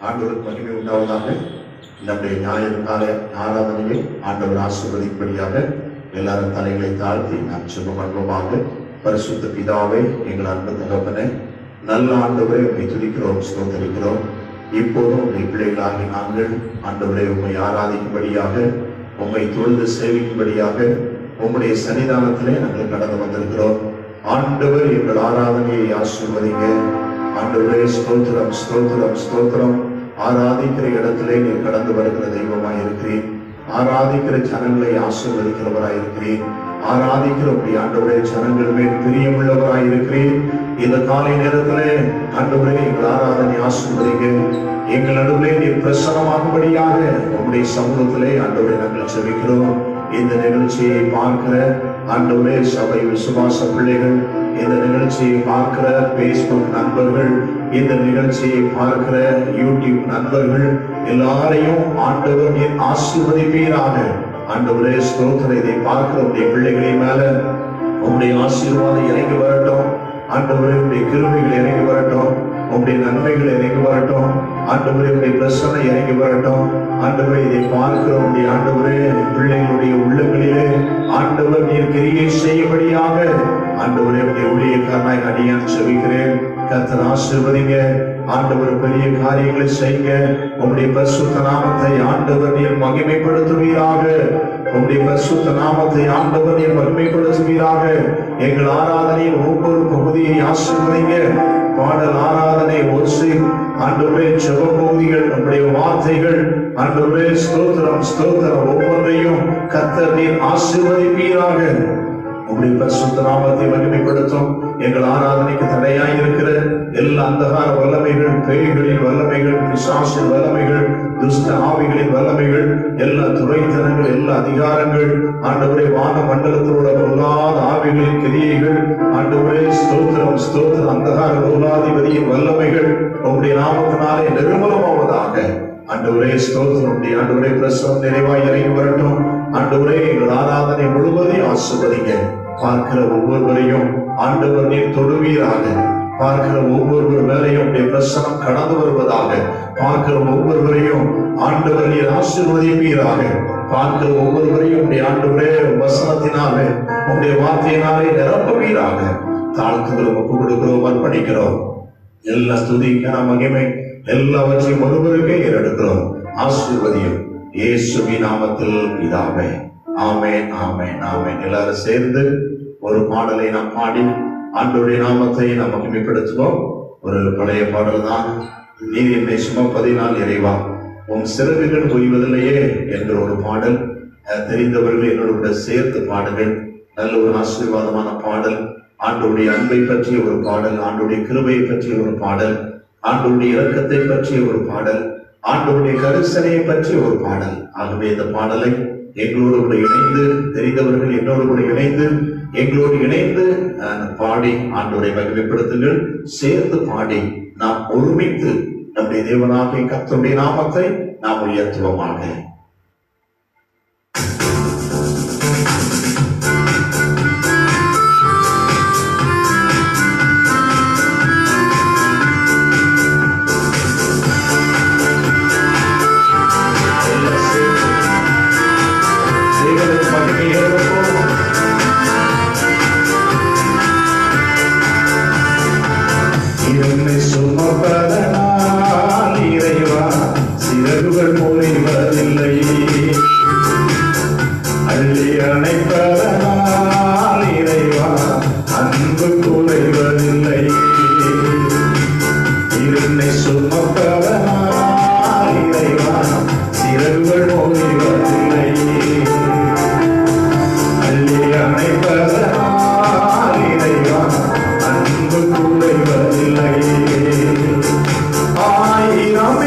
ஆண்டவருக்கு மகிமை உண்டாவதாக. நம்முடைய ஞாயிறு கால ஆராதனையை ஆண்டவர் ஆசீர்வதிக்கும்படியாக எல்லாரும் தலைகளை தாழ்த்தி நாம் ஜெபம் பண்ணுவோமாக. பரிசுத்த பிதாவே, எங்கள் அன்பு தகப்பனே, நல்ல ஆண்டவரே, உம்மை துதிக்கிறோம், ஸ்தோத்திரிக்கிறோம். இப்போதும் உம்முடைய பிள்ளைகளாகி நாங்கள் ஆண்டவரே உம்மை ஆராதிக்கும்படியாக, உம்மை தொழுது சேவிக்கும்படியாக உம்முடைய சன்னிதானத்திலே நாங்கள் கடந்து வந்திருக்கிறோம். ஆண்டவர் எங்கள் ஆராதனையை ஆசீர்வதிங்க. ஆண்டவரே, ஸ்தோத்திரம், ஸ்தோத்திரம், ஸ்தோத்திரம். ஆராதிக்கிற இடத்திலே நீர் கடந்து வருகிற தெய்வமாய் இருக்கிறேன். ஆராதிக்கிற ஜனங்களை ஆசீர்வதிக்கிறவராய் இருக்கிறேன். ஆராதிக்கிற ஆண்டவரே ஜனங்கள் மேல் பிரியமுள்ளவராய் இருக்கிறேன். இந்த காலை நேரத்திலே ஆண்டவரே எங்கள் ஆராதனை ஆசீர்வதிங்க. எங்கள் நடுவிலே நீர் பிரசன்னமாகும்படியாக உம்முடைய சமூகத்திலே ஆண்டவரே நாங்கள் ஜெபிக்கிறோம். இந்த நிகழ்ச்சியை பார்க்கிற ஆண்டவரே சபை விசுவாச பிள்ளைகள், இந்த நிகழ்ச்சியை பார்க்கிற பேஸ்புக் நண்பர்கள், இந்த நிகழ்ச்சியை பார்க்கிற யூடியூப் நண்பர்கள் எல்லாரையும் ஆண்டவர் நீர் ஆசீர்வதிப்பீராக. ஆண்டவரே ஸ்தோத்திரம். இதை பார்க்கிற உடைய பிள்ளைகளின் மேல உங்களுடைய ஆசீர்வாதம் இறங்கி வரட்டும். ஆண்டவரே உடைய கிருபைகள் இறங்கி வரட்டும். உங்களுடைய நன்மைகள் இறங்கி வரட்டும். ஆண்டவரே உடைய பிரசன்னை இறங்கி வரட்டும். ஆண்டவரே இதை பார்க்கிற உடைய ஆண்டவரே பிள்ளைகளுடைய உள்ளங்களிலே ஆண்டவர் நீர் கிரியை செய்யும்படியாக ஆண்டவரே உடைய ஊழியக்காரனாய் அடியான் செபிக்கிறேன். கர்த்தர் ஆசீர்வதிங்க. ஆண்டவர் பெரிய காரியங்களை செய்யுங்க. உங்களுடைய பரிசுத்த நாமத்தை ஆண்டவர் நீர் மகிமைப்படுத்துவீராக. உங்களுடைய பரிசுத்த நாமத்தை ஆண்டவர் நீர் மகிமைப்படுத்துவீராக. எங்கள் ஆராதனையின் ஒவ்வொரு பகுதியை ஆசீர்வதிங்க. பாடல் ஆராதனை, ஒசை, ஆண்டவரே ஜெப பகுதிகள், நம்முடைய வார்த்தைகள், ஆண்டவரே ஸ்தோத்திரம், ஸ்தோத்திரம் ஒவ்வொன்றையும் கர்த்தர் நீர் ஆசீர்வதிப்பீராக. உங்களுடைய பரிசுத்த நாமத்தை மகிமைப்படுத்தும். எங்கள் ஆராதனைக்கு தடையாய் இருக்கிற எல்லா அந்தகார வல்லமைகள், பேய்களின் வல்லமைகள், பிசாசின் வல்லமைகள், துஷ்ட ஆவிகளின் வல்லமைகள், எல்லா துறைத்தனங்கள், எல்லா அதிகாரங்கள், ஆண்டவரே வான மண்டலத்தோட பொருளாத ஆவிகளின் கிரியைகள், ஆண்டவரே ஸ்தோத்திரம், ஸ்தோத்திரம், அந்தகார பொருளாதிபதியின் வல்லமைகள் உங்களுடைய நாமத்தினாலே நிர்மூலமாவதாக. ஆண்டவரே ஸ்தோத்திரம். ஆண்டவரே பிரசவம் நிறைவாய் இறங்கி வரட்டும். ஆண்டவரே எங்கள் ஆராதனை முழுவதையும் ஆசீர்வதிங்க. பார்க்கிற ஒவ்வொருவரையும் ஆண்டவர் நீர் தொடுவீராக. பார்க்கிற ஒவ்வொருவர் மேலையும் பிரசனம் கடந்து வருவதாக. பார்க்கிற ஒவ்வொருவரையும் ஆண்டவர் நீர் ஆசீர்வதிப்பீராக. பார்க்கிற ஒவ்வொருவரையும் ஆண்டவரே வசனத்தினாலே உங்களுடைய வார்த்தையினாலே நிரப்புவீராக. தாழ்த்துகிறோம், ஒப்பு கொடுக்கிறோம், அர்ப்பணிக்கிறோம். எல்லா துதிக்கான மகிமை எல்லாவற்றையும் ஒருவருக்கே ஏறெடுக்கிறோம். ஆசீர்வதியும் இயேசுவின் நாமத்தில் பிதாவே. ஆமென், ஆமென், ஆமென். எல்லாரும் சேர்ந்து ஒரு பாடலை நாம் பாடி ஆண்டவருடைய நாமத்தை நாம் மகிமைப்படுத்துவோம். ஒரு பழைய பாடல் தான். நீர் என்னை சுமப்பதினால் இறைவா உன் சிறகுகள் ஓய்வதில்லையே என்ற ஒரு பாடல். தெரிந்தவர்கள் என்னோட கூட சேர்த்து பாடுங்கள். நல்ல ஒரு ஆசீர்வாதமான பாடல். ஆண்டவருடைய அன்பை பற்றிய ஒரு பாடல், ஆண்டவருடைய கிருபையை பற்றிய ஒரு பாடல், ஆண்டவருடைய இரக்கத்தை பற்றிய ஒரு பாடல், ஆண்டவருடைய கரிசனையை பற்றிய ஒரு பாடல். ஆகவே இந்த பாடலை எங்களோடு கூட இணைந்து, தெரிந்தவர்கள் என்னோடு கூட இணைந்து, எங்களோடு இணைந்து பாடி ஆண்டவரை மகிமைப்படுத்துங்கள். சேர்ந்து பாடி நாம் ஒருமித்து நம்முடைய தேவனாகிய கர்த்தருடைய நாமத்தை நாம் உயர்த்துவோமாக. ஆயிரம்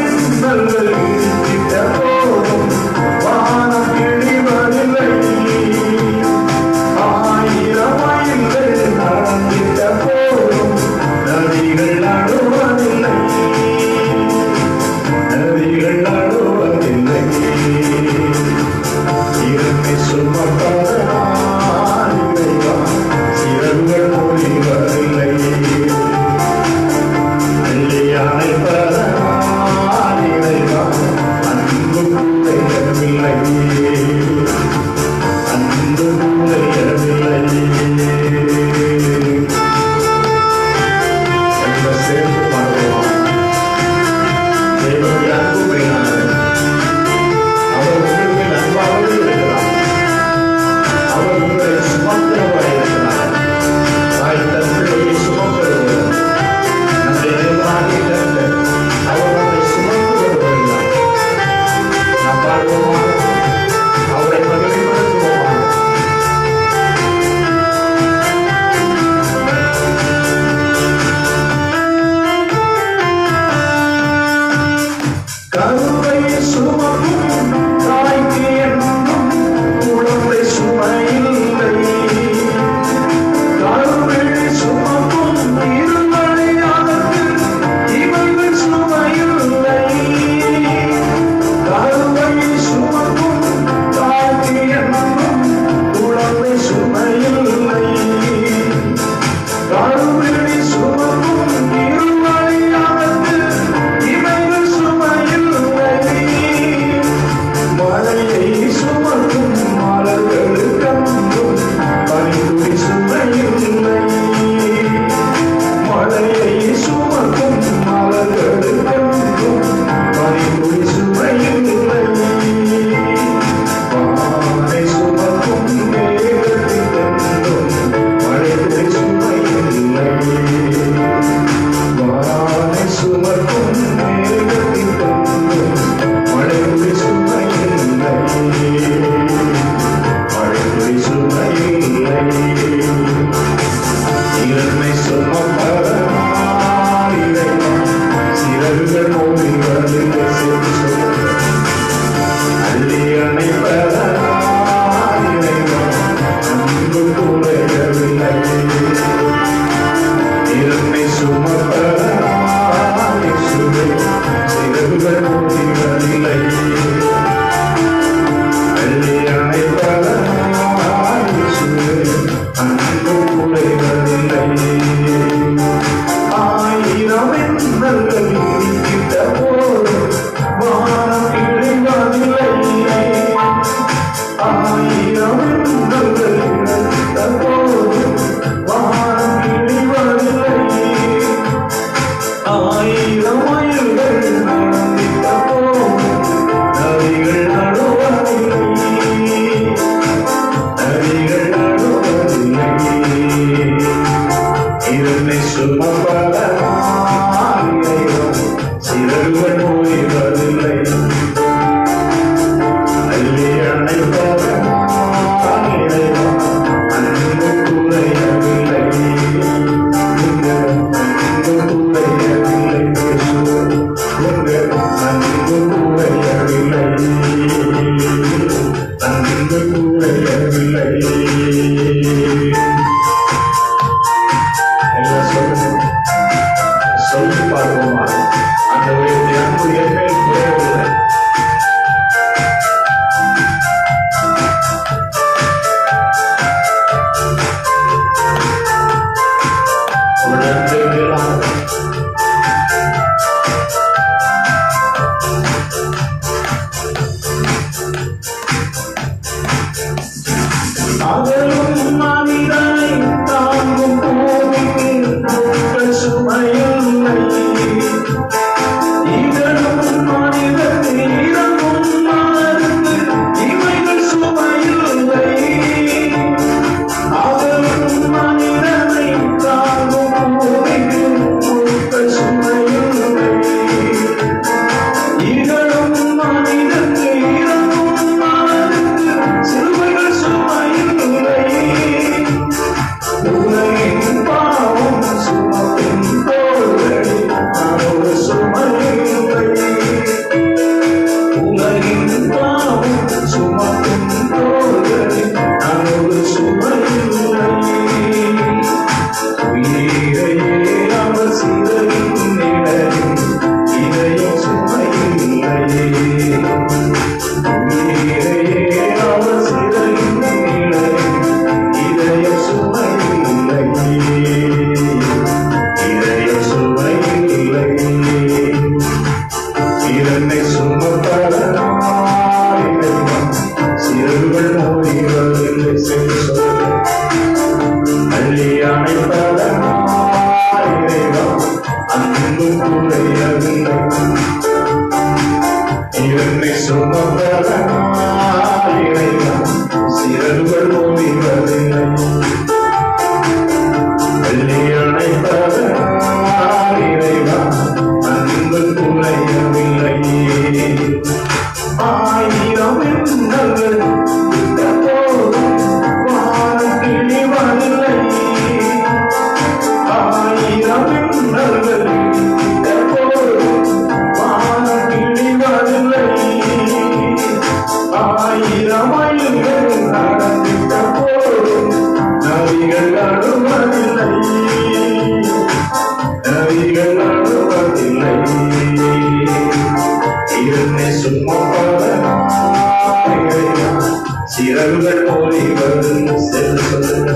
சிறகுகள் போலி வந்து செல்ல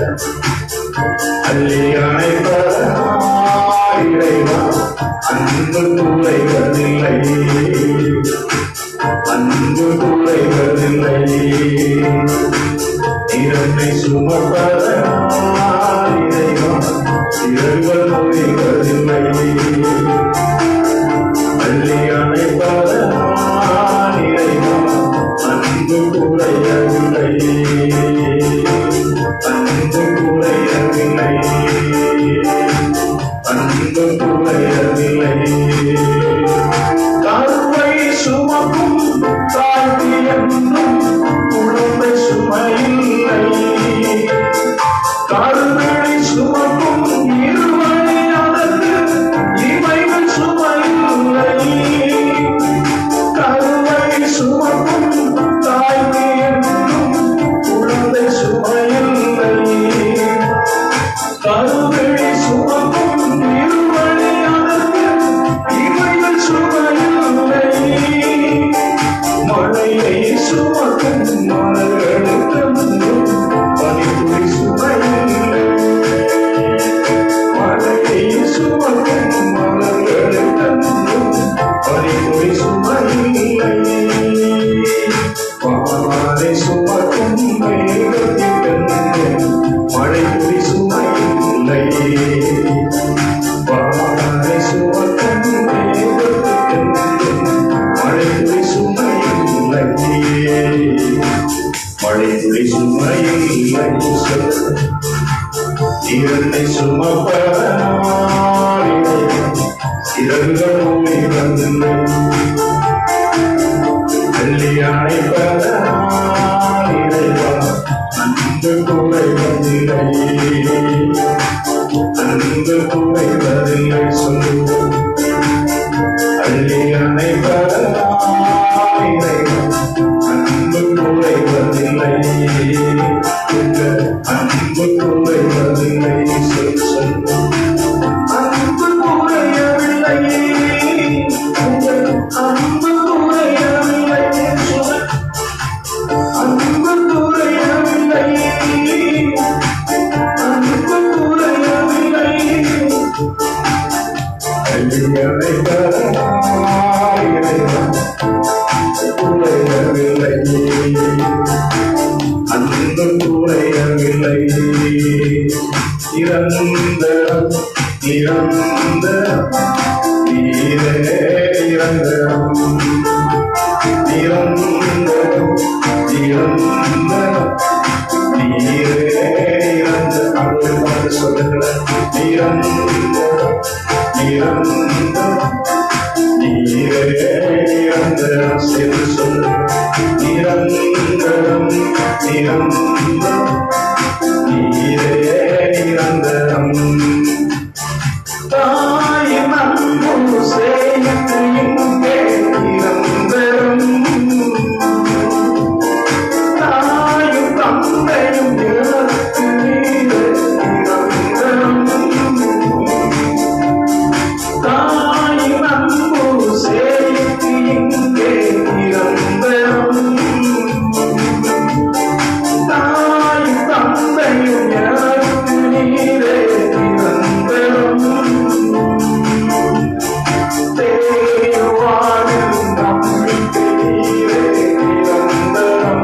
அள்ளி அணைப்பதா அன்பு குறைவதில்லை, அன்பு குறைவதில்லை. இரண்டை சுமப்பதா சிறகுகள் போலிவதில்லை, அள்ளி அணைப்பதா அன்பு குறையவில்லை, அன்பு குறையவில்லை, அன்பு குறையவில்லை. கருவை சுமக்கும் தாழ்த்தி என்னும் குழந்தை சுமையில்லை, கருவை சுமக்கும் இருவழி அதற்கு இவைகள் சுமையில்லை. கருவை சுமக்கும் தாழ்த்தி என்னும் குழந்தை சுமையில்லை, கருவை சுமக்கும் இருவழி அதற்கு இவை என்னை சுமப்பதனாலே சிறகுகள் மூடி வந்தேன் வெள்ளி அணைப்பதனாலே அன்பு குறைவதில்லை அன்பு குறைவதில்லை சொல்லுவோம் அள்ளி அணைப்பதனாலே அன்பு குறைவதில்லை அன்பு குறைவதில்லை சொல்லுவோம் அன்பு குறையவில்லை அன்பு குறையவில்லை அன்பு குறையவில்லை அன்பு குறையவில்லை அள்ளி அணைப்பதனாலே குறையவில்லை அன்பு குறையவில்லை நிரந்தரம் நிரந்தரம் நீரே நிரந்தரம் நிரந்தரம் நிரந்தரம் நீரே நிரந்தரம் சொல்லுங்கள் நிரந்தரம் நிரந்தரம் நீரே நிரந்தரம் சேர்ந்து சொல்லுங்கள் நிரந்தரம் நிரந்தரம் நீரே நிரந்தரம் தாயின் அன்பு சேயத்து இங்கே நிரந்தரம் தாயும் தந்தையும் எனக்கு நீரே நிரந்தரம் தாயின் அன்பு சேயத்து இங்கே நிரந்தரம் தாயும் தந்தையும் எனக்கு நீரே நிரந்தரம் தேவானின் நம்பிக்கை நீரே நிரந்தரம்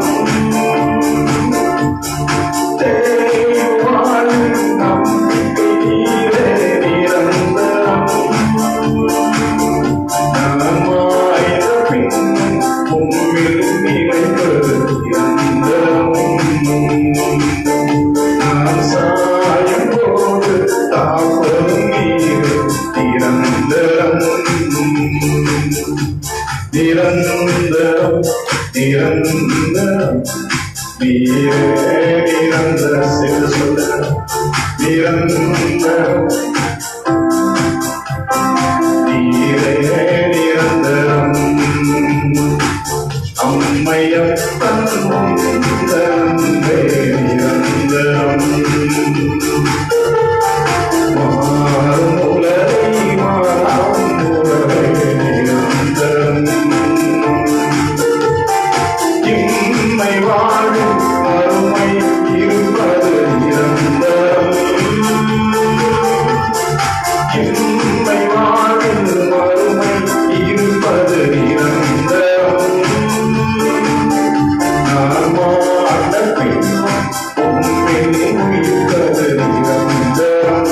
தேவானின் நம்பிக்கை நீரே நிரந்தரம் நலமாயிர பின் உம்மில் நினைப்பது நிரந்தரம் நான் சாயும் போது தாப்பதும் நீரே நிரந்தரம் நிரந்தரம் நிரந்தரம் நீரே நிரந்தரம் சேர்ந்து சொல்லுங்கள் நிரந்தரம் நீரே நிரந்தரம் அம்மையப்பன் தந்தை நிரந்தரம் மாறும் உலகை மாறாம் உறவே நிரந்தரம் இம்மை வாழும் அருமை இருப்பது நிரந்தரம் இம்மை வாழும் அருமை இருப்பது நிரந்தரம் நான் வாழ்ந்த பின்னும் உம்மில் உயிர்ப்பது நிரந்தரம்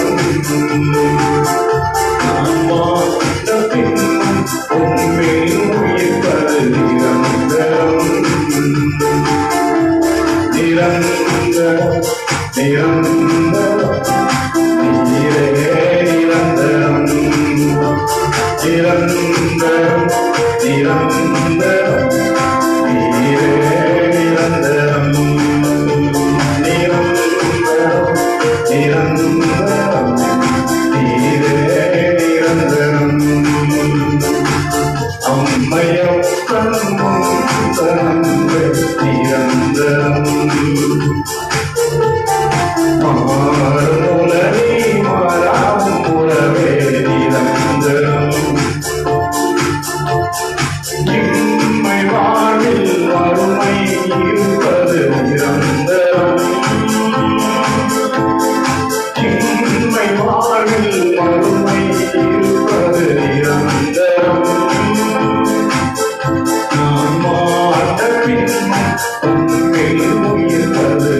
நான் வாழ்ந்த பின்னும் உம்மில் உயிர்ப்பது நிரந்தரம் நிரந்தரம் நிரந்தரம் நீரே நிரந்தரம் நிரந்தரம் நிரந்தரம் நீரே நிரந்தரம் நிரந்தரம் நிரந்தரம் நீரே நிரந்தரம் அம்மையப்பன் தந்தை நிரந்தரம் மாறும் உலகை மாறாம் உறவே நிரந்தரம் இம்மை வாழ்வில் வறுமை இருப்பது நிரந்தரம் இம்மை வாழ்வில் வறுமை இருப்பது நிரந்தரம் நான் வாழ்ந்த பின்னும் உம்மில் உயிர்ப்பது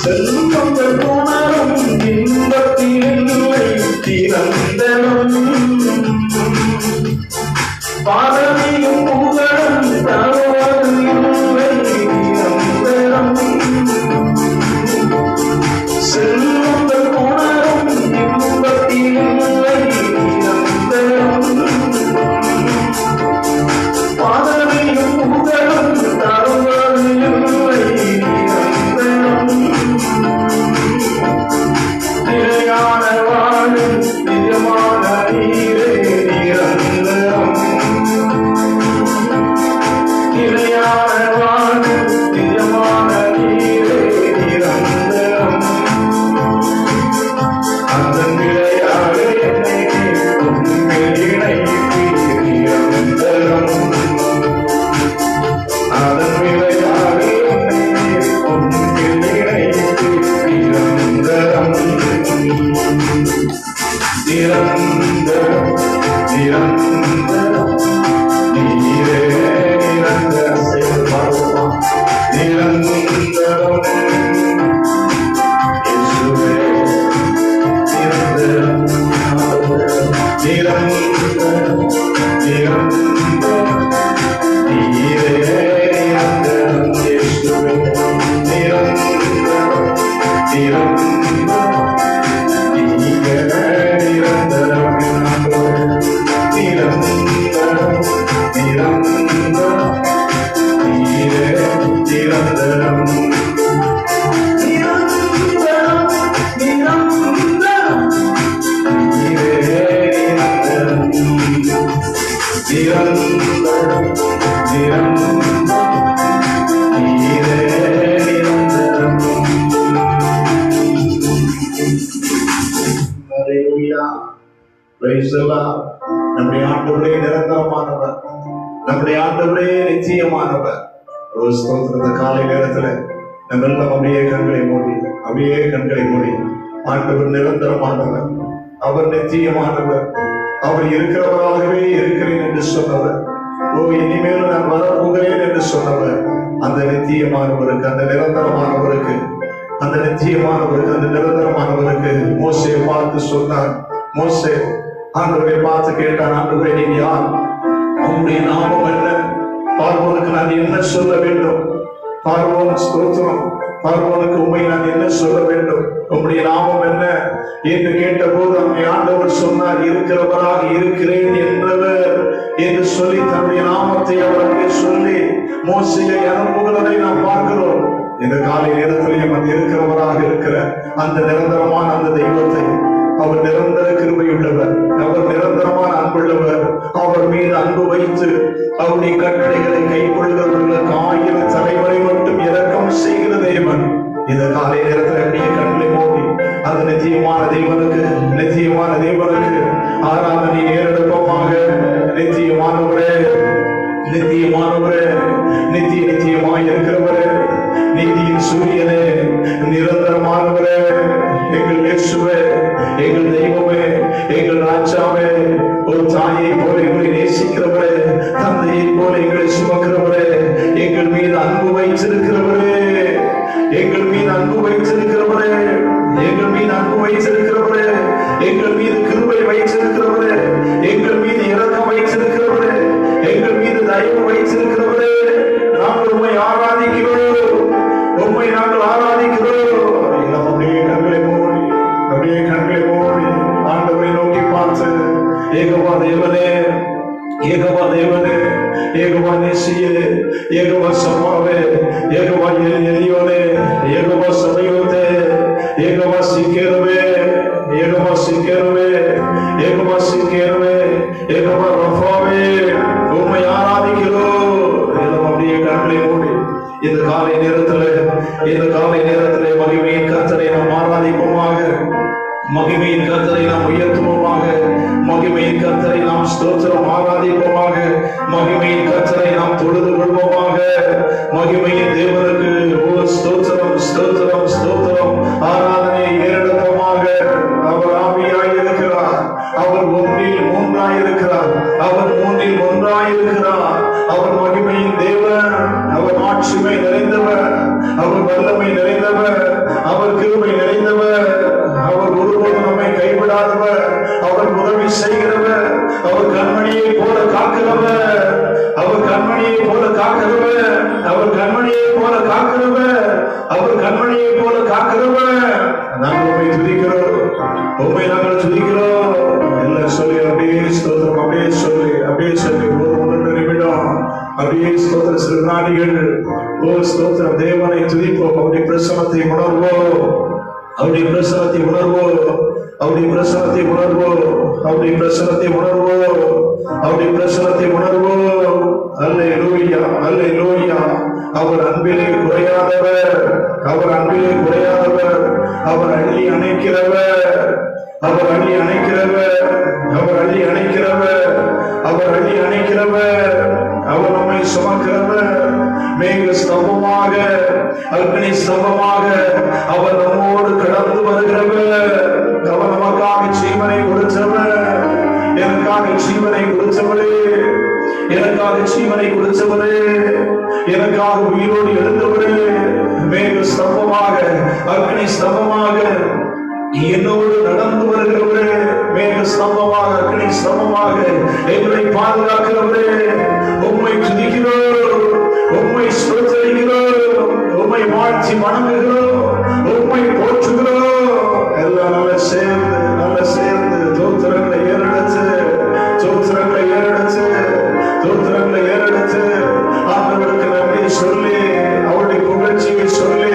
செல்வங்கள் புணரும் இன்பத்தில்லை திறந்தனம் பாரதியும் புகழும் தருவது இல்லை நிரந்தரம் செல்வங்கள் புணரும் இன்பத்தில்லை நிரந்தரம் பாரதியும் புகழும் தருவது இல்லை நிரந்தரம் நிலையான வாழும் நிஜமான நீரே நிரந்தரம் நிலையான வாழும் நிஜமான நீரே நிரந்தரம் அந்த நிலையாக என்னை உண்மையில் இணைப்பீர் நிரந்தரம் அதன் நிலையாக என்னை உண்மையில் இணைப்பீர் நிரந்தரம் நிரந்தரம் நிரந்தரம் நீரே நிரந்தர செயல்பாடுமா நிரந்தரம் இயேசுவே நிரந்தரம் நிரந்தரம் நிரந்தரம் நீரே நிரந்தரம் இயேசுவே நிரந்தரம் நிரந்தரம் நீரே நிரந்தரம் நிரந்தரம் நிரந்தரம் நீரே நிரந்தரம் நிரந்தரம் நிரந்தரம் நீரே நிரந்தரம் நிரந்தரம் நிரந்தரம் நீரே நிரந்தரம். ஹல்லேலூயா. Praise the Lord. நம்முடைய ஆண்டவரே நிரந்தரமானவர், நம்முடைய ஆண்டவரே நிச்சயமானவர். ஒரு ஸ்தோத்திரத்தை காலை நேரத்துல நம்ம எல்லாம் அப்படியே கண்களை மூடி ஆண்டவர் நிரந்தரமானவர், அவர் நிச்சயமானவர், அவர் இருக்கிறவராகவே இருக்கிறேன் என்று சொன்னவர், இனிமேலும் நான் வரப்போகிறேன் என்று சொன்னவர், அந்த நிச்சயமானவருக்கு, அந்த நிரந்தரமானவருக்கு, அந்த நிச்சயமானவருக்கு, அந்த நிரந்தரமானவருக்கு மோசேயை பார்த்து சொன்னார். மோசே ஆண்டவரை பார்த்து கேட்டான், ஆண்டவரே நீங்க யார்? உங்களுடைய நாமம் என்ன? பார்வோனுக்கு நான் என்ன சொல்ல வேண்டும்? பார்வோன் ஸ்தோத்திரம், பார்வோனுக்கு உண்மை நான் என்ன சொல்ல வேண்டும்? உங்களுடைய நாமம் என்ன என்று கேட்டபோது அவருடைய ஆண்டவர் சொன்னார், இருக்கிறவராக இருக்கிறேன் என்றவர் என்று சொல்லி தன்னுடைய நாமத்தை அவருக்கு சொல்லி மோசேயை அனுப்புகிறதை நாம் பார்க்கிறோம். இந்த காலை நேரத்திலேயும் அந்த இருக்கிறவராக இருக்கிற அந்த நிரந்தரமான அந்த தெய்வத்தை, அவர் நிரந்தர கிருபை உள்ளவர், அவர் நிரந்தரமான அன்புள்ளவர், அவர் மீது அன்பு வைத்து அவருடைய கட்டளைகளை கை கொள்கிறவர்களுக்கு 1000 தலைமுறை மட்டும் இரக்கம் செய்கிற தேவன். இந்த காலை நேரத்தில் அப்படியே கண்களை மூடி அந்த நிச்சயமான தேவனுக்கு ஆராதனை ஏறெடுப்பமாக. நிச்சயமானவரே, நிச்சயமாய் இருக்கிறவரே, நீதியின் சூரியனே, நிரந்தரமானவரே, எங்கள் இயேசுவே, எங்கள் தெய்வமே, எங்கள் ராஜாவே, ஒரு தாயை போல எங்களை நேசிக்கிறவரே, தந்தையை போல எங்களை சுமக்கிறவரே, எங்கள் மீது அன்பு வைத்திருக்கிறவரே, எங்கள் மீது அன்பு வைத்திருக்கிறவரே, எங்கள் மீது அன்பு வைத்திருக்கிறவரே, எங்கள் மீது கிருபை வைத்திருக்கிறவரே, எங்கள் மீது இரக்கம் வைத்திருக்கிறவரே, எங்கள் மீது தயவு வைத்திருக்கிறவரே, நாங்கள் உம்மை ஆராதிக்கிறோம், உம்மை நாங்கள் ஆராதிக்கிறோம். அப்படியே கண்களை மூடி ஆண்டவரை நோக்கி பார்த்து, ஏகவா தேவனே, ஏகவா தேவனே, ஏகவா நேசியே, ஏகவா சமாவே, ஏகவா எலியோனே, ஏகவா சபையோதே, ஏகவா சீக்கிரமே, ஏகவா சீக்கிரமே, ஏகவா சீக்கிரமே, ஏகவா ரஃபாவே, உம்மை ஆராதிக்கிறோம். அப்படியே கண்களை மூடி இந்த காலை நேரத்திலே மகிமையின் கர்த்தரை நாம் ஆராதிப்போமாக, மகிமையின் கர்த்தரை நாம் உயர்த்துவோமாக, மகிமையின் கர்த்தரை நாம் ஸ்தோத்திரம் ஆராதிப்போமாக, மகிமையின் கர்த்தரை நாம் தொழுது கொள்வோமாக. மகிமையின் தேவனுக்கு ஸ்தோத்திரம் ஸ்தோத்திரம் ஸ்தோத்திரம் ஆராதனை ஏறெடுப்போமாக. அவர் ஆவியாய் இருக்கிறார், அவர் ஒன்றில் மூன்றாய் இருக்கிறார், அவர் மூன்றில் ஒன்றாய் இருக்கிறார். அவர் மகிமையின் தேவன், அவர் ஆட்சிமை நிறைந்தவர், அவர் வல்லமை நிறைந்தவர், அவர் காக்கிறவர், அவர் கண்மணியை போல காக்கிறவர். நாங்கள் உண்மை துதிக்கிறோம், உண்மை நாங்கள் துதிக்கிறோம். எல்லாம் சொல்லி அப்படியே ஸ்தோத்திரம், அப்படியே சொல்லி ஒரு 1 நிமிடம் அப்படியே ஸ்தோத்திர சில நாடிகள். ஓ ஸ்தோத்திரம், தேவனை துதிப்போம், அவருடைய பிரசன்னத்தை உணர்வோம், அவருடைய பிரசன்னத்தை உணர்வோம், அவருடைய பிரசன்னத்தை உணர்வோம், அவருடைய பிரசன்னத்தை உணர்வோம், அவருடைய பிரசன்னத்தை உணர்வோம். அல்லேலூயா, அல்லேலூயா. அவர் அன்பிலே குறையாதவர், அவர் அன்பிலே குறையாதவர், அவர் அள்ளி அணைக்கிறவர், அவர் அள்ளி அணைக்கிறவர், அவர் அள்ளி அணைக்கிறவர், அவர் அள்ளி அணைக்கிறவர். அவர் நம்மை சுமக்கிறவர், மேக ஸ்தம்பமாக, அக்னி ஸ்தம்பமாக அவர் நம்மோடு கடந்து வருகிறவர். அவர் நமக்காக ஜீவனை கொடுத்தவர், எனக்காக ஜீவனை கொடுத்தவரே, எனக்காக ஜீவனை கொடுத்தவரே, எனக்காக உயிரோடு எழுந்தவரே. மேக ஸ்தம்பமாக, அக்னி ஸ்தம்பமாக என்னோடு நடந்து வருகிறவரே, மேக ஸ்தம்பமாக, அக்னி ஸ்தம்பமாக எங்களை பாதுகாக்கிறவரே. உம்மை துதிக்கிறோம், உம்மை ஸ்தோத்திரிக்கிறோம், உம்மை வாழ்த்தி வணங்குகிறோம், உம்மை போற்றுகிறோம். எல்லாம் நல்ல சேர்ந்து தோத்திரங்களை ஏறெடுத்து, தோத்திரங்களை ஏறெடுத்து, தோத்திரங்களை ஏறெடுத்து ஆண்டவருக்கு நன்றி சொல்லி, அவருடைய புகழ்ச்சியை சொல்லி,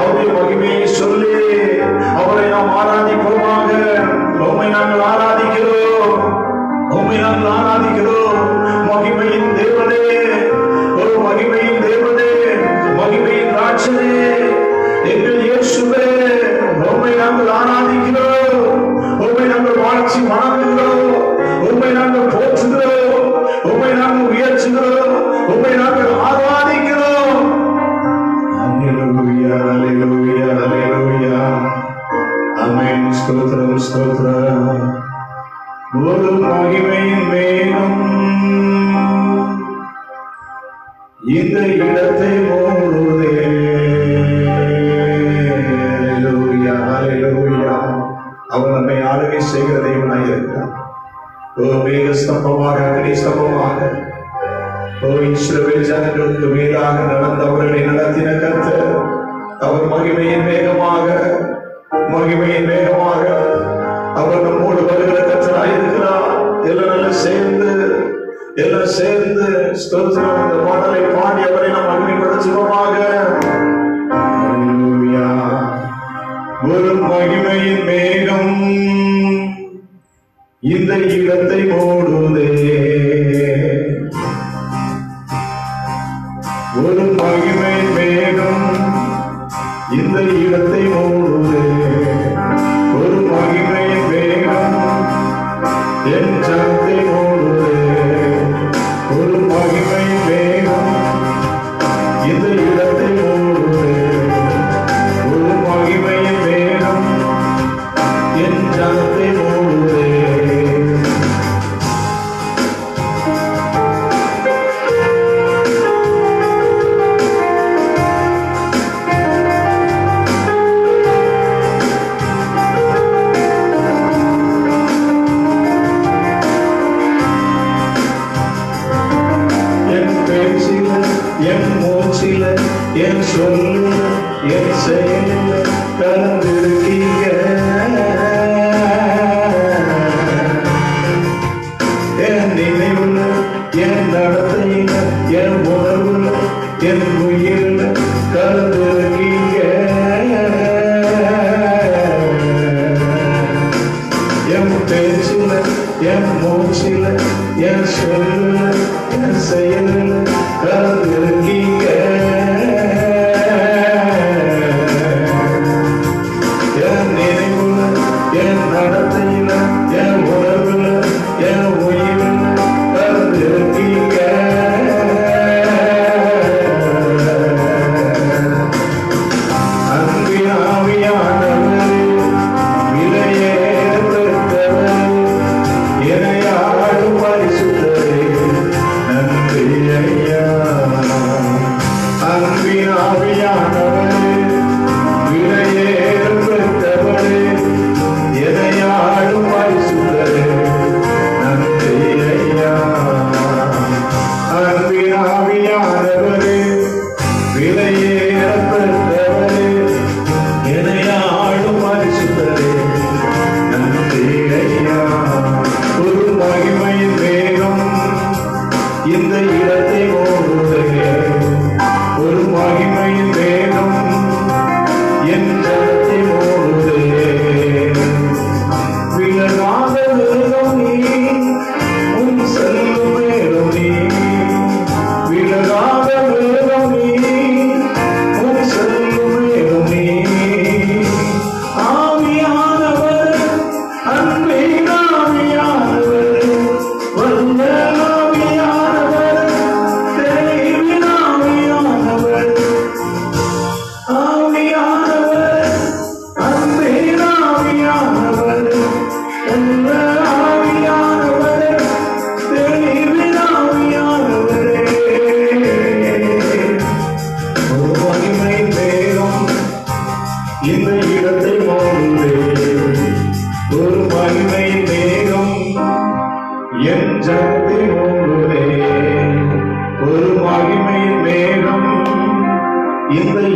அவருடைய மகிமையை சொல்லி அவரை நாம் ஆராதிப்போமாக. உம்மை நாங்கள் ஆராதிக்கிறோம், உம்மை நாங்கள் ஆராதிக்கிறோம். மகிமையின் தேவனே, ஒரு மகிமையின் தேவனே, மகிமையின் ராஜனே, எங்கள் இயேசுவே, உம்மை நாங்கள் ஆராதிக்கிறோம், உம்மை நாங்கள் வாழ்ச்சி வணங்குகிறோம், உம்மை நாங்கள் போற்றுகிறோம், உம்மை நாங்கள் உயர்த்துகிறோம், உம்மை நாங்கள் ஆராதிக்கிறோம். அல்லேலூயா, அல்லேலூயா, அல்லேலூயா. ஆமென். ஸ்தோத்திரம், ஸ்தோத்திரம். ஒரு மகிமையின் மேகம் இந்த இடத்தை மூடுதே. அல்லேலூயா, அல்லேலூயா. அவர் நம்மை ஆளுகை செய்கிற தேவனாய் இருக்கிறார். ஓ மேக ஸ்தம்பமாக, அக்னி ஸ்தம்பமாக, ஓ இஸ்ரவேல் ஜனங்களுக்கு மேலாக நடந்தவர்களை நடத்தின கர்த்தர், அவர் மகிமையின் வேகமாக, மகிமையின் வேகமாக அவர் நம்மோடு வருகிற கர்த்தராய் இருக்கிறார். எல்லாம் சேர்ந்து ஸ்தோத்திரம் இந்த பாடலை பாடி அவரை நாம் மகிமைப்படுத்துவோமாக. அல்லேலூயா. ஒரு மகிமையின் மேகம் இந்த இடத்தை மூடுதே. ஒரு மகிமையின் மேகம் இந்த இடத்தை மூடுதே. ஒரு மகிமையின் வேகம் என் ஜனத்தை மூடுதே. ஒரு மகிமையின் வேகம் இந்த இடத்தை மூடுதே. ஒரு மகிமையின் வேகம் என் ஜனத்தை மூடுதே. என் மூச்சில, என் சொல்ல, என் செயல கலந்திருக்கீங்க. என் நினைவுல, என் நடத்தையில, என் உணர்வுல, என் உயிரில கலந்திருக்கீங்க. என் பேச்சில, என் மூச்சில, என் சொல்ல, என் செயல கலந்திருக்கீங்க.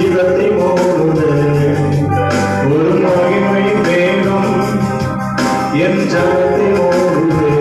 இதத்தை மூடுதே. ஒரு மகிமை வேகம் என் ஜனத்தை மூடுதே.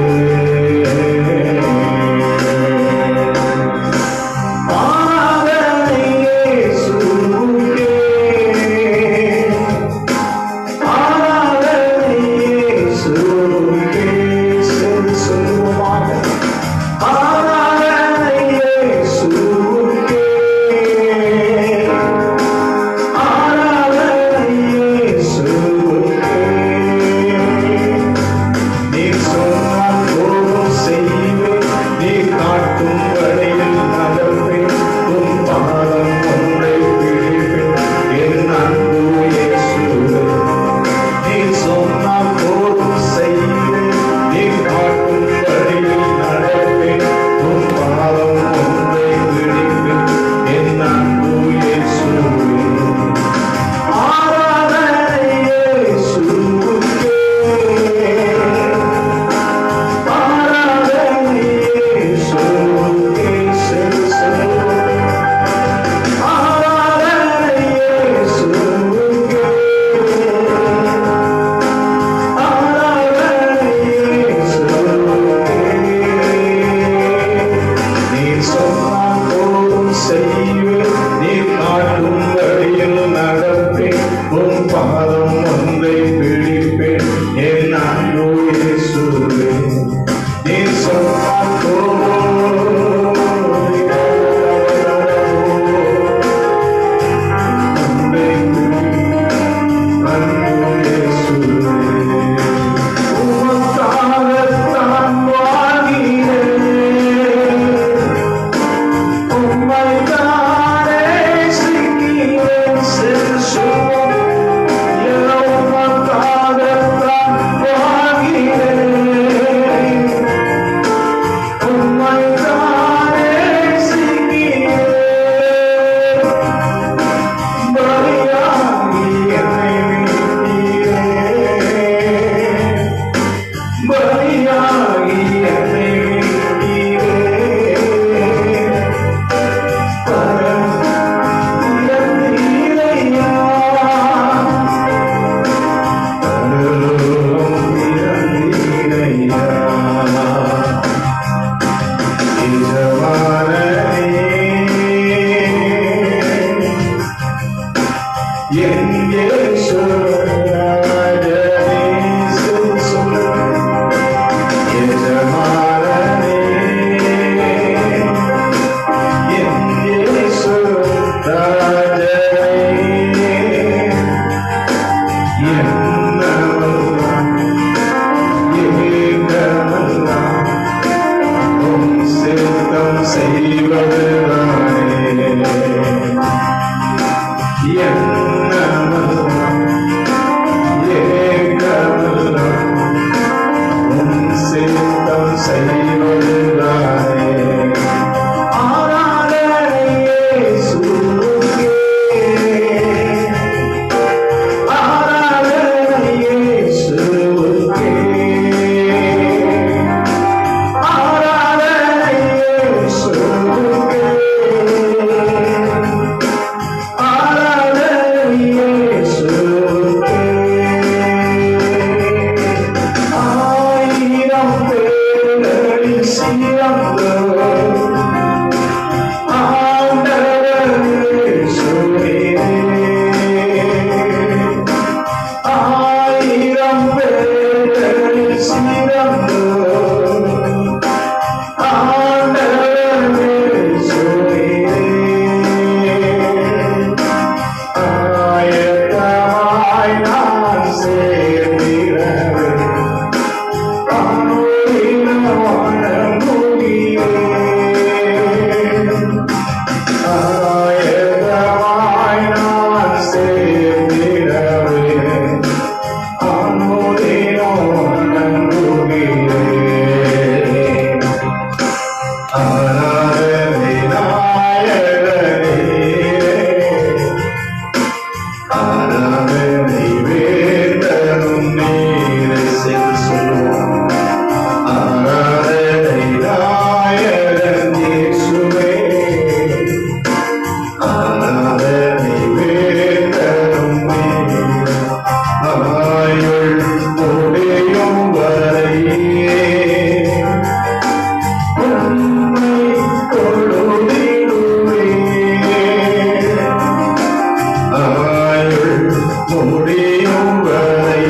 முடியும் வரை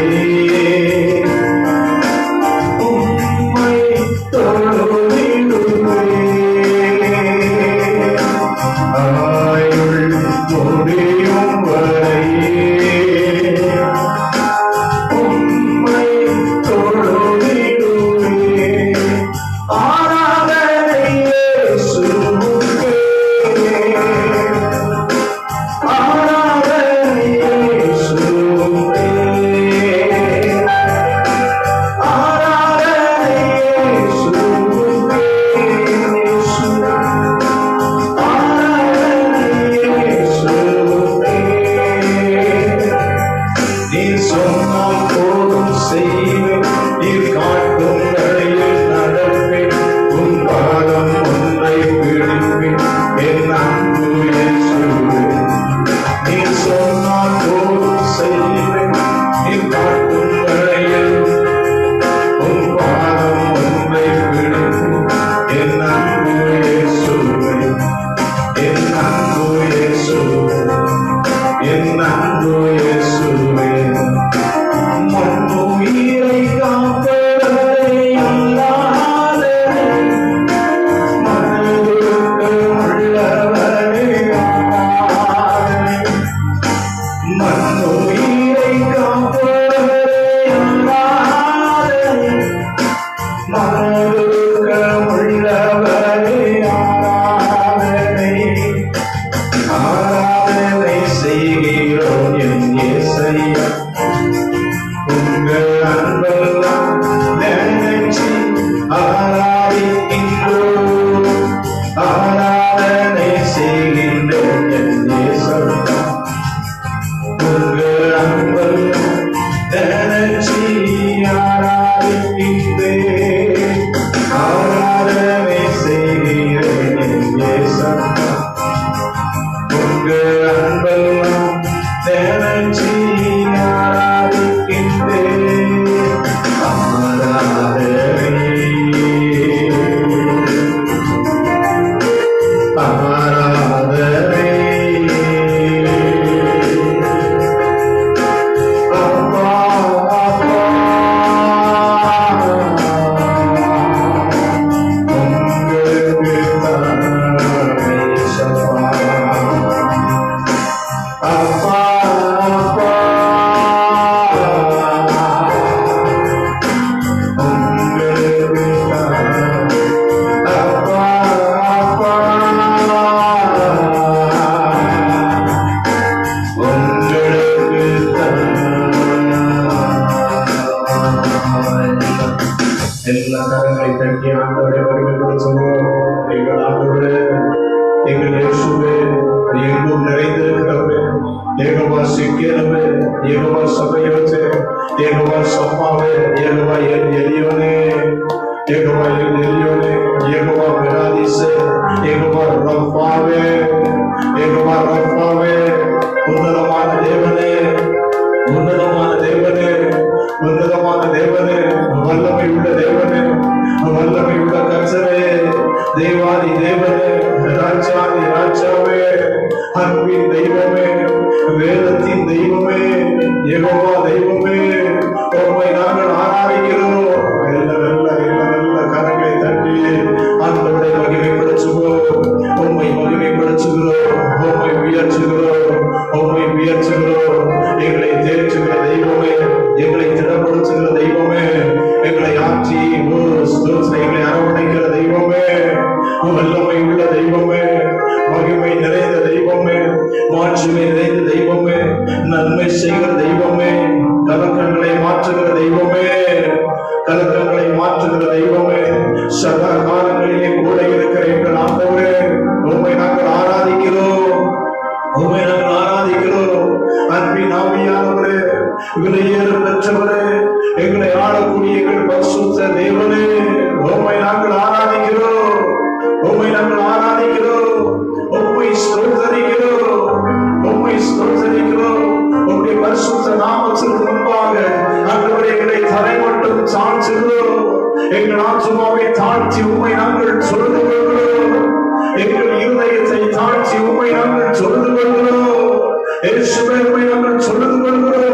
உம்மை தொழுதிடுவேன். ஆயுள் முடியும் வரை உம்மை தொழுதிடுவேன். ஆராதனை இயேசுவுக்கே, ஆராதனை இயேசுவுக்கே, ஆராதனை இயேசுவுக்கே, ஆராதனை இயேசுவுக்கே. நீர் சொன்னால் போதும் செய்வேன், நீர் காட்டும் வழியில் நடப்பேன், உன் பாதம் ஒன்றை பிடிப்பேன், என் அன்பு இயேசுவே. நீர் சொன்னால் போதும் செய்வேன், நீர் காட்டும் வழியில் உன் பாதம் ஒன்றை பிடிப்பேன், என் அன்பு இயேசுவே, என் அன்பு இயேசுவே, என் அன்பு இயேசுவே. மண்ணுயிரை காப்பவரே அல்லாத மனதுக்கு உள்ளவரே ஆராதனை. மண்ணுயிரை காப்பவரே அல்லாத மனதுக்கு உள்ளவரே ஆராதனை. ஆராதனை செய்கிறோம் என் இயேசையா, உங்கள் அன்பெல்லாம் நினைச்சு ஆராதிக்கின்றோம். ஆராதனை செய்கின்றோம் என் இயேசையா, உங்கள் அன்பெல்லாம் நினைச்சு ஆராதிக்கின்றேன். ஆராதனை செய்கிறேன் என் இயேசையா, உங்கள் அன்பெல்லாம் நினைச்சு ஆராதிக்கின்றேன். ஆராதனை, ஆராதனை. அப்பா, அப்பா, உங்களுக்கு தானே சப்பா. அப்பா, அப்பா, உங்களுக்கு தானே. அப்பா, அப்பா, உங்களுக்கு எல்லா கரங்களை தட்டி ஆண்டவரை வருகிறது சொல்லுவோம். எங்கள் ஆண்டவரே, எங்கள் இயேசுவே, எங்கும் நிறைந்திருக்கிறவரே, யெகோவா சிக்கேனவே, யெகோவா சபையோச்சே, யெகோவா சம்மாவே, யெகோவா என் எலியோனே, யெகோவா என் எலியோனே, யெகோவா மெராதிசே, யெகோவா ரஃபாவே, யெகோவா ரஃபாவே. உன்னதமான தேவனே, உன்னதமான தேவனே, உன்னதமான தேவனே, வல்லமை உள்ள தேவனே, வல்லமை உள்ள கர்த்தரே, தேவாதி தேவனே, ராஜாதி ராஜாவே, அன்பின் தெய்வமே, வேதத்தின் தெய்வமே, யெகோவா தெய்வமே, உம்மை நாங்கள் ஆராதிக்கிறோம். நல்ல கரங்களை தட்டி ஆண்டவரை மகிமைப்படுத்துகிறோம், உம்மை மகிமைப்படுத்துகிறோம், உம்மை உயர்த்துகிறோம், உம்மை உயர்த்துகிறோம். எங்களை தேற்றுகிற தெய்வமே, எங்களை திடப்படுத்துகிற தெய்வமே, எங்களை ஆட்சி எங்களை அரவணைக்கிற தெய்வமே, வல்லமை உள்ள தெய்வமே, மகிமை நிறைந்த தெய்வமே, மாட்சிமை நிறைந்த தெய்வமே, நன்மை செய்கிற தெய்வமே, கலக்கங்களை மாற்றுகிற தெய்வமே, கலக்கங்களை மாற்றுகிற தெய்வமே, சதா காலங்களிலே கூட இருக்கிற எங்கள் ஆண்டவரே, உம்மை நாங்கள் ஆராதிக்கிறோம், உம்மை நாங்கள் ஆராதிக்கிறோம். அன்பின் ஆவியானவரே, விலையேற பெற்றவரே, எங்களை ஆளக்கூடிய எங்கள் பரிசுத்த தேவனே, உம்மை நாங்கள் ஆராதிக்கிறோம், உம்மை நாங்கள் ஆராதிக்கிறோம், உம்மை ஸ்தோத்திரிக்கிறோம், உம்மை ஸ்தோத்திரிக்கிறோம். உம்முடைய பரிசுத்த நாமத்திற்கு முன்பாக ஆண்டவரே எங்களை தரை மட்டும் சாட்சிக்கிறோம். எங்கள் ஆத்துமாவை தாழ்த்தி உம்மை நாங்கள் சொல்லிக் கொள்கிறோம், எங்கள் இருதயத்தை தாழ்த்தி உம்மை நாங்கள் சொல்லிக் கொள்கிறோம், இயேசுவே உம்மை நாங்கள் சொல்லிக் கொள்கிறோம்.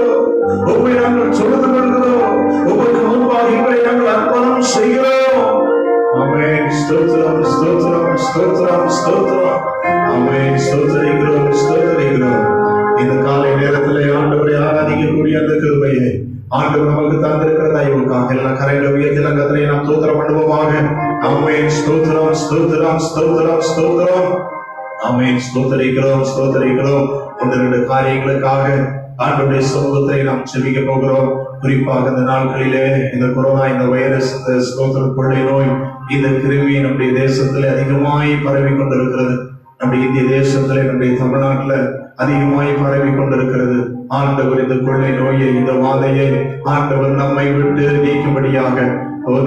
காலை நேரத்திலே ஆண்டவரை ஆராதிக்கக்கூடிய அந்த கிருபையை ஆண்டவர் நமக்கு தந்திருக்கிற தயவுக்காக எல்லாம் கரையில உயர்த்தில கத்திரை நாம் ஸ்தோத்திரம் பண்ணுவோமாக. ஆமென். ஸ்தோத்திரம் ஸ்தோத்திரம் ஸ்தோத்திரம் ஸ்தோத்திரம். ஆமென். ஸ்தோத்திரிக்கிறோம் ஸ்தோத்திரிக்கிறோம். ஒன்று ரெண்டு காரியங்களுக்காக ஆண்டவருடைய சமூகத்தை நாம் செபிக்க போகிறோம். குறிப்பாக இந்த நாட்களிலே இந்த கொரோனா, இந்த வைரஸ், இந்த ஸ்தோத்திர கொள்ளை நோய், இந்த கிருமி நம்முடைய தேசத்திலே அதிகமாய் பரவி கொண்டிருக்கிறது. நம்முடைய இந்திய தேசத்திலே, நம்முடைய தமிழ்நாட்டில் அதிகமாய் பரவி கொண்டிருக்கிறது. ஆண்டவர் இந்த கொள்ளை நோயை, இந்த வாதையை ஆண்டவர் நம்மை விட்டு நீக்கும்படியாக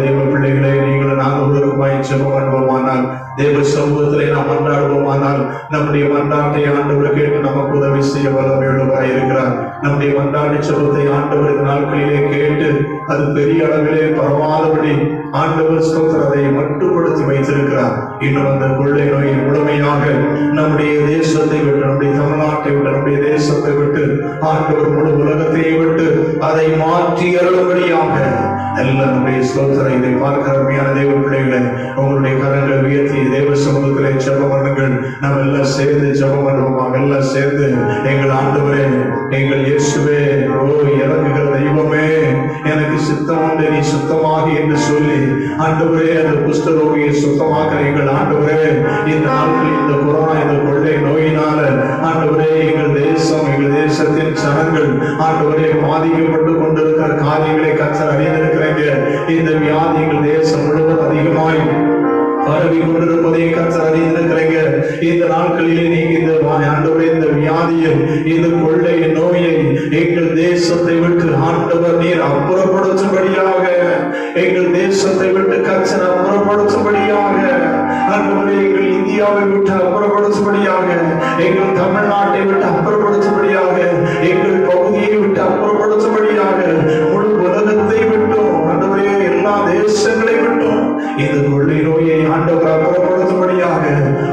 தேவ பிள்ளைகளை நீங்கள் நாங்கள் ஒருவருமாய் ஜெபம் பண்ணுவோமானால், தேவ சமூகத்திலே நாம் மன்றாடுவோமானால், நம்முடைய மன்றாட்டை ஆண்டவர் கேட்டு நமக்கு உதவி செய்ய வல்லமையுள்ளவராய் இருக்கிறார். நம்முடைய மன்றாடி ஜெபத்தை ஆண்டவர் இந்த நாட்களிலே கேட்டு அது பெரிய அளவிலே பரவாதபடி ஆண்டவர் ஸ்தோத்திரத்தை மட்டுப்படுத்தி வைத்திருக்கிறார். இன்னும் அந்த கொள்ளை நோயை முழுமையாக நம்முடைய தேசத்தை விட்டு, நம்முடைய தமிழ்நாட்டை விட்டு, நம்முடைய தேசத்தை விட்டு ஆண்டவர் முழு உலகத்தை விட்டு அதை மாற்றி அருளும்படியாக எல்லாம் நம்முடைய ஸ்தோத்திரம். இதை பார்க்கிற அருமையான தேவ பிள்ளைகளை உங்களுடைய கரங்களை உயர்த்தி தேவ சமூகத்திலே ஜெபம் பண்ணுங்கள். நம்ம எல்லாம் சேர்ந்து ஜெபம் பண்ணுவோமாக. எல்லாம் சேர்ந்து எங்கள் ஆண்டவரே, எங்கள் இயேசுவே, இறங்குகிற தெய்வமே, எனக்கு சித்தம் உண்டு, நீ சுத்தமாகி என்று சொல்லி ஆண்டவரே அந்த குஷ்டரோகியை சுத்தமாக்குற எங்கள் ஆண்டவரே, இந்த நாட்களில் இந்த கொரோனா, இந்த கொள்ளை நோயினால ஆண்டவரே எங்கள் தேசம், எங்கள் தேசத்தின் ஜனங்கள் ஆண்டவரே பாதிக்கப்பட்டு கொண்டிருக்கிற காரியங்களை கர்த்தர் அறிந்திருக்கிறீங்க. இந்த வியாதி எங்கள் தேசம் முழுவதும் அதிகமாய் பரவி கொண்டிருப்பதை கர்த்தர் அறிந்திருக்கிறீங்க. இந்த நாட்களிலே நீங்க இந்த ஆண்டவரே இந்த வியாதியை, இந்த கொள்ளை நோயை எங்கள் தேசத்தை விட்டு ஆண்டவர் நீர் அப்புறப்படுத்தும்படியாக, எங்கள் தேசத்தை விட்டு கர்த்தர் அப்புறப்படுத்தும்படியாக, ஆண்டவரே எங்கள் இந்தியாவை விட்டு அப்புறப்படுத்தும்படியாக, எங்கள் தமிழ்நாட்டை விட்டு அப்புறப்படுத்தும்படியாக, எங்கள் பகுதியை விட்டு அப்புறப்படுத்தும்படியாக, முழு உலகத்தை விட்டும் ஆண்டவரே எல்லா தேசங்களை விட்டும் இந்த கொள்ளை நோயை ஆண்டவர் அப்புறப்படுத்தும்படியாக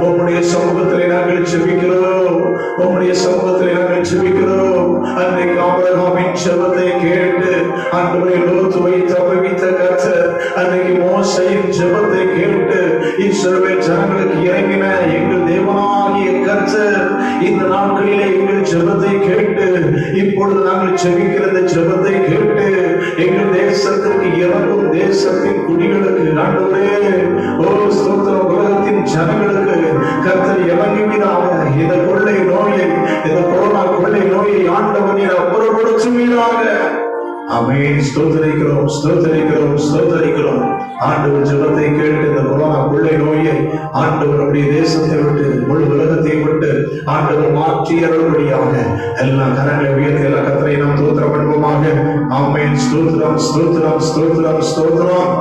உம்முடைய சமூகத்திலே நாங்கள் ஜெபிக்கிறோம். உம்முடைய சமூகத்திலே நாங்கள் ஜெபிக்கிறோம். அன்றைக்கு ஆபிரகாமின் ஜெபத்தை கேட்டு ஆண்டவரை லோத்துவை தப்புவித்த கர்த்தர், அன்றைக்கு மோசேயின் ஜெபத்தை கேட்டு இஸ்ரவேல் ஜனங்களுக்கு இறங்கின எங்கள் தேவனாகிய கர்த்தர் இந்த நாட்களிலே எங்கள் ஜெபத்தை கேட்டு, இப்பொழுது நாங்கள் ஜெபிக்கிற ஜெபத்தை கேட்டு எங்கள் தேசத்திற்கு இறங்கும் தேசத்தின் குடிகளுக்கு ஆண்டவரே, ஸ்தோத்திரம், உலகத்தின் ஜனங்களுக்கு கர்த்தர் இறங்குவீராக. இந்த கொள்ளை நோயை, இந்த கொரோனா கொள்ளை நோயை ஆண்டவர் நீர் அப்புறப்படுத்துவீராக. ஆமென். ஸ்தோத்திரிக்கிறோம் ஸ்தோத்திரிக்கிறோம் ஸ்தோத்திரிக்கிறோம். ஆண்டவர் ஜெபத்தை கேட்டு இந்த கொரோனா கொள்ளை நோயை ஆண்டவர் நம்முடைய தேசத்தை விட்டு, முழு உலகத்தை விட்டு ஆண்டவர் மாற்றி அருளும்படியாக எல்லா கரங்களை உயர்த்தி எல்லா கர்த்தரை நாம் ஸ்தோத்திரம் பண்ணுவோமாக. ஆமென். ஸ்தோத்திரம் ஸ்தோத்திரம் ஸ்தோத்திரம் ஸ்தோத்திரம்.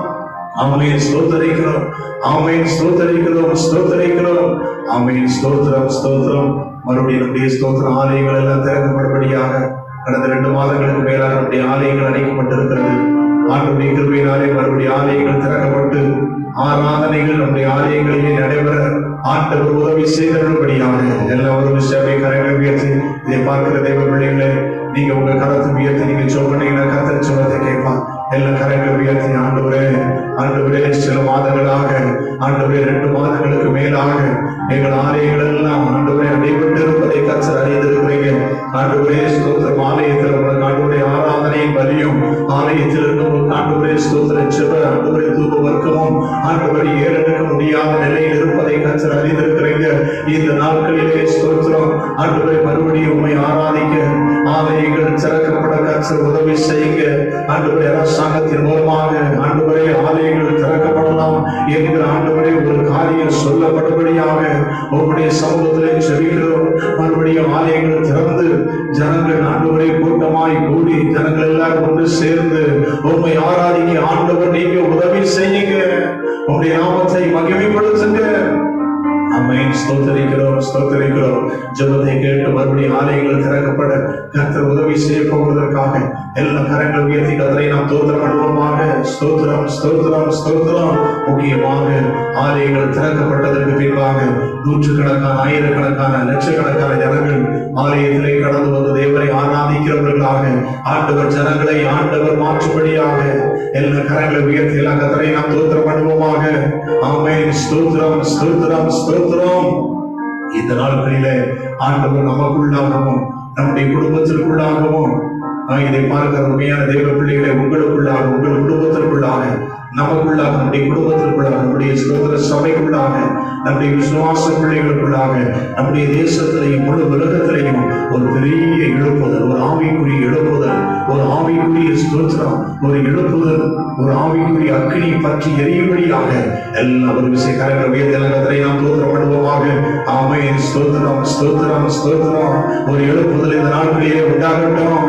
ஆமென். ஸ்தோத்திரிக்கிறோம். ஆமென். ஸ்தோத்திரிக்கிறோம் ஸ்தோத்திரிக்கிறோம். ஆமென். ஸ்தோத்திரம் ஸ்தோத்திரம். மறுபடியும் நம்முடைய ஸ்தோத்திர ஆலயங்கள் எல்லாம் திறக்கப்படும்படியாக கடந்த 2 மாதங்களுக்கு மேலாக நம்முடைய ஆலயங்கள் அடைக்கப்பட்டிருக்கிறது. ஆண்டுடைய கிருபையினாலே மறுபடியும் ஆலயங்கள் திறக்கப்பட்டு ஆராதனைகள் நம்முடைய ஆலயங்களிலே நடைபெற ஆண்டவர் உதவி செய்தபடியாக எல்லா ஒரு சேவை கரங்களை உயர்த்தி இதை பார்க்கிற தெய்வ பிள்ளைகளை நீங்க உங்க கரத்தை உயர்த்தி நீங்க சொன்னீங்கன்னா கர்த்தர் சொல்வதை கேட்பான். எல்லா கரங்களை உயர்த்தி ஆண்டவரே, ஆண்டவரே, சில மாதங்களாக ஆண்டவரே 2 மாதங்களுக்கு மேலாக எங்கள் ஆலயங்கள் எல்லாம் ஆண்டவரே அடைபட்டு இருப்பதை கர்த்தர் அறிந்திருக்கிறீங்க. ஆண்டவரே ஸ்தோத்திரம். ஆலயத்தில் உங்களுக்கு ஆண்டவரே ஆராதனையும் பலியும் ஆலயத்தில் இருக்கும் ஆண்டவரே ஸ்தோத்திர ஜெப ஆண்டவரே தூப வர்க்கமும் ஆண்டவரே ஏறெடுக்க முடியாத நிலையில் இருப்பதை கர்த்தர் அறிந்திருக்கிறீங்க. இந்த நாட்களிலே ஸ்தோத்திரம் ஆண்டவரே மறுபடியும் உண்மை ஆராதிக்க ஆலயங்கள் திறக்கப்பட கர்த்தர் உதவி செய்யுங்க. ஆண்டவரே அரசாங்கத்தின் மூலமாக ஆண்டவரே ஆலயங்கள் திறக்கப்படலாம் என்கிற ஆண்டவரே ஒரு காரியம் சொல்லப்படும்படியாக உங்களுடைய சமூகத்திலே ஜெபிக்கிறோம். மறுபடியும் ஆலயங்கள் திறந்து ஜனங்கள் ஆண்டவரே கூட்டமாய் கூடி ஜனங்கள் எல்லாரும் ஒன்று சேர்ந்து உண்மை ஆராதிக்க ஆண்டவர் நீங்க உதவி செய்யுங்க. உங்களுடைய நாமத்தை மகிமைப்படுத்துங்க. ஆமென். ஸ்தோத்திரிக்கிறோம் ஸ்தோத்திரிக்கிறோம். ஜெபத்தை கேட்டு மறுபடியும் ஆலயங்கள் திறக்கப்பட கர்த்தர் உதவி செய்ய போவதற்காக எல்லா கரங்களை உயர்த்தி கர்த்தரை நாம் ஸ்தோத்திரம் பண்ணுவோமாக. ஸ்தோத்திரம் ஸ்தோத்திரம் ஸ்தோத்திரம். முக்கியமாக ஆலயங்கள் திறக்கப்பட்டதற்கு பின்பாக நூற்றுக்கணக்கான, ஆயிரக்கணக்கான, லட்சக்கணக்கான ஜனங்கள் ஆலயத்திலே கடந்து வந்து தேவரை ஆராதிக்கிறவர்களாக ஆண்டவர் ஜனங்களை ஆண்டவர் மாற்றும்படியாக எல்லா கரங்களை உயர்த்தி எல்லா கர்த்தரை நாம் ஸ்தோத்திரம் பண்ணுவோமாக. ஆமென். ஸ்தோத்திரம் ஸ்தோத்திரம் ஸ்தோத்திரம். இந்த நாட்களிலே ஆண்டவர் நமக்குள்ளாகவும் நம்முடைய குடும்பத்திற்குள்ளாகவும் இதை பார்க்கிற உண்மையான தெய்வ பிள்ளைகளை உங்களுக்குள்ளாக, உங்கள் குடும்பத்திற்குள்ளாக, நமக்குள்ளாக, நம்முடைய குடும்பத்திற்குள்ளாக, நம்முடைய சுதந்திர சபைக்குள்ளாக, நம்முடைய விசுவாச பிள்ளைகளுக்குள்ளாக, நம்முடைய தேசத்திலையும் முழு உலகத்திலையும் ஒரு பெரிய எழுப்புதல், ஒரு ஆவிக்குரிய எழுப்புதல், ஒரு ஆவிக்குரிய ஸ்தோத்திரம், ஒரு எழுப்புதல், ஒரு ஆவிக்குரிய அக்கினி பற்றி எரியும்படியாக எல்லா ஒரு விஷய கரங்களை நாம் தோத்திரம் பண்ணுவோமாக. ஆமென். ஸ்தோத்திரம், ஸ்தோத்திரம், ஸ்தோத்திரம். ஒரு எழுப்புதல் இந்த நாட்களிலே உண்டாகட்டும்.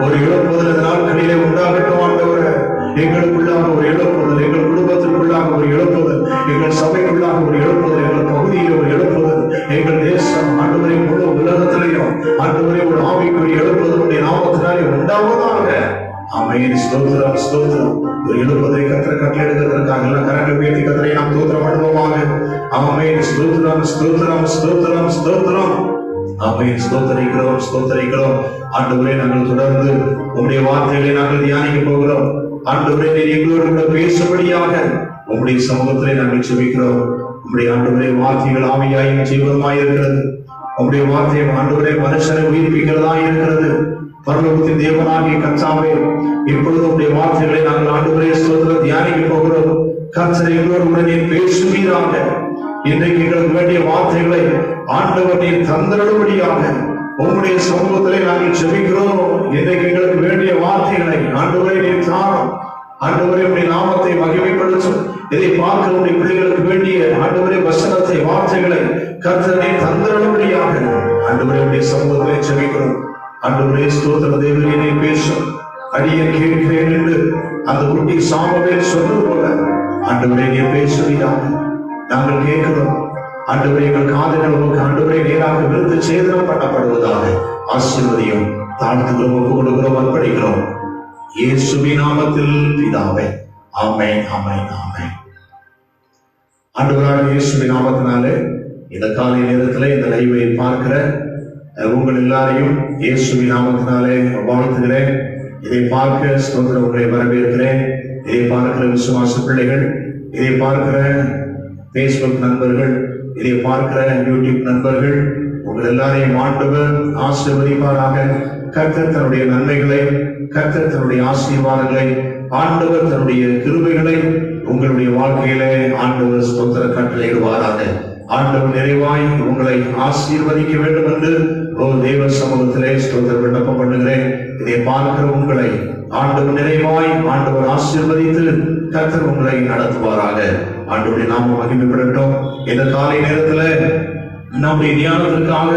ஒரு எழுப்புதல் இந்த நாட்களிலே உண்டாகட்டும். ஆண்டவரே, எங்களுக்குள்ளாக ஒரு எழுப்புதல், எங்கள் குடும்பத்திற்குள்ளாக ஒரு எழுப்புதல், எங்கள் சபைக்குள்ளாக ஒரு எழுப்புதல், எங்கள் பகுதியில் ஒரு எழுப்புதல், எங்கள் தேசம் ஆண்டவரே முழு உலகத்திலையும் ஆண்டவரே ஒரு ஆவிக்குரிய எழுப்புதலுடைய நாமத்தினாலே உண்டாவதாக. ஆமென். ஸ்தோத்திரம், ஸ்தோத்திரம். ஒரு எழுப்புதலை கர்த்தர் கட்டளையிடுவதற்காக எல்லாம் கரங்களை உயர்த்தி கர்த்தரை நாம் ஸ்தோத்திரம் பண்ணுவோமாக. ஆமென். ஸ்தோத்திரம், ஸ்தோத்திரம், ஸ்தோத்திரம், ஸ்தோத்திரம். ஆமென். ஸ்தோத்திரிக்கிறோம், ஸ்தோத்திரிக்கிறோம். ஆண்டவரே, நாங்கள் தொடர்ந்து உம்முடைய வார்த்தைகளை நாங்கள் தியானிக்க போகிறோம். ஆண்டவரே, நீர் எங்களோடு கூட பேசும்படியாக உம்முடைய சமூகத்திலே நாங்கள் செபிக்கிறோம். உம்முடைய ஆண்டவரே வார்த்தைகள் ஆவியாயும் ஜீவனமாய் இருக்கிறது. உம்முடைய வார்த்தை ஆண்டவரே மனுஷனை உயிர்ப்பிக்கிறதா இருக்கிறது. பரலோகத்தின் தேவனாகிய கர்த்தாவே, இப்பொழுது உம்முடைய வார்த்தைகளை நாங்கள் ஆண்டவரே ஸ்தோத்திரம் தியானிக்க போகிறோம். கர்த்தர் எங்களோடு கூட நீர் பேசுவீராக. இன்றைக்கு எங்களுக்கு வேண்டிய வார்த்தைகளை ஆண்டவர் நீர் தந்தருளும்படியாக உம்முடைய சமூகத்திலே நாங்கள் செபிக்கிறோம். இன்றைக்கு எங்களுக்கு வேண்டிய வார்த்தைகளை ஆண்டவரே நீர் தாரும். ஆண்டவரே உம்முடைய நாமத்தை மகிமைப்படுத்தும். இதை பார்க்க உம்முடைய பிள்ளைகளுக்கு வேண்டிய ஆண்டவரே வசனத்தை, வார்த்தைகளை கர்த்தர் நீர் தந்தருளும்படியாக ஆண்டவரே உம்முடைய சமூகத்திலே செபிக்கிறோம். ஆண்டவரே ஸ்தோத்திர தேவனே, நீர் பேசும். அடியேன் கேட்கிறேன் என்று அந்த குட்டி சாமுவேல் சொன்னது போல ஆண்டவரே நீர் பேசுவீராக. நாங்கள் கேட்கிறோம். ஆண்டவரே, எங்கள் காதுகள் உமக்கு ஆண்டவரே நேராக விருத்து சேதனம் பண்ணப்படுவதாக. ஆசீர்வதியும். தாழ்த்துகிறோம், ஒப்புக் கொடுக்கிறோம், அர்ப்பணிக்கிறோம். இயேசுவின் நாமத்தில் பிதாவே. ஆமென், ஆமென், ஆமென். ஆண்டவராகிய இயேசுவின் நாமத்தினாலே இந்த காலை நேரத்திலே இந்த லைவை பார்க்கிற உங்கள் எல்லாரையும் இயேசுவின் நாமத்தினாலே வாழ்த்துகிறேன். இதை பார்க்க ஸ்தோத்திரம் உங்களை வரவேற்கிறேன். இதை பார்க்கிற விசுவாச பிள்ளைகள், இதை பார்க்கிற பேஸ்புக் நண்பர்கள், இதை பார்க்கிற யூடியூப் நண்பர்கள், உங்கள் எல்லாரையும் ஆண்டவர் ஆசீர்வதிப்பாராக. கர்த்தர் தன்னுடைய நன்மைகளை, கர்த்தர் தன்னுடைய ஆசீர்வாதங்களை, ஆண்டவர் தன்னுடைய கிருபைகளை உங்களுடைய வாழ்க்கையிலே ஆண்டவர் ஸ்தோத்திர கட்டளையிடுவாராக. ஆண்டவர் நிறைவாய் உங்களை ஆசீர்வதிக்க வேண்டும் என்று தேவ சமூகத்திலே ஸ்தோத்திர விண்ணப்பம் பண்ணுகிறேன். இதை பார்க்கிற உங்களை ஆண்டவர் நிறைவாய் ஆண்டவர் ஆசீர்வதித்து கர்த்தர் உங்களை நடத்துவாராக. ஆண்டவருடைய நாமம் மகிமைப்படட்டும். இந்த காலை நேரத்துல நம்முடைய தியானத்திற்காக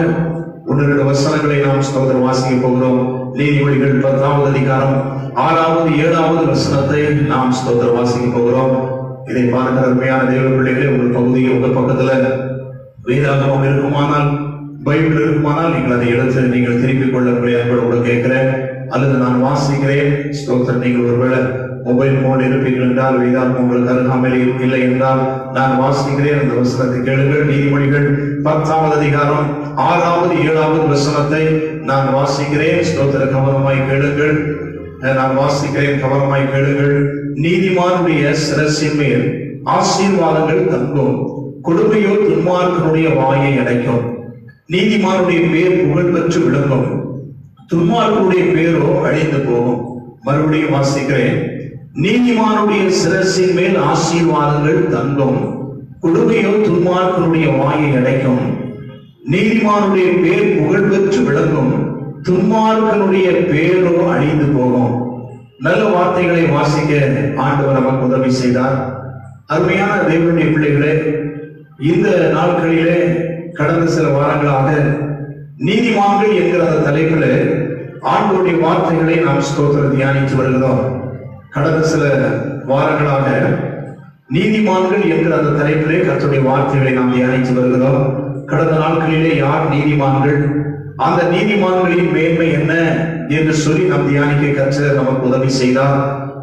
1-2 வசனங்களை நாம் ஸ்தோத்திரம் வாசிக்க போகிறோம். நீதிமொழிகள் 10வது அதிகாரம் 6வது 7வது வசனத்தை நாம் ஸ்தோத்திரம் வாசிக்க போகிறோம். இதை பார்க்கிற அருமையான தேவ பிள்ளைகளே, உங்கள் பகுதியில் உங்கள் பக்கத்துல வேதாகமம் இருக்குமானால், பைபிள் இருக்குமானால் நீங்கள் அதை எடுத்து நீங்கள் திருப்பிக் கொள்ள அன்போடு கேட்கிறேன். அல்லது நான் வாசிக்கிறேன் ஸ்தோத்திரம். நீங்கள் ஒருவேளை மொபைல் போன் இருப்பீர்கள் என்றால், வேதாகமம் உங்களுக்கு அருகாமையில் இல்லை என்றால் நான் வாசிக்கிறேன், அந்த வசனத்தை கேளுங்கள். நீதிமொழிகள் 10வது அதிகாரம் 6வது 7வது வசனத்தை நான் வாசிக்கிறேன். ஸ்தோத்திர கவனமாய் கேளுங்கள். நான் வாசிக்கிறேன், கவனமாய் கேளுங்கள். நீதிமானுடைய சிரசின் மேல் ஆசீர்வாதங்கள் தங்கும், கொடுமையோ துன்மார்க்கனுடைய வாயை அடைக்கும். நீதிமானுடைய பேர் புகழ் பெற்று விளங்கும், துன்மார்க்கனுடைய பேரோ அழிந்து போகும். மறுபடியும் வாசிக்கிறேன். நீதிமானுடைய சிரசின் மேல் ஆசீர்வாதங்கள் தங்கும், கொடுமையோ துன்மார்க்கனுடைய வாயை அடைக்கும். நீதிமானுடைய பேர் புகழ் பெற்று விளங்கும், துன்மார்க்கனுடைய பேரோ அழிந்து போகும். நல்ல வார்த்தைகளை வாசிக்க ஆண்டவர் நமக்கு உதவி செய்தார். அருமையான தேவனுடைய பிள்ளைகளே, இந்த நாட்களிலே கடந்த சில வாரங்களாக நீதிமான்கள் என்கிற அந்த தலைப்பில் ஆண்டவருடைய வார்த்தைகளை நாம் ஸ்தோத்திர தியானித்து வருகிறோம். கடந்த சில வாரங்களாக நீதிமான்கள் என்கிற அந்த தலைப்பிலே கர்த்தருடைய வார்த்தைகளை நாம் தியானித்து வருகிறோம். கடந்த நாட்களிலே யார் நீதிமான்கள், அந்த நீதிமான்களின் மேன்மை என்ன என்று சொல்லி நாம் தியானிக்க கர்த்தர் நமக்கு உதவி செய்தார்.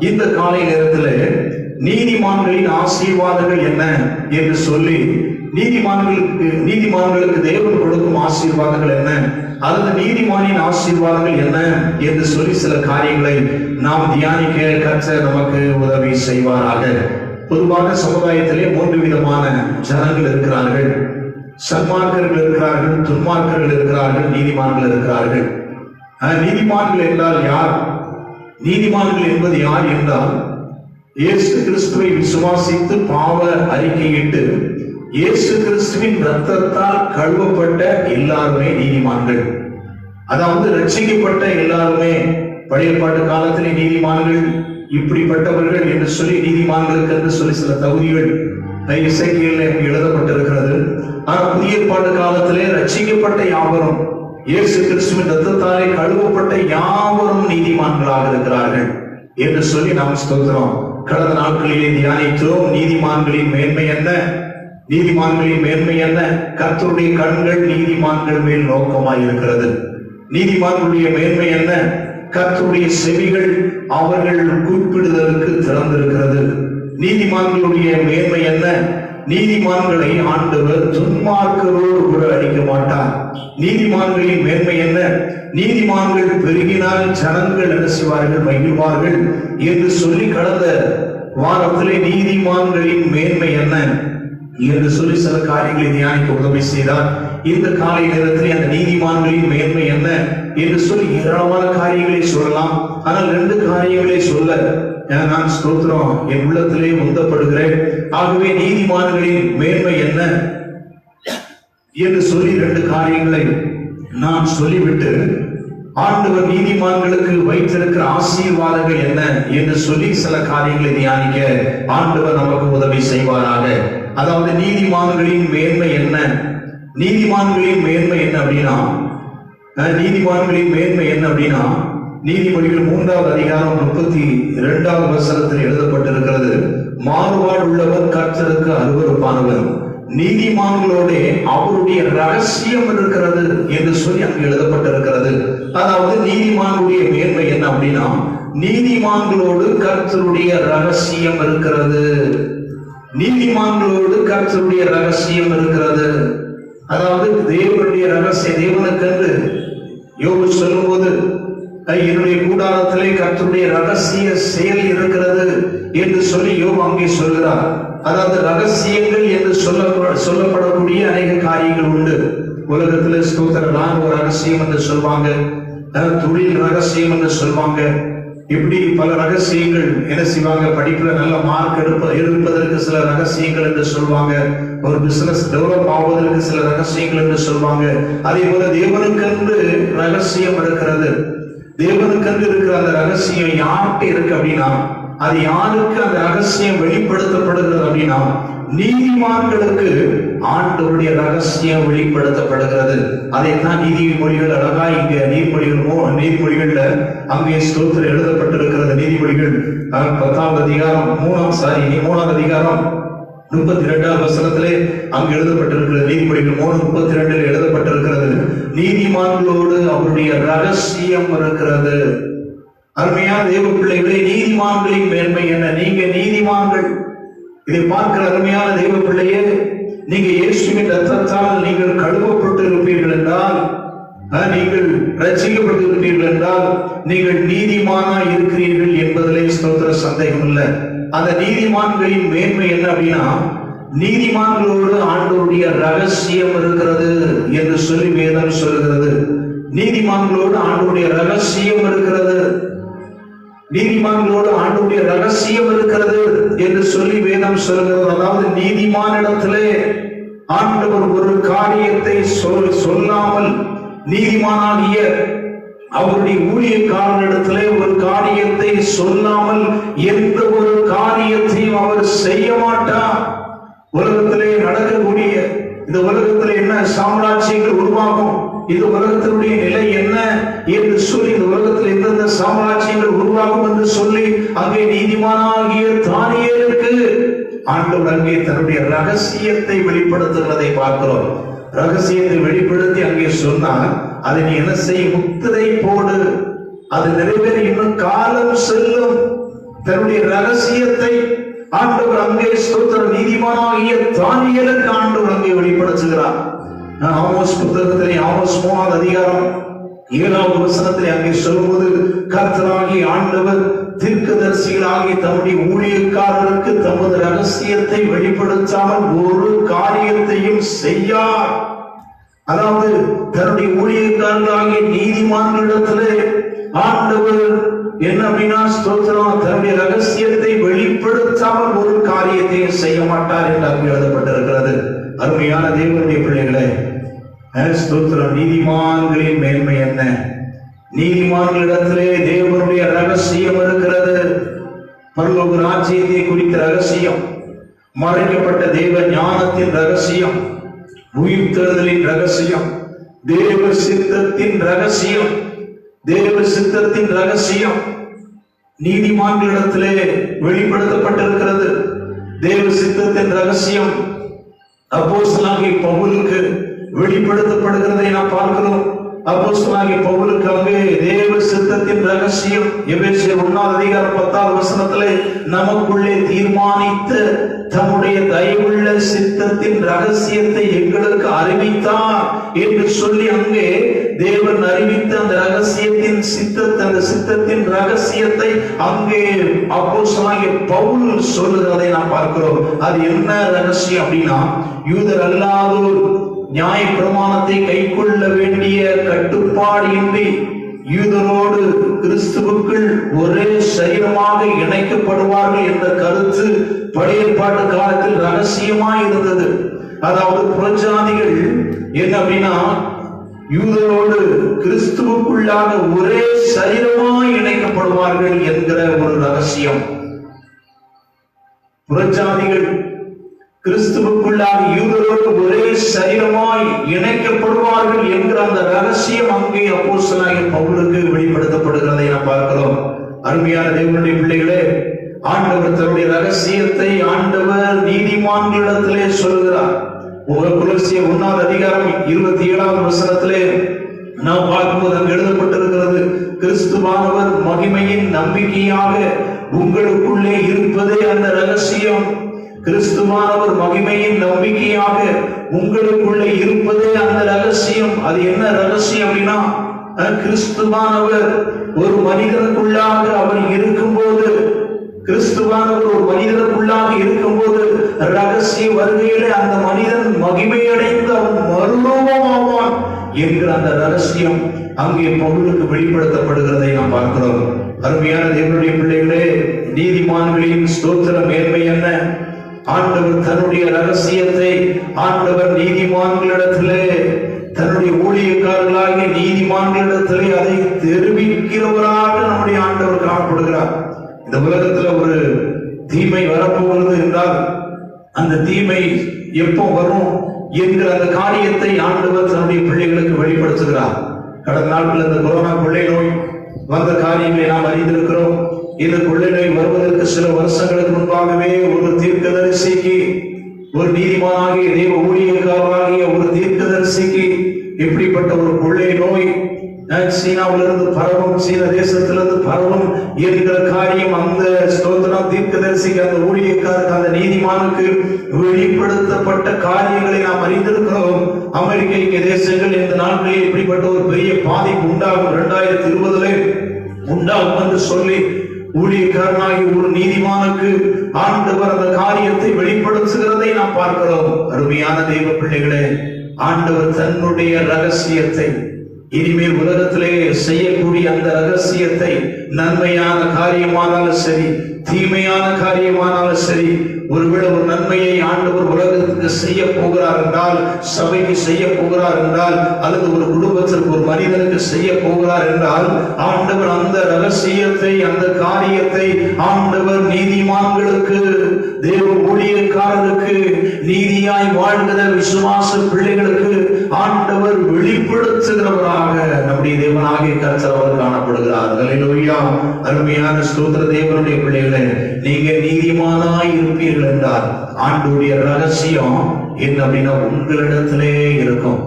இந்த காலை நேரத்தில் நீதிமான்களின் ஆசீர்வாதங்கள் என்ன என்று சொல்லி, நீதிமான்களுக்கு தேவன் கொடுக்கும் ஆசீர்வாதங்கள் என்ன, அல்லது நீதிமானின் ஆசீர்வாதங்கள் என்ன என்று சொல்லி சில காரியங்களை நாம் தியானிக்க கர்த்தர் நமக்கு உதவி செய்வாராக. பொதுவாக சமுதாயத்திலே 3 விதமான ஜனங்கள் இருக்கிறார்கள். சன்மார்க்கர்கள் இருக்கிறார்கள், துன்மார்க்கர்கள் இருக்கிறார்கள், நீதிமான்கள் இருக்கிறார்கள். நீதிமான்கள் என்றால் யார்? நீதிமான்கள் என்பது யார் என்றால், இயேசு கிறிஸ்துவை விசுவாசித்து பாவ அறிக்கையிட்டு இயேசு கிறிஸ்துவின் இரத்தத்தால் கழுவப்பட்ட எல்லாருமே நீதிமான்கள். அதாவது ரட்சிக்கப்பட்ட எல்லாருமே. பழைய பாட்டு காலத்திலே நீதிமான்கள் இப்படிப்பட்டவர்கள் என்று சொல்லி நீதிமான்களுக்கு என்று சொல்லி சில தகுதிகள் இசைக்கியல் எழுதப்பட்டிருக்கிறது. ஆனால் புதிய பாட்டு காலத்திலே ரட்சிக்கப்பட்ட யாவரும், இயேசு கிறிஸ்துவின் இரத்தத்தாலே கழுவப்பட்ட யாவரும் நீதிமான்களாக இருக்கிறார்கள் என்று சொல்லி நாம் ஸ்தோத்திரம். கடந்த நாட்களிலே தியானித்தோம். நீதிமான்களின் மேன்மை என்ன? நீதிமான்களின் மேன்மை என்ன? கர்த்தருடைய கண்கள் நீதிமான்கள் மேல் நோக்கமாய் இருக்கிறது. நீதிமான்களுடைய மேன்மை என்ன? கர்த்தருடைய செவிகள் அவர்கள் கூப்பிடுதலுக்கு திறந்திருக்கிறது. நீதிமான்களுடைய மேன்மை என்ன? நீதிமான்களை ஆண்டவர் துன்மார்க்கரோடு கூட அடிக்க மாட்டார். நீதிமான்களின் மேன்மை என்ன? நீதிமான்கள் பெருகினால் ஜனங்கள் என்ன செய்வார்கள்? மகிழ்வார்கள் என்று சொல்லி கடந்த வாரத்திலே நீதிமான்களின் மேன்மை என்ன என்று சொல்லி சில காரியங்களை தியானிக்க உதவி செய்தார். இந்த காலை நேரத்தில் அந்த நீதிமான்களின் மேன்மை என்ன என்று சொல்லி ஏராளமான காரியங்களை சொல்லலாம். ஆனால் 2 காரியங்களை சொல்ல நான் ஸ்தோத்திரம் என் உள்ளத்திலே உந்தப்படுகிறேன். ஆகவே நீதிமான்களின் மேன்மை என்ன என்று சொல்லி 2 காரியங்களை நான் சொல்லிவிட்டு ஆண்டவர் நீதிமான்களுக்கு வைத்திருக்கிற ஆசீர்வாதங்கள் என்ன என்று சொல்லி சில காரியங்களை தியானிக்க ஆண்டவர் நமக்கு உதவி செய்வாராக. அதாவது நீதிமான்களின் மேன்மை என்ன? நீதிமான்களின் மேன்மை என்ன அப்படின்னா, நீதிமான்களின் மேன்மை என்ன அப்படின்னா, நீதிமொழிகள் 3வது அதிகாரம் 32வது வசனத்தில் எழுதப்பட்டிருக்கிறது. மாறுபாடு உள்ளவர் கர்த்தருக்கு அருவருப்பானவர், நீதிமான்களோட அவருடைய ரகசியம் இருக்கிறது என்று சொல்லி அங்கு எழுதப்பட்டிருக்கிறது. அதாவது நீதிமான்களுடைய மேன்மை என்ன அப்படின்னா, நீதிமான்களோடு கர்த்தருடைய ரகசியம் இருக்கிறது. நீதிமான்களோடு கர்த்தருடைய ரகசியம் இருக்கிறது. அதாவது தேவனுடைய ரகசியம் தேவனுக்கென்று யோபு சொல்லும் போது, என்னுடைய கூடாரத்திலே கர்த்தருடைய ரகசிய செயல் இருக்கிறது என்று சொல்லி யோபு அங்கே சொல்கிறார். அதாவது ரகசியங்கள் என்று சொல்லப்படக்கூடிய அநேக காரியங்கள் உண்டு உலகத்துல. ஸ்தோத்திரம், ஒரு ரகசியம் என்று சொல்வாங்க, தொழில் ரகசியம் என்று சொல்வாங்க. இப்படி பல ரகசியங்கள் என்ன செய்வாங்க? படிப்புல நல்ல மார்க் எடுப்பதற்கு சில ரகசியங்கள் என்று சொல்வாங்க. ஒரு பிசினஸ் டெவலப் ஆவதற்கு சில ரகசியங்கள் என்று சொல்வாங்க. அதே போல தேவனுக்கென்று ரகசியம் இருக்கிறது. தேவனுக்கென்று இருக்கிற அந்த ரகசியம் யார்கிட்ட இருக்கு அப்படின்னா, அது யாருக்கு அந்த ரகசியம் வெளிப்படுத்தப்படுகிறது அப்படின்னா, நீதிமான்களுக்கு ஆண்டவருடைய ரகசியம் வெளிப்படுத்தப்படுகிறது. அதைத்தான் நீதிமொழிகள் அழகா இங்க நீதிமொழிகள்ல அங்கே ஸ்தோத்திரம் எழுதப்பட்டிருக்கிறது. நீதிமொழிகள் 10வது அதிகாரம் 3வது அதிகாரம் 32வது வசனத்திலே அங்கு எழுதப்பட்டிருக்கிறது. நீதிமொழிகள் 3:32 எழுதப்பட்டிருக்கிறது. நீதிமான்களோடு அவருடைய ரகசியம் இருக்கிறது. அருமையான தேவ பிள்ளைகளே, நீதிமான்களின் மேன்மை என்ன? நீங்க நீதிமான்கள். இதை பார்க்கிற அருமையான தேவ பிள்ளையே, நீங்க இயேசுவின் இரத்தத்தால் நீங்கள் கழுவப்பட்டு இருப்பீர்கள் என்றால், நீங்கள் ரட்சிக்கப்பட்டு இருப்பீர்கள் என்றால், நீங்கள் நீதிமானா இருக்கிறீர்கள் என்பதிலே ஸ்தோத்திர சந்தேகம் இல்லை. அந்த நீதிமான்களின் மேன்மை என்ன அப்படின்னா, நீதிமான்களோடு ஆண்டவருடைய ரகசியம் இருக்கிறது என்று சொல்லி வேதம் சொல்கிறது. நீதிமான்களோடு ஆண்டவருடைய ரகசியம் இருக்கிறது. நீதிமான்களோடு ஆண்டவருடைய ரகசியம் இருக்கிறது என்று சொல்லி வேதம் சொல்கிறது. அதாவது நீதிமானிடத்திலே ஆண்டவர் ஒரு காரியத்தை சொல்லாமல், நீதிமானாகிய அவருடைய ஊழியக்காரனிடத்திலே ஒரு காரியத்தை சொல்லாமல் எந்த ஒரு காரியத்தையும் அவர் செய்ய மாட்டார். உலகத்திலே நடக்கக்கூடிய இந்த உலகத்திலே என்ன சாம்ராஜ்யங்கள் உருவாகும், இந்த உலகத்தினுடைய நிலை என்ன என்று சொல்லி, இந்த உலகத்தில் எந்தெந்த சாம்ராஜ்யங்கள் உருவாகும் என்று சொல்லி அங்கே நீதிமானாகிய தானியேலுக்கு ஆண்டவர் அங்கே தன்னுடைய ரகசியத்தை வெளிப்படுத்துவதை பார்க்கிறோம். ரகசியத்தை வெளிப்படுத்தி அங்கே சொன்னார், அதை நீ என்ன செய்ய? முத்திரை போடு, அது நிறைவேற இன்னும் காலம் செல்லும். தன்னுடைய ரகசியத்தை ஆண்டவர் அங்கே ஸ்தோத்திர நீதிமானாகிய தானியேலுக்கு ஆண்டவர் அங்கே வெளிப்படுத்துகிறார். ஆமோஸ் புத்தகத்திலே ஆமோஸ் 3வது அதிகாரம் 7வது வசனத்திலே அங்கே சொல்லும்போது, கர்த்தராகிய ஆண்டவர் தீர்க்கதரிசிகளாகிய தம்முடைய ஊழியக்காரருக்கு தமது ரகசியத்தை வெளிப்படுத்தாமல் ஒரு காரியத்தையும் செய்யார். அதாவது தன்னுடைய ஊழியக்காரர்களாகிய நீதிமான்களிடத்திலே ஆண்டவர் என்ன அப்படின்னா ஸ்தோத்திரம், தன்னுடைய ரகசியத்தை வெளிப்படுத்தாமல் ஒரு காரியத்தையும் செய்ய மாட்டார் என்று அங்கு எழுதப்பட்டிருக்கிறது. அருமையான தேவனுடைய பிள்ளைகளே, ஸ்தோத்திரம், நீதிமான்களின் மேன்மை என்ன? நீதிமான்களிடத்திலே தேவனுடைய ரகசியம் இருக்கிறது. பரலோக ராஜ்யத்தை குறித்த ரகசியம், மறைக்கப்பட்ட தேவ ஞானத்தின் ரகசியம், உயிர்த்தெழுதலின் ரகசியம், தேவ சித்தத்தின் ரகசியம், தேவ சித்தத்தின் ரகசியம் நீதிமான்களிடத்திலே வெளிப்படுத்தப்பட்டிருக்கிறது. தேவ சித்தத்தின் ரகசியம் அப்போஸ்தலனாகிய பவுலுக்கு வெளிப்படுத்தப்படுகிறதை நாம் பார்க்கிறோம். அப்போஸ்தலனாகிய பவுலுக்கு அங்கே தேவ சித்தத்தின் ரகசியம் எபேசியர் 1:10 நமக்குள்ளே தீர்மானித்த தம்முடைய தயவுள்ள சித்தத்தின் ரகசியத்தை எங்களுக்கு அறிவித்தார் என்று சொல்லி அங்கே தேவன் அறிவித்த அந்த ரகசியத்தின் சித்தத்தின் ரகசியத்தை அங்கே அப்போஸ்தலனாகிய பவுல் சொல்லுகிறதை நாம் பார்க்கிறோம். அது என்ன ரகசியம் அப்படின்னா, யூதர் அல்லாதோர் நியாய பிரமாணத்தை கைக்கொள்ள வேண்டிய கட்டுப்பாடு இன்றி யூதரோடு கிறிஸ்துவுக்குள் ஒரே சரீரமாக இணைக்கப்படுவார்கள் என்ற கருத்து பழைய ஏற்பாட்டு காலத்தில் ரகசியமாய் இருந்தது. அதாவது புறஜாதிகள் என்ன அப்படின்னா யூதரோடு கிறிஸ்துவுக்குள்ளாக ஒரே சரீரமாய் இணைக்கப்படுவார்கள் என்கிற ஒரு ரகசியம். புறஜாதிகள் கிறிஸ்துவுக்குள்ளாக யூதரோடு ஒரே சரீரமாய் இணைக்கப்படுவார்கள் என்கிற அந்த ரகசியம் அங்கே அப்போஸ்தலனாகிய பவுலுக்கு வெளிப்படுத்தப்படுகிறதை நாம் பார்க்கிறோம். அருமையான தேவனுடைய பிள்ளைகளே, ஆண்டவர் தன்னுடைய ரகசியத்தை ஆண்டவர் நீதிமான்களிடத்திலே சொல்கிறார். கொலோசியர் 1:27 நாம் பார்க்கும்போது அங்கு எழுதப்பட்டிருக்கிறது, கிறிஸ்துவானவர் மகிமையின் நம்பிக்கையாக உங்களுக்குள்ளே இருப்பதே அந்த ரகசியம். கிறிஸ்துவானவர் மகிமையின் நம்பிக்கையாக உங்களுக்குள்ளே இருப்பதே அந்த ரகசியம். அது என்ன ரகசியம் அப்படின்னா, கிறிஸ்துவானவர் ஒரு மனிதனுக்குள்ளாக அவர் இருக்கும்போது, கிறிஸ்துவானவர் ஒரு மனிதனுக்குள்ளாக இருக்கும்போது ரகசிய வருகையிலே அந்த மனிதன் மகிமையடைந்து அவன் மறுரூபமாவான் என்கிற அந்த ரகசியம் அங்கே பவுலுக்கு வெளிப்படுத்தப்படுகிறதை நாம் பார்க்கிறோம். அருமையான தேவனுடைய பிள்ளைகளே, நீதிமான்களின் ஸ்தோத்திர மேன்மை என்ன? ஆண்டவர் தன்னுடைய ரகசியத்தை ஆண்டவர் நீதிமான்களிடத்திலே, தன்னுடைய ஊழியக்காரர்களாகிய நீதிமான்களிடத்திலே அதை தெரிவிக்கிறவராக நம்முடைய ஆண்டவர் காணப்படுகிறார். இந்த உலகத்துல ஒரு தீமை வரப்போகிறது என்றால் அந்த தீமை எப்போ வரும் என்கிற அந்த காரியத்தை ஆண்டவர் தன்னுடைய பிள்ளைகளுக்கு வெளிப்படுத்துகிறார். கடந்த நாட்கள் இந்த கொரோனா கொள்ளை நோய் வந்த காரியங்களை நாம் அறிந்திருக்கிறோம். இந்த கொள்ளை நோய் வருவதற்கு சில வருஷங்களுக்கு முன்பாகவே ஒரு தீர்க்கதரிசிக்கு, ஒரு நீதிமானாகிய தேவ ஊழியக்காரராகிய ஒரு தீர்க்கதரிசிக்கு இப்படிப்பட்ட ஒரு கொள்ளை நோய் சீனாவிலிருந்து பரவும், சீன தேசத்திலிருந்து பரவும் என்கிற காரியம் அந்த ஸ்தோத்திரம் தீர்க்கதரிசிக்கு, அந்த ஊழியக்காரருக்கு, அந்த நீதிமானுக்கு வெளிப்படுத்தப்பட்ட காரியங்களை நாம் அறிந்திருக்கிறோம். அமெரிக்க தேசங்கள் இந்த நாட்களில் இப்படிப்பட்ட ஒரு பெரிய பாதிப்பு உண்டாகும், 2020 உண்டாகும் என்று சொல்லி ஊழியக்காரனாகி ஒரு நீதிமானுக்கு ஆண்டவர் அந்த காரியத்தை வெளிப்படுத்துகிறதை நாம் பார்க்கிறோம். அருமையான தெய்வ பிள்ளைகளே, ஆண்டவர் தன்னுடைய ரகசியத்தை இனிமேல் உலகத்திலே செய்யக்கூடிய அந்த ரகசியத்தை, நன்மையான காரியமானாலும் சரி, தீமையான காரியமானாலும் சரி, ஒருவேளை ஒரு நன்மையை ஆண்டவர் உலகத்துக்கு செய்ய போகிறார் என்றால், சபைக்கு செய்ய போகிறார் என்றால், அல்லது ஒரு குடும்பத்திற்கு ஒரு மனிதனுக்கு செய்ய போகிறார் என்றால், ஆண்டவர் அந்த ரகசியத்தை, அந்த காரியத்தை ஆண்டவர் நீதிமான்களுக்கு, தேவ ஊழியக்காரருக்கு, நீதியாய் வாழ்கிற விசுவாச பிள்ளைகளுக்கு ஆண்டவர் வெளிப்படுத்துகிறவராக நம்முடைய தேவனாகிய கர்த்தர் அவர் காணப்படுகிறார். அல்லேலூயா. அருமையான ஸ்தோத்திர தேவனுடைய பிள்ளைகளே, நீங்க நீதிமானாய் இருப்பீர்கள் என்றால் ஆண்டவருடைய ரகசியம் என்ன அப்படின்னா உங்களிடத்திலே இருக்கும்.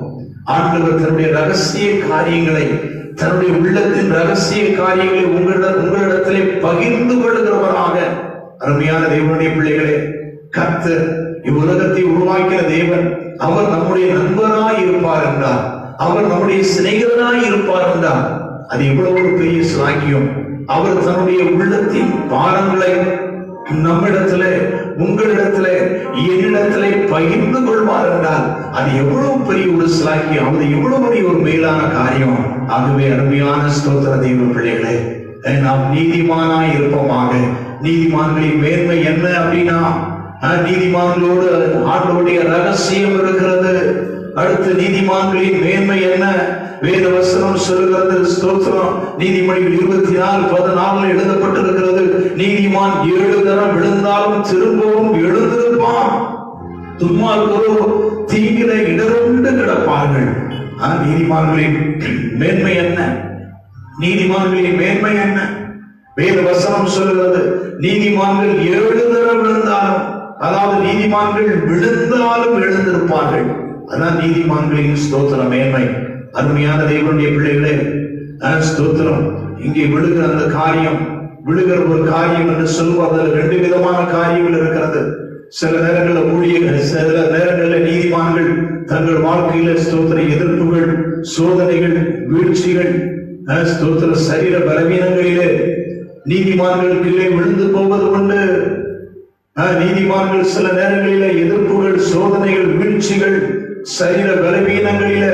ஆண்டவர் தன்னுடைய ரகசிய காரியங்களை, தன்னுடைய உள்ளத்தின் ரகசிய காரியங்களை உங்களிடத்திலே பகிர்ந்து கொள்கிறவராக. அருமையான தேவனுடைய பிள்ளைகளே, கர்த்தர் இவ்வுலகத்தை உருவாக்கிற தேவன், அவர் நம்முடைய நண்பராய் இருப்பார் என்றார், அவர் நம்முடைய சிநேகிதராய் இருப்பார் என்றார், அது எவ்வளவு ஒரு பெரிய சாக்கியம். அவர் தன்னுடைய உள்ளத்தின் பாரங்களை நம்மிடத்திலே உங்களிடத்துல என்னிடத்துல பகிர்ந்து கொள்வார் என்றால் அது எவ்வளவு பெரிய ஒரு சிலாக்கியம், அது எவ்வளவு பெரிய ஒரு மேலான காரியம். ஆகவே அருமையான ஸ்தோத்திர தெய்வ பிள்ளைகளே, நாம் நீதிமானாய் இருப்போமாக. நீதிமான்களின் மேன்மை என்ன அப்படின்னா, நீதிமான்களோடு ஆண்டவருடைய ரகசியம் இருக்கிறது. அடுத்து நீதிமான்களின் மேன்மை என்ன? வேத வசனம் சொல்லுகிறது. ஸ்தோத்திரம். நீதிமொழிகள் 24:14 எழுதப்பட்டிருக்கிறது, நீதிமான் 7 தரம் விழுந்தாலும் திரும்பவும் எழுந்திருப்பான், துன்மார்க்கரோ தீங்கில இடருண்டு கிடப்பார்கள். நீதிமான்களின் மேன்மை என்ன? நீதிமான்களின் மேன்மை என்ன? வேத வசனம் சொல்லுகிறது, நீதிமான்கள் 7 தரம் விழுந்தாலும், அதாவது நீதிமான்கள் விழுந்தாலும் எழுந்திருப்பார்கள். அதான் நீதிமான்களின் ஸ்தோத்திர மேன்மை. அருமையான தேவனுடைய பிள்ளைகளே, ஸ்தோத்திரம். இங்கே விழுகிற அந்த காரியம், விழுகிற ஒரு காரியம் என்று சொல்வதில் 2 விதமான காரியங்கள் இருக்கிறது. சில நேரங்களில் ஊழியர்கள், சில நேரங்களில் நீதிமான்கள் தங்கள் வாழ்க்கையில ஸ்தோத்திர எதிர்ப்புகள், சோதனைகள், வீழ்ச்சிகள், ஸ்தோத்திர சரீர பலவீனங்களிலே நீதிமான்கள் கீழே விழுந்து போவது உண்டு. நீதிமான்கள் சில நேரங்களில எதிர்ப்புகள், சோதனைகள், வீழ்ச்சிகள், சரீர பலவீனங்களில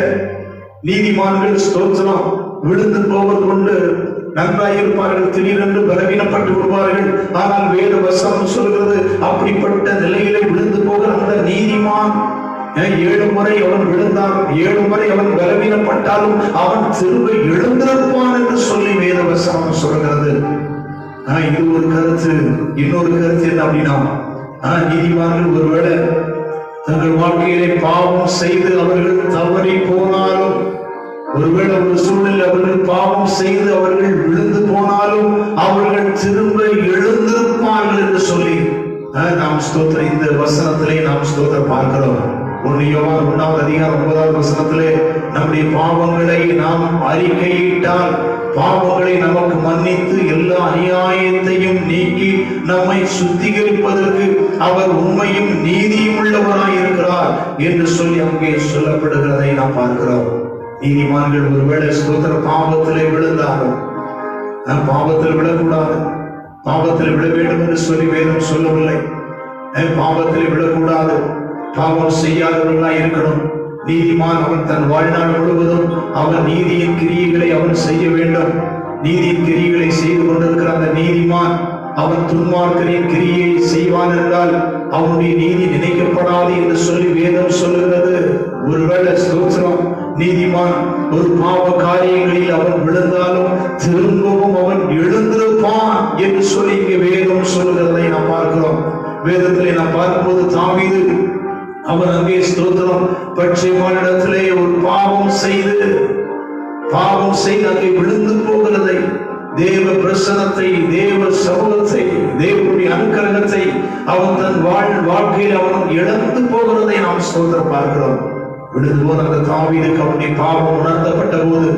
நீதிமான்கள் ஸ்தோத்திரம் விழுந்து போவது கொண்டு நன்றாயிருப்பார்கள், திடீரென்று பலவீனப்பட்டு விடுவார்கள். ஆனால் வேத வசனம் சொல்கிறது, அப்படிப்பட்ட நிலையிலே விழுந்து போகிற அந்த நீதிமான் 7 முறை அவன் விழுந்தாலும், 7 முறை அவன் பலவீனப்பட்டாலும் அவன் திரும்ப எழுந்திருப்பான் என்று சொல்லி வேத வசனம் சொல்கிறது. இது ஒரு கருத்து. இன்னொரு கருத்து என்ன அப்படின்னா, நீதிமான்கள் ஒருவேளை தங்கள் வாழ்க்கையிலே பாவம் செய்து அவர்கள் தவறி போனாலும், ஒருவேளை ஒரு சூழலில் அவர்கள் பாவம் செய்து அவர்கள் விழுந்து போனாலும் அவர்கள் திரும்ப எழுந்திருப்பார்கள் என்று சொல்லி நாம் ஸ்தோத்திர இந்த வசனத்திலே நாம் ஸ்தோத்திர பார்க்கிறோம். 1 யோவான் 1:9 வசனத்திலே நம்முடைய பாவங்களை நாம் அறிக்கையிட்டால் பாவங்களை நமக்கு மன்னித்து எல்லா அநியாயத்தையும் நீக்கி நம்மை சுத்திகரிப்பதற்கு அவர் உண்மையும் நீதியும் உள்ளவராய் இருக்கிறார் என்று சொல்லி அங்கே சொல்லப்படுகிறதை நாம் பார்க்கிறோம். நீதிமான்கள் ஒருவேளை ஸ்தோத்திர பாவத்திலே விழுந்தாலும், பாவத்தில் விழக்கூடாது, பாவத்தில் விழ வேண்டும் என்று சொல்லி வேதம் சொல்லவில்லை. பாவத்தில் விழக்கூடாது, பாவம் செய்யாதவர்களாய் இருக்கணும். நீதிமான் அவன் தன் வாழ்நாள் முழுவதும் அவன் நீதியின் கிரியைகளை அவன் செய்ய வேண்டும். நீதியின் கிரியைகளை செய்து கொண்டிருக்கிற அந்த நீதிமான் அவன் துன்மார்க்கரின் கிரியை செய்வான் என்றால் அவனுடைய நீதி நினைக்கப்படாது என்று சொல்லி வேதம் சொல்லுகிறது. ஒருவேளை ஸ்தோத்திரம் நீதிமான் ஒரு பாவ காரியங்களில் அவன் விழுந்தாலும் திரும்பவும் அவன் எழுந்திருப்பான் என்று சொல்லி இங்கே வேதம் சொல்லுகிறதை நாம் பார்க்கிறோம். வேதத்திலே நாம் பார்க்கும்போது தாவீது அவன் அங்கே ஸ்தோத்திரம் பட்சியமானிடத்திலே ஒரு பாவம் செய்து அங்கே விழுந்து போகிறதை, தேவ பிரசனத்தை, தேவ சமூகத்தை, தேவனுடைய அனுக்கிரகத்தை அவன் தன் வாழ்க்கையில் அவன் இழந்து போகிறதை நாம் ஸ்தோத்திரம் பார்க்கிறோம். விழுந்து போன அந்த தாவீதுக்கு அவனுடைய பாவம் உணர்த்தப்பட்ட போது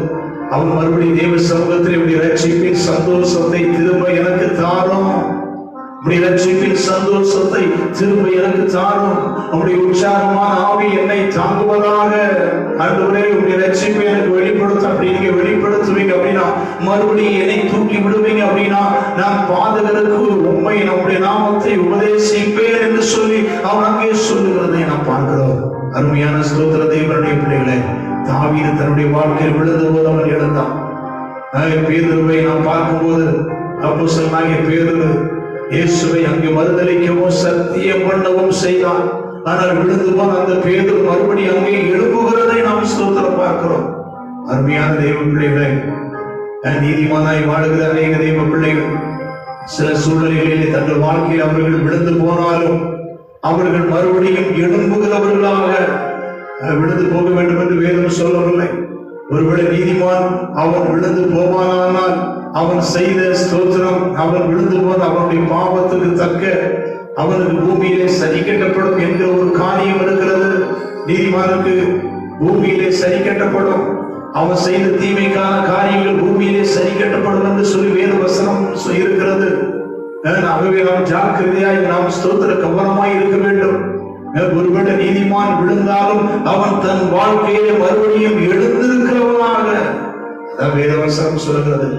அவன் மறுபடியும் தேவ சமூகத்தில் இப்படி ரட்சிப்பின் சந்தோஷத்தை திரும்ப எனக்கு தாரும், ரட்சிப்பின் சந்தோஷத்தை திரும்ப எனக்கு தாரும், நம்முடைய உற்சாகமான ஆவி என்னை தாங்குவதாக, ஆண்டவரே உங்களுடைய ரட்சிப்பை எனக்கு வெளிப்படுத்த, அப்படி நீங்க வெளிப்படுத்துவீங்க அப்படின்னா மறுபடியும் என்னை தூக்கி விடுவீங்க அப்படின்னா நான் பாதகருக்கு உண்மை நம்முடைய நாமத்தை உபதேசிப்பேன் என்று சொல்லி அவன் அங்கே சொல்லுகிறதை நாம் பார்க்கிறோம். அருமையான ஸ்தோத்திர தேவனுடைய பிள்ளைகளை, தாவீது தன்னுடைய வாழ்க்கையில் விழுந்த போது அவன் எழுந்தான். பேதுருவை நாம் பார்க்கும்போது அப்போஸ்தலனாகிய பேதுரு இயேசுவை அங்கு மறுதலிக்கவும் சத்தியம் பண்ணவும் செய்தான். ஆனால் விழுந்து போன அந்த பேதுரு மறுபடியும் அங்கே எழுப்புகிறதை நாம் ஸ்தோத்திரம் பார்க்கிறோம். அருமையான தெய்வ பிள்ளைகளை, நீதிமானாய் வாழுகிற அநேக தெய்வ பிள்ளைகள் சில சூழ்நிலைகளிலே தங்கள் வாழ்க்கையில் அவர்கள் விழுந்து போனாலும் அவர்கள் மறுபடியும் எழும்புகிறவர்களாக விழுந்து போக வேண்டும் என்று வேதம் சொல்லவில்லை. ஒருவேளை நீதிமான் அவன் விழுந்து போவானால் அவன் செய்த ஸ்தோத்திரம், அவன் விழுந்து போன அவனுடைய பாவத்துக்கு தக்க அவனுக்கு பூமியிலே சரி கட்டப்படும் என்கிற ஒரு காரியம் இருக்கிறது. நீதிமானுக்கு பூமியிலே சரி கட்டப்படும், அவன் செய்த தீமைக்கான காரியங்கள் பூமியிலே சரி கட்டப்படும் என்று சொல்லி வேத வசனம் இருக்கிறது. ஆகவே நாம் ஜாக்கிரதையாய் நாம் ஸ்தோத்திர கவனமாய் இருக்க வேண்டும். ஒருவேளை நீதிமான் விழுந்தாலும் அவன் தன் வாழ்க்கையிலே மறுபடியும் எழுந்திருக்கிறவனாக, அதான் வேத வசனம் சொல்கிறது.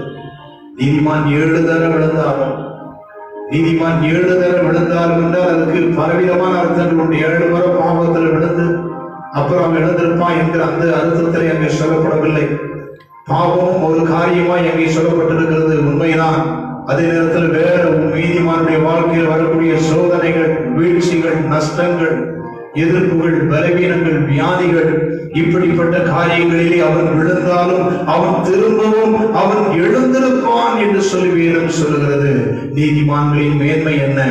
நீதிமான் 7 தடவை விழுந்தாலும் நீதிமான் 7 தரம் விழுந்தாலும் என்றால் அதுக்கு பலவிதமான அர்த்தங்கள் உண்டு. 7 முறை பாவத்தில் விழுந்து அப்புறம் அவன் எழுந்திருப்பான் என்கிற அந்த அர்த்தத்தில் அங்கே சொல்லப்படவில்லை. பாவமும் ஒரு காரியமாய் அங்கே சொல்லப்பட்டிருக்கிறது, உண்மைதான். அதே நேரத்தில் வேற நீதிமானுடைய வாழ்க்கையில் வரக்கூடிய சோதனைகள், வீழ்ச்சிகள், நஷ்டங்கள், எதிர்ப்புகள், பலவீனங்கள், வியாதிகள், இப்படிப்பட்ட காரியங்களிலே அவன் விழுந்தாலும் அவன் திரும்பவும் அவன் எழுந்திருப்பான் என்று சொல்லி வேதம் சொல்லுகிறது. நீதிமான்களின் மேன்மை என்ன?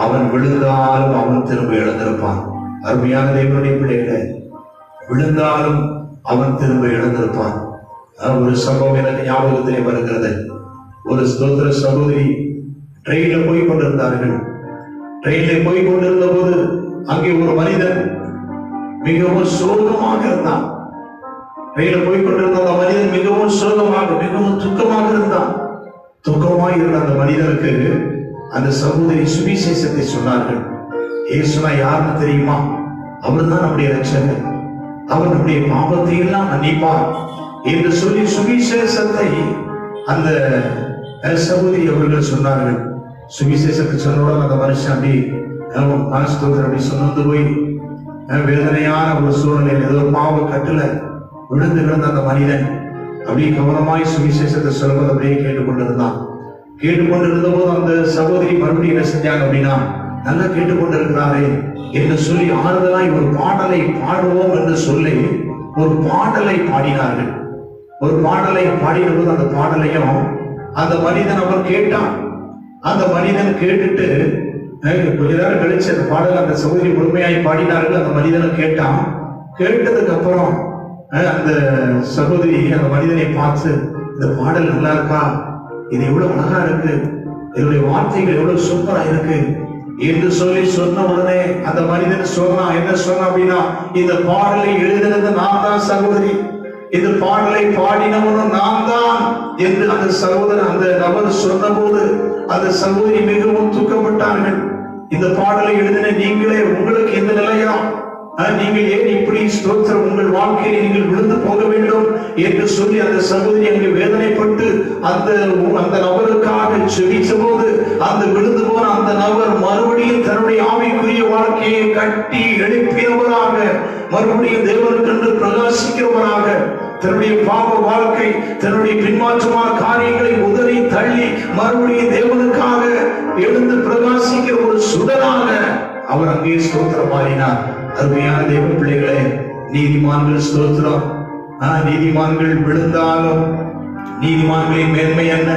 அவன் விழுந்தாலும் அவன் திரும்ப எழுந்திருப்பான். அருமையான தேவனுடைய பிள்ளைகளே, விழுந்தாலும் அவன் திரும்ப எழுந்திருப்பான். ஒரு சம்பவம் எனக்கு ஞாபகத்திலே வருகிறது. ஒரு ஸ்தோத்திர சகோதரி ட்ரெயின்ல போய் கொண்டிருந்தார்கள். ட்ரெயின்ல போய் கொண்டிருந்த போது அங்கே ஒரு மனிதன் மிகவும் சோகமாக இருந்தான். ட்ரெயின்ல போய் கொண்டிருந்த அந்த மனிதன் மிகவும் சோகமாக, மிகவும் துக்கமாக இருந்தான். துக்கமாக இருந்த அந்த மனிதனுக்கு அந்த சகோதரி சுவிசேஷத்தை சொன்னார்கள். இயேசுனா யாருன்னு தெரியுமா? அவர் தான் நம்முடைய ரட்சகர், அவர் நம்முடைய பாவத்தை எல்லாம் மன்னிப்பார் என்று சொல்லி சுவிசேஷத்தை அந்த சகோதரி அவர்கள் சொன்னார்கள். சுவிசேஷத்தை சொன்னவுடன் அந்த மனுஷன் அப்படி அப்படி சொன்னது போய் வேதனையான ஒரு சூழ்நிலையில் ஏதோ பாவ கட்டுல விழுந்து கிடந்த அந்த மனிதன் அப்படியே கவனமாய் சுவிசேஷத்தை சொல்வது அப்படியே கேட்டுக்கொண்டிருந்தான். கேட்டுக்கொண்டிருந்த போது அந்த சகோதரி மறுபடியும் என்ன செஞ்சாங்க அப்படின்னா, நல்லா கேட்டுக்கொண்டிருக்கிறாரே என்று சொல்லி ஆறுதலாய் ஒரு பாடலை பாடுவோம் என்று சொல்லி ஒரு பாடலை பாடினார்கள். ஒரு பாடலை பாடின போது அந்த பாடலையும் அந்த மனிதன் அவர் கேட்டான். அந்த மனிதன் கேட்டுட்டு கொஞ்ச நேரம் கழிச்சு அந்த பாடல் அந்த சகோதரி முழுமையாய் பாடினார்கள். அந்த மனிதனை கேட்டான். கேட்டதுக்கு அப்புறம் அந்த சகோதரி அந்த மனிதனை பார்த்து, இந்த பாடல் நல்லா இருக்கா, இது எவ்வளவு அழகா இருக்கு, இதனுடைய வார்த்தைகள் எவ்வளவு சூப்பரா இருக்கு என்று சொல்லி சொன்ன உடனே அந்த மனிதன் சொன்னான். என்ன சொன்னான் அப்படின்னா, இந்த பாடலை எழுதினது நான் தான் சகோதரி, இந்த பாடலை பாடினவனும் நான் தான் என்று அந்த சகோதரன் அந்த நபர் சொன்ன போது அந்த சகோதரி மிகவும் துக்கப்பட்டார்கள். இந்த பாடலை எழுதின நீங்களே, உங்களுக்கு எந்த நிலையா, நீங்கள் ஏன் இப்படி ஸ்தோத்திரம் உங்கள் வாழ்க்கையை நீங்கள் விழுந்து போக வேண்டும் என்று சொல்லி அந்த சகோதரி அங்கு வேதனைப்பட்டு அந்த நபருக்காக செபிச்ச போது அந்த விழுந்து போன அந்த நபர் மறுபடியும் தன்னுடைய ஆவிக்குரிய வாழ்க்கையை கட்டி எழுப்பினவராக, மறுபடியும் தேவனுக்கென்று பிரகாசிக்கிறவராக, தன்னுடைய பாவ வாழ்க்கை, தன்னுடைய பின்மாற்றமான காரியங்களை உதறி தள்ளி மறுபடியும் தேவனுக்காக எழுந்து பிரகாசிக்கிற ஒரு சுடராக அவர் அங்கே ஸ்தோத்திரம் மாறினார். அருமையான தேவ பிள்ளைகளே, நீதிமான்கள் ஸ்தோத்திரம். நீதிமான்கள் விழுந்தாலும் நீதிமான்களின் மேன்மை என்ன?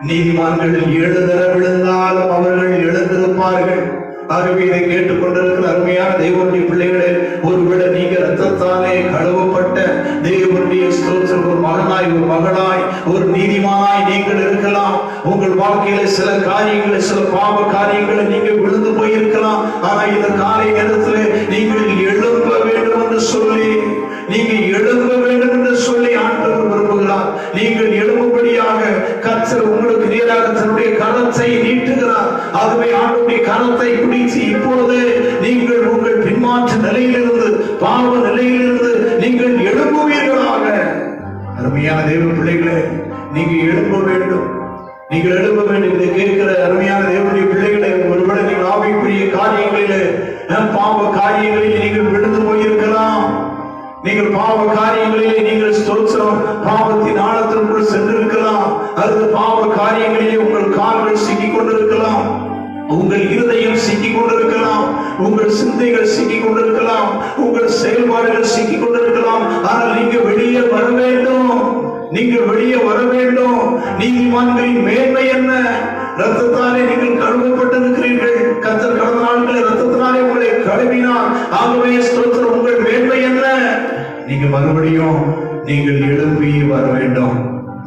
நீதிமான்கள் 7 தடவை விழுந்தாலும் அவர்கள் எழுந்திருப்பார்கள். ஆகவே இதை கேட்டுக்கொண்டிருக்கிற அருமையான தேவனுடைய பிள்ளைகளே, ஒருவேளை நீங்க ரத்தத்தாலே கழுவப்பட்ட தேவனுடைய ஸ்தோத்திரம் ஒரு மகனாய், ஒரு மகளாய், ஒரு நீதிமானாய் நீங்கள் இருக்கலாம். உங்கள் வாழ்க்கையில சில காரியங்களை, சில பாவ காரியங்களை நீங்க விழுந்து போயிருக்கலாம். ஆனா இந்த காலை நேரத்தில் நீங்கள் எழும்ப வேண்டும் என்று சொல்லி, நீங்க எழும்ப வேண்டும் என்று சொல்லி ஆண்டவர் விரும்புகிறார். நீங்கள் எழும்பும்படியாக கர்த்தர் உங்களுக்கு நேராக தன்னுடைய கரத்தை நீட்டுகிறார். ஆகவே ஆண்டவருடைய கரத்தை பிடித்து இப்பொழுது நீங்கள் உங்கள் பின்மாற்ற நிலையிலிருந்து, பாவ நிலையிலிருந்து நீங்கள் எழும்புவீர்களாக. அருமையான தேவ பிள்ளைகளே, நீங்க எழும்ப வேண்டும், நீங்கள் எழும்ப வேண்டும். இதை கேட்கிற அருமையான தேவனுடைய பிள்ளைகளை, ஒருவேளை நீங்கள் ஆவிக்குரிய காரியங்களிலே, பாவ காரியங்களில் நீங்கள் விழுந்து போயிருக்கலாம். நீங்கள் பாவ காரியங்களிலே நீங்கள் ஸ்தோத்திரம் பாவத்தின் ஆழத்திற்குள் சென்றிருக்கலாம். அல்லது பாவ காரியங்களிலே உங்கள் கால்கள் சிக்கிக் கொண்டிருக்கலாம், உங்கள் இருதயம் சிக்கிக் கொண்டிருக்கலாம், உங்கள் சிந்தைகள் சிக்கிக் கொண்டிருக்கலாம், உங்கள் செயல்பாடுகள் சிக்கிக் கொண்டிருக்கலாம். ஆனால் நீங்க வெளியே வர வேண்டும், நீங்கள் வெளியே வர வேண்டும். நீதிமான்களின் மேன்மை என்ன? ரத்தத்தாலே நீங்கள் கழுவப்பட்டிருக்கிறீர்கள். கர்த்தர் கடந்த நாட்களில் ரத்தத்தினாலே உங்களை கழுவினார். ஆகவே ஸ்தோத்திரம், உங்கள் மேன்மை என்ன? நீங்க மறுபடியும் நீங்கள் எழுப்பி வர வேண்டும்.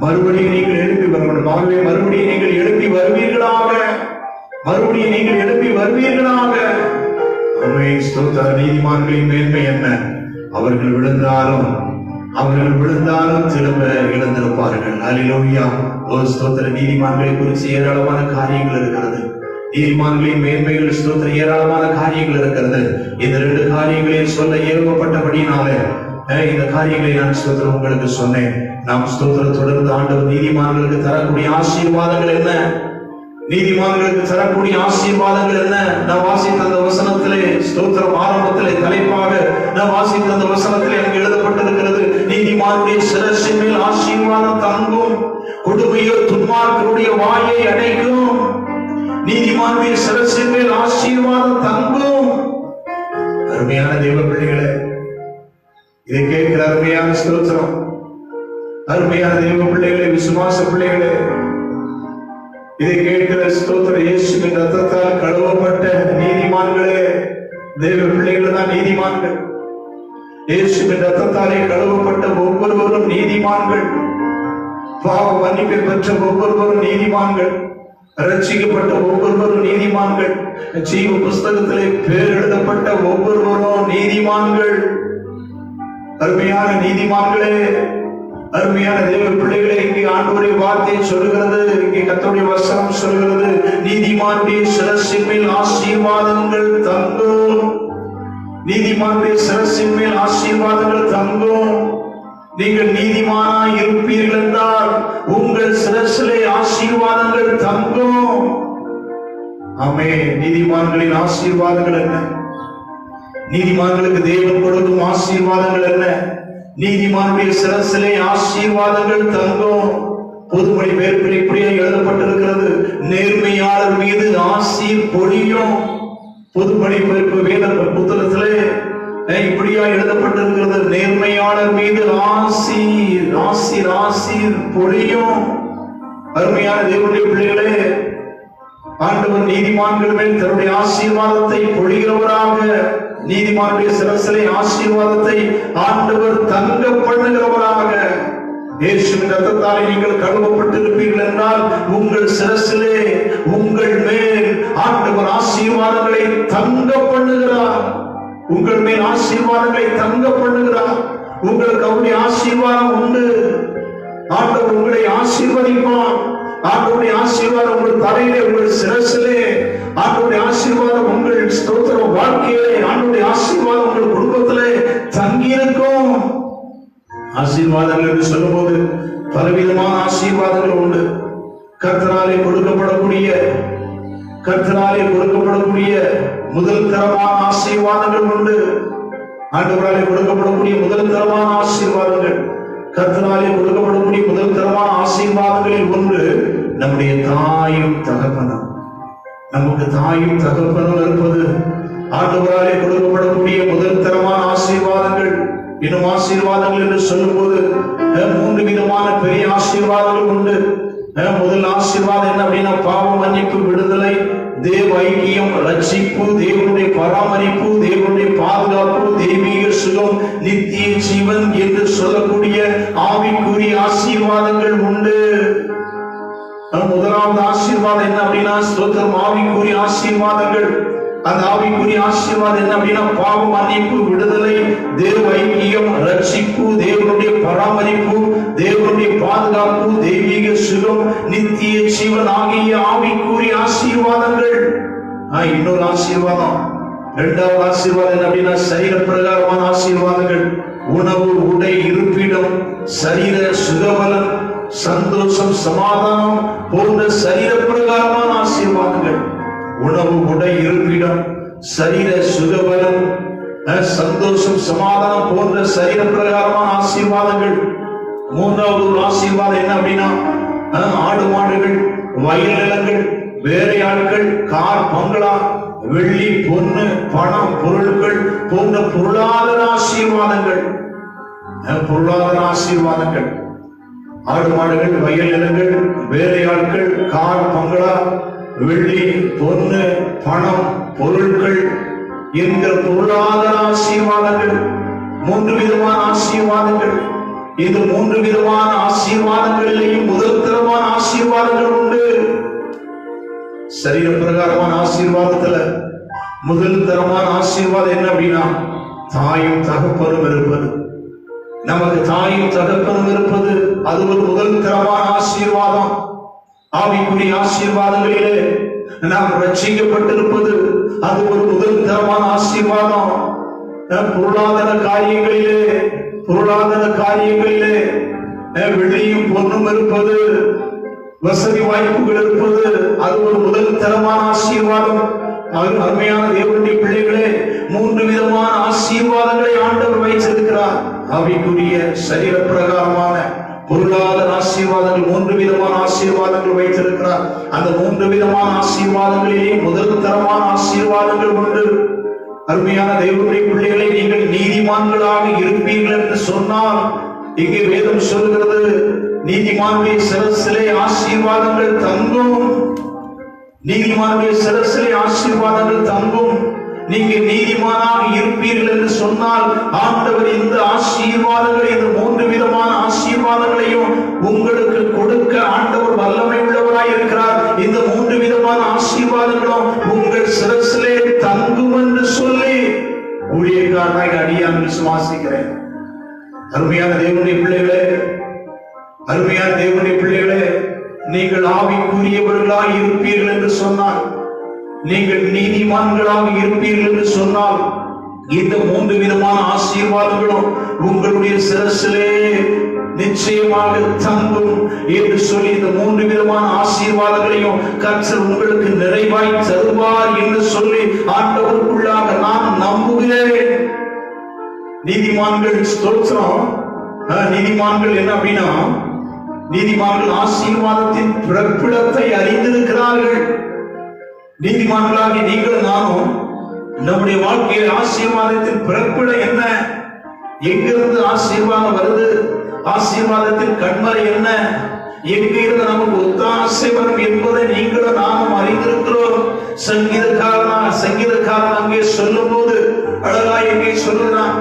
மறுபடியும் நீங்கள் எழுப்பி வர வேண்டும். ஆகவே மறுபடியும் நீங்கள் எழுப்பி வருவீர்களாக, மறுபடியும் நீங்கள் எழுப்பி வருவீர்களாக. ஆகவே ஸ்தோத்திரம், நீதிமான்களின் மேன்மை என்ன? அவர்கள் விழுந்தாலும் திரும்ப எழுந்திருப்பார்கள். அல்லேலூயா. ஒரு ஸ்தோத்திர, நீதிமான்களை குறித்து ஏராளமான காரியங்கள் இருக்கிறது. நீதிமான்களின் மேன்மைகள் ஸ்தோத்திர ஏராளமான காரியங்கள் இருக்கிறது. இந்த 2 காரியங்களையும் சொல்ல ஏவப்பட்டபடினாலே இந்த காரியங்களை நான் ஸ்தோத்திரம் உங்களுக்கு சொன்னேன். நாம் ஸ்தோத்திரம் தொடர்ந்து ஆண்டவர் நீதிமான்களுக்கு தரக்கூடிய ஆசீர்வாதங்கள் என்ன? நீதிமான்களுக்கு தரக்கூடிய ஆசீர்வாதங்கள் என்ன? நான் வாசித்த அந்த வசனத்திலே, ஸ்தோத்திரம், ஆரம்பத்திலே தலைப்பாக நான் வாசித்த அந்த வசனத்திலே அங்கு எழுதப்பட்டிருக்கிறது, நீதிமானுடைய சிரசின் மேல் ஆசீர்வாதம் தங்கும், கொடுமையோ துன்மார்க்கருடைய வாயை அடைக்கும். நீதிமானுடைய சிரசின் மேல் ஆசீர்வாதம் தங்கும். அருமையான தேவ பிள்ளைகளே, இதை கேட்கிற அருமையான ஸ்தோத்திரம், அருமையான தேவ பிள்ளைகளே, விசுவாச பிள்ளைகளே, இதை கேட்கிற ஸ்தோத்திர, இயேசுவின் ரத்தத்தால் கழுவப்பட்ட நீதிமான்களே, தேவ பிள்ளைகள் தான் நீதிமான்கள். இயேசுவின் ரத்தத்தாலே கழுவப்பட்ட ஒவ்வொருவரும் நீதிமான்கள். பாவ மன்னிப்பை பெற்ற ஒவ்வொருவரும் நீதிமான்கள். ரட்சிக்கப்பட்ட ஒவ்வொருவரும் நீதிமான்கள். ஜீவ புஸ்தகத்திலே பேர் எழுதப்பட்ட ஒவ்வொருவரும் நீதிமான்கள். அருமையான நீதிமான்களே, அருமையான தேவ பிள்ளைகளே, இங்கே ஆண்டவருடைய வார்த்தை சொல்கிறது, இங்கே கர்த்தருடைய வசனம் சொல்கிறது, நீதிமானுடைய சிரசின் மேல் ஆசீர்வாதங்கள் தங்கும். நீதிமானுடைய சிரசின் மேல் ஆசீர்வாதங்கள் தங்கும். நீங்கள் நீதிமானாய் இருப்பீர்கள் என்றால் உங்கள் சிரசிலே ஆசீர்வாதங்கள் தங்கும். ஆமென். நீதிமான்களின் ஆசீர்வாதங்கள் என்ன? நீதிமான்களுக்கு தேவன் கொடுக்கும் ஆசீர்வாதங்கள் என்ன? நீதிமானுடைய சிரசிலே ஆசீர்வாதங்கள் தங்கும். பொதுமொழி பெயர்ப்பில் இப்படியே எழுதப்பட்டிருக்கிறது, நேர்மையாளர் மீது ஆசீர் பொழியும். பொதுமொழி பெயர்ப்பு வேத புத்தகத்திலே இப்படியா எழுதப்பட்டிருக்கிறது, நேர்மையாளர் மீது ஆசீர் ஆசீர் ஆசீர் பொழியும். அருமையான தேவனுடைய பிள்ளைகளே, ஆண்டவர் நீதிமான்கள் மேல் தன்னுடைய ஆசீர்வாதத்தை பொழிகிறவராக, நீதிமானுடைய சிரசிலே ஆசீர்வாதத்தை ஆண்டவர் தங்க பண்ணுகிறவராக. இயேசுவின் ரத்தத்தாலே நீங்கள் கழுவப்பட்டிருப்பீர்கள் என்றால் உங்கள் சிரசிலே, உங்கள் மேல் ஆண்டவர் ஆசீர்வாதங்களை தங்க பண்ணுகிறார். உங்கள் மேல் ஆசீர்வாதங்களை தங்க பண்ணுகிறார். உங்களுக்கு அவருடைய ஆசீர்வாதம் உண்டு. ஆண்டவர் உங்களை ஆசீர்வதிப்பார். ஆண்டவருடைய ஆசீர்வாதம் உங்கள் தலையிலே, உங்கள் சிரசிலே. ஆண்டவருடைய ஆசீர்வாதம் உங்கள் ஸ்தோத்திர வாழ்க்கையிலே, ஆண்டவருடைய ஆசீர்வாதம் உங்கள் குடும்பத்திலே தங்கியிருக்கும். ஆசீர்வாதங்கள் என்று சொல்லும்போது பலவிதமான ஆசீர்வாதங்கள் உண்டு. கர்த்தராலே கொடுக்கப்படக்கூடிய முதல் தரமான ஆசீர்வாதங்கள் உண்டு. ஆண்டவராலே கொடுக்கப்படக்கூடிய முதல் தரமான ஆசீர்வாதங்கள், கர்த்தராலே கொடுக்கப்படக்கூடிய முதல் தரமான ஆசீர்வாதங்களில் ஒன்று நம்முடைய தாயும் தகப்பனும். நமக்கு தாயும் தகப்பனும் இருப்பது ஆண்டவராலே கொடுக்கப்படக்கூடிய முதல் தரமான ஆசீர்வாதங்கள். இன்னும் ஆசீர்வாதங்கள் என்று சொல்லும் போது 3 விதமான பெரிய ஆசீர்வாதங்கள் உண்டு. முதல் ஆசீர்வாதம் என்ன அப்படின்னா, பாவ மன்னிப்பு, விடுதலை, தேவ ஐக்கியம், ரட்சிப்பு, தேவனுடைய பராமரிப்பு, தேவனுடைய பாதுகாப்பு, தெய்வீக சுகம், நித்திய ஜீவன் என்று சொல்லக்கூடிய ஆவிக்குரிய ஆசீர்வாதங்கள் உண்டு. முதலாவது ஆசீர்வாதம் என்ன அப்படின்னா, ஸ்தோத்திரம், ஆவிக்குரிய ஆசீர்வாதங்கள். அந்த ஆவிக்குரிய ஆசீர்வாதம் என்ன அப்படின்னா, பாவ மன்னிப்பு, விடுதலை, தேவ ஐக்கியம், ரட்சிப்பு, தேவனுடைய பராமரிப்பு, தேவனுடைய பாதுகாப்பு, தெய்வீக சுகம், நித்திய ஜீவன் ஆகிய ஆவிக்குரிய ஆசீர்வாதங்கள். இன்னொரு ஆசீர்வாதம், இரண்டாவது ஆசீர்வாதம் என்ன அப்படின்னா, சரீர பிரகாரமான ஆசீர்வாதங்கள். உணவு, உடை, இருப்பிடம், சரீர சுகபலம், சந்தோஷம், சமாதானம் போன்ற சரீர பிரகாரமான ஆசீர்வாதங்கள். உணவு, உடை, இருப்பிடம், சரீர சுகபலம், சந்தோஷம், சமாதானம் போன்ற சரீர பிரகாரமான ஆசீர்வாதங்கள். மூன்றாவது ஒரு ஆசீர்வாதம் என்ன அப்படின்னா, ஆடு மாடுகள், வயல் நிலங்கள், வேலையாட்கள், கார் பங்களா, வெள்ளி பொன்னு, பணம், பொருட்கள் போன்ற பொருளாதார ஆசீர்வாதங்கள். பொருளாதார ஆசீர்வாதங்கள், ஆடு மாடுகள், வயல் நிலங்கள், வேலையாட்கள், கார் பங்களா, வெள்ளி பொன்னு, பணம், பொருட்கள் என்கிற பொருளாதார ஆசீர்வாதங்கள். 3 விதமான ஆசீர்வாதங்கள். இந்த 3 விதமான ஆசீர்வாதங்களிலேயும் முதல் தரமான ஆசீர்வாதங்கள் உண்டு. சரீர பிரகாரமான ஆசீர்வாதத்துல முதல் தரமான ஆசீர்வாதம் என்ன அப்படின்னா, தாயும் தகப்பனும் இருப்பது. நமக்கு தாயும் தகப்பனும் இருப்பது அது ஒரு முதல் தரமான ஆசீர்வாதம். ஆவிக்குரிய ஆசீர்வாதங்களிலே நாம் ரட்சிக்கப்பட்டிருப்பது அது ஒரு முதல் தரமான ஆசீர்வாதம். பொருளாதார காரியங்களிலே வெள்ளியும் பொன்னும் இருப்பது வசதி வாய்ப்புகள் இருப்பது அது ஒரு முதல் தரமான ஆசீர்வாதம். அருமையான தேவனுடைய பிள்ளைகளே, 3 விதமான ஆசீர்வாதங்களை ஆண்டவர் வைத்திருக்கிறார். ஆவிக்குரிய சரீர பிரகாரமான பொருளாதார ஆசீர்வாதங்கள் 3 விதமான ஆசீர்வாதங்கள் வைத்திருக்கிறார். அந்த 3 விதமான ஆசீர்வாதங்களிலே முதல் தரமான ஆசீர்வாதங்கள் உண்டு. அருமையான தேவனுடைய பிள்ளைகளை, நீங்கள் நீதிமான்களாக இருப்பீர்கள் என்று சொன்னால், இங்கே வேதம் சொல்கிறது, நீதிமானுடைய சிரசிலே ஆசீர்வாதங்கள் தங்கும். நீதிமானுடைய சிரசிலே ஆசீர்வாதங்கள் தங்கும். நீங்க நீதிமானாக இருப்பீர்கள் என்று சொன்னால், ஆண்டவர் இந்த ஆசீர்வாதங்களை, இந்த 3 விதமான ஆசீர்வாதங்களையும் உங்களுக்கு கொடுக்க ஆண்டவர் வல்லமை உள்ளவராய் இருக்கிறார். இந்த 3 விதமான ஆசீர்வாதங்களும் உங்கள் சிரசிலே தங்கும் என்று சொல்லி ஊழியக்காரனாக அடியான் விசுவாசிக்கிறேன். அருமையான தேவனுடைய பிள்ளைகளே, அருமையான தேவனுடைய பிள்ளைகளே, நீங்கள் ஆவிக்குரியவர்களாய் இருப்பீர்கள் என்று சொன்னால், நீங்கள் நீதிமான்களாக இருப்பீர்கள் என்று சொன்னால், இந்த 3 விதமான ஆசீர்வாதங்களும் உங்களுடைய சிரசிலே நிச்சயமாக தங்கும் என்று சொல்லி, இந்த 3 விதமான ஆசீர்வாதங்களையும் கர்த்தர் உங்களுக்கு நிறைவாய் தருவார் என்று சொல்லி ஆண்டவருக்குள்ளாக நான் நம்புகிறேன். நீதிமான்கள் ஸ்தோத்திரம். நீதிமான்கள் என்ன அப்படின்னா, நீதிமான்கள் ஆசீர்வாதத்தின் பிறப்பிடத்தை அறிந்திருக்கிறார்கள். நீதிமான்களாகி நீங்கள் நானும் நம்முடைய வாழ்க்கையில் ஆசீர்வாதத்தின் பிறப்பிடம் என்ன, எங்கிருந்து ஆசீர்வாதம் வருது, ஆசீர்வாதத்தின் கண்மறை என்ன, எங்கிருந்து நமக்கு ஒத்தாசை வரும் என்பதை நீங்களும் நானும் அறிந்திருக்கிறோம். சங்கீதக்காரன் அங்கே சொல்லும் போது அழகா எங்கே சொல்லுகிறான்,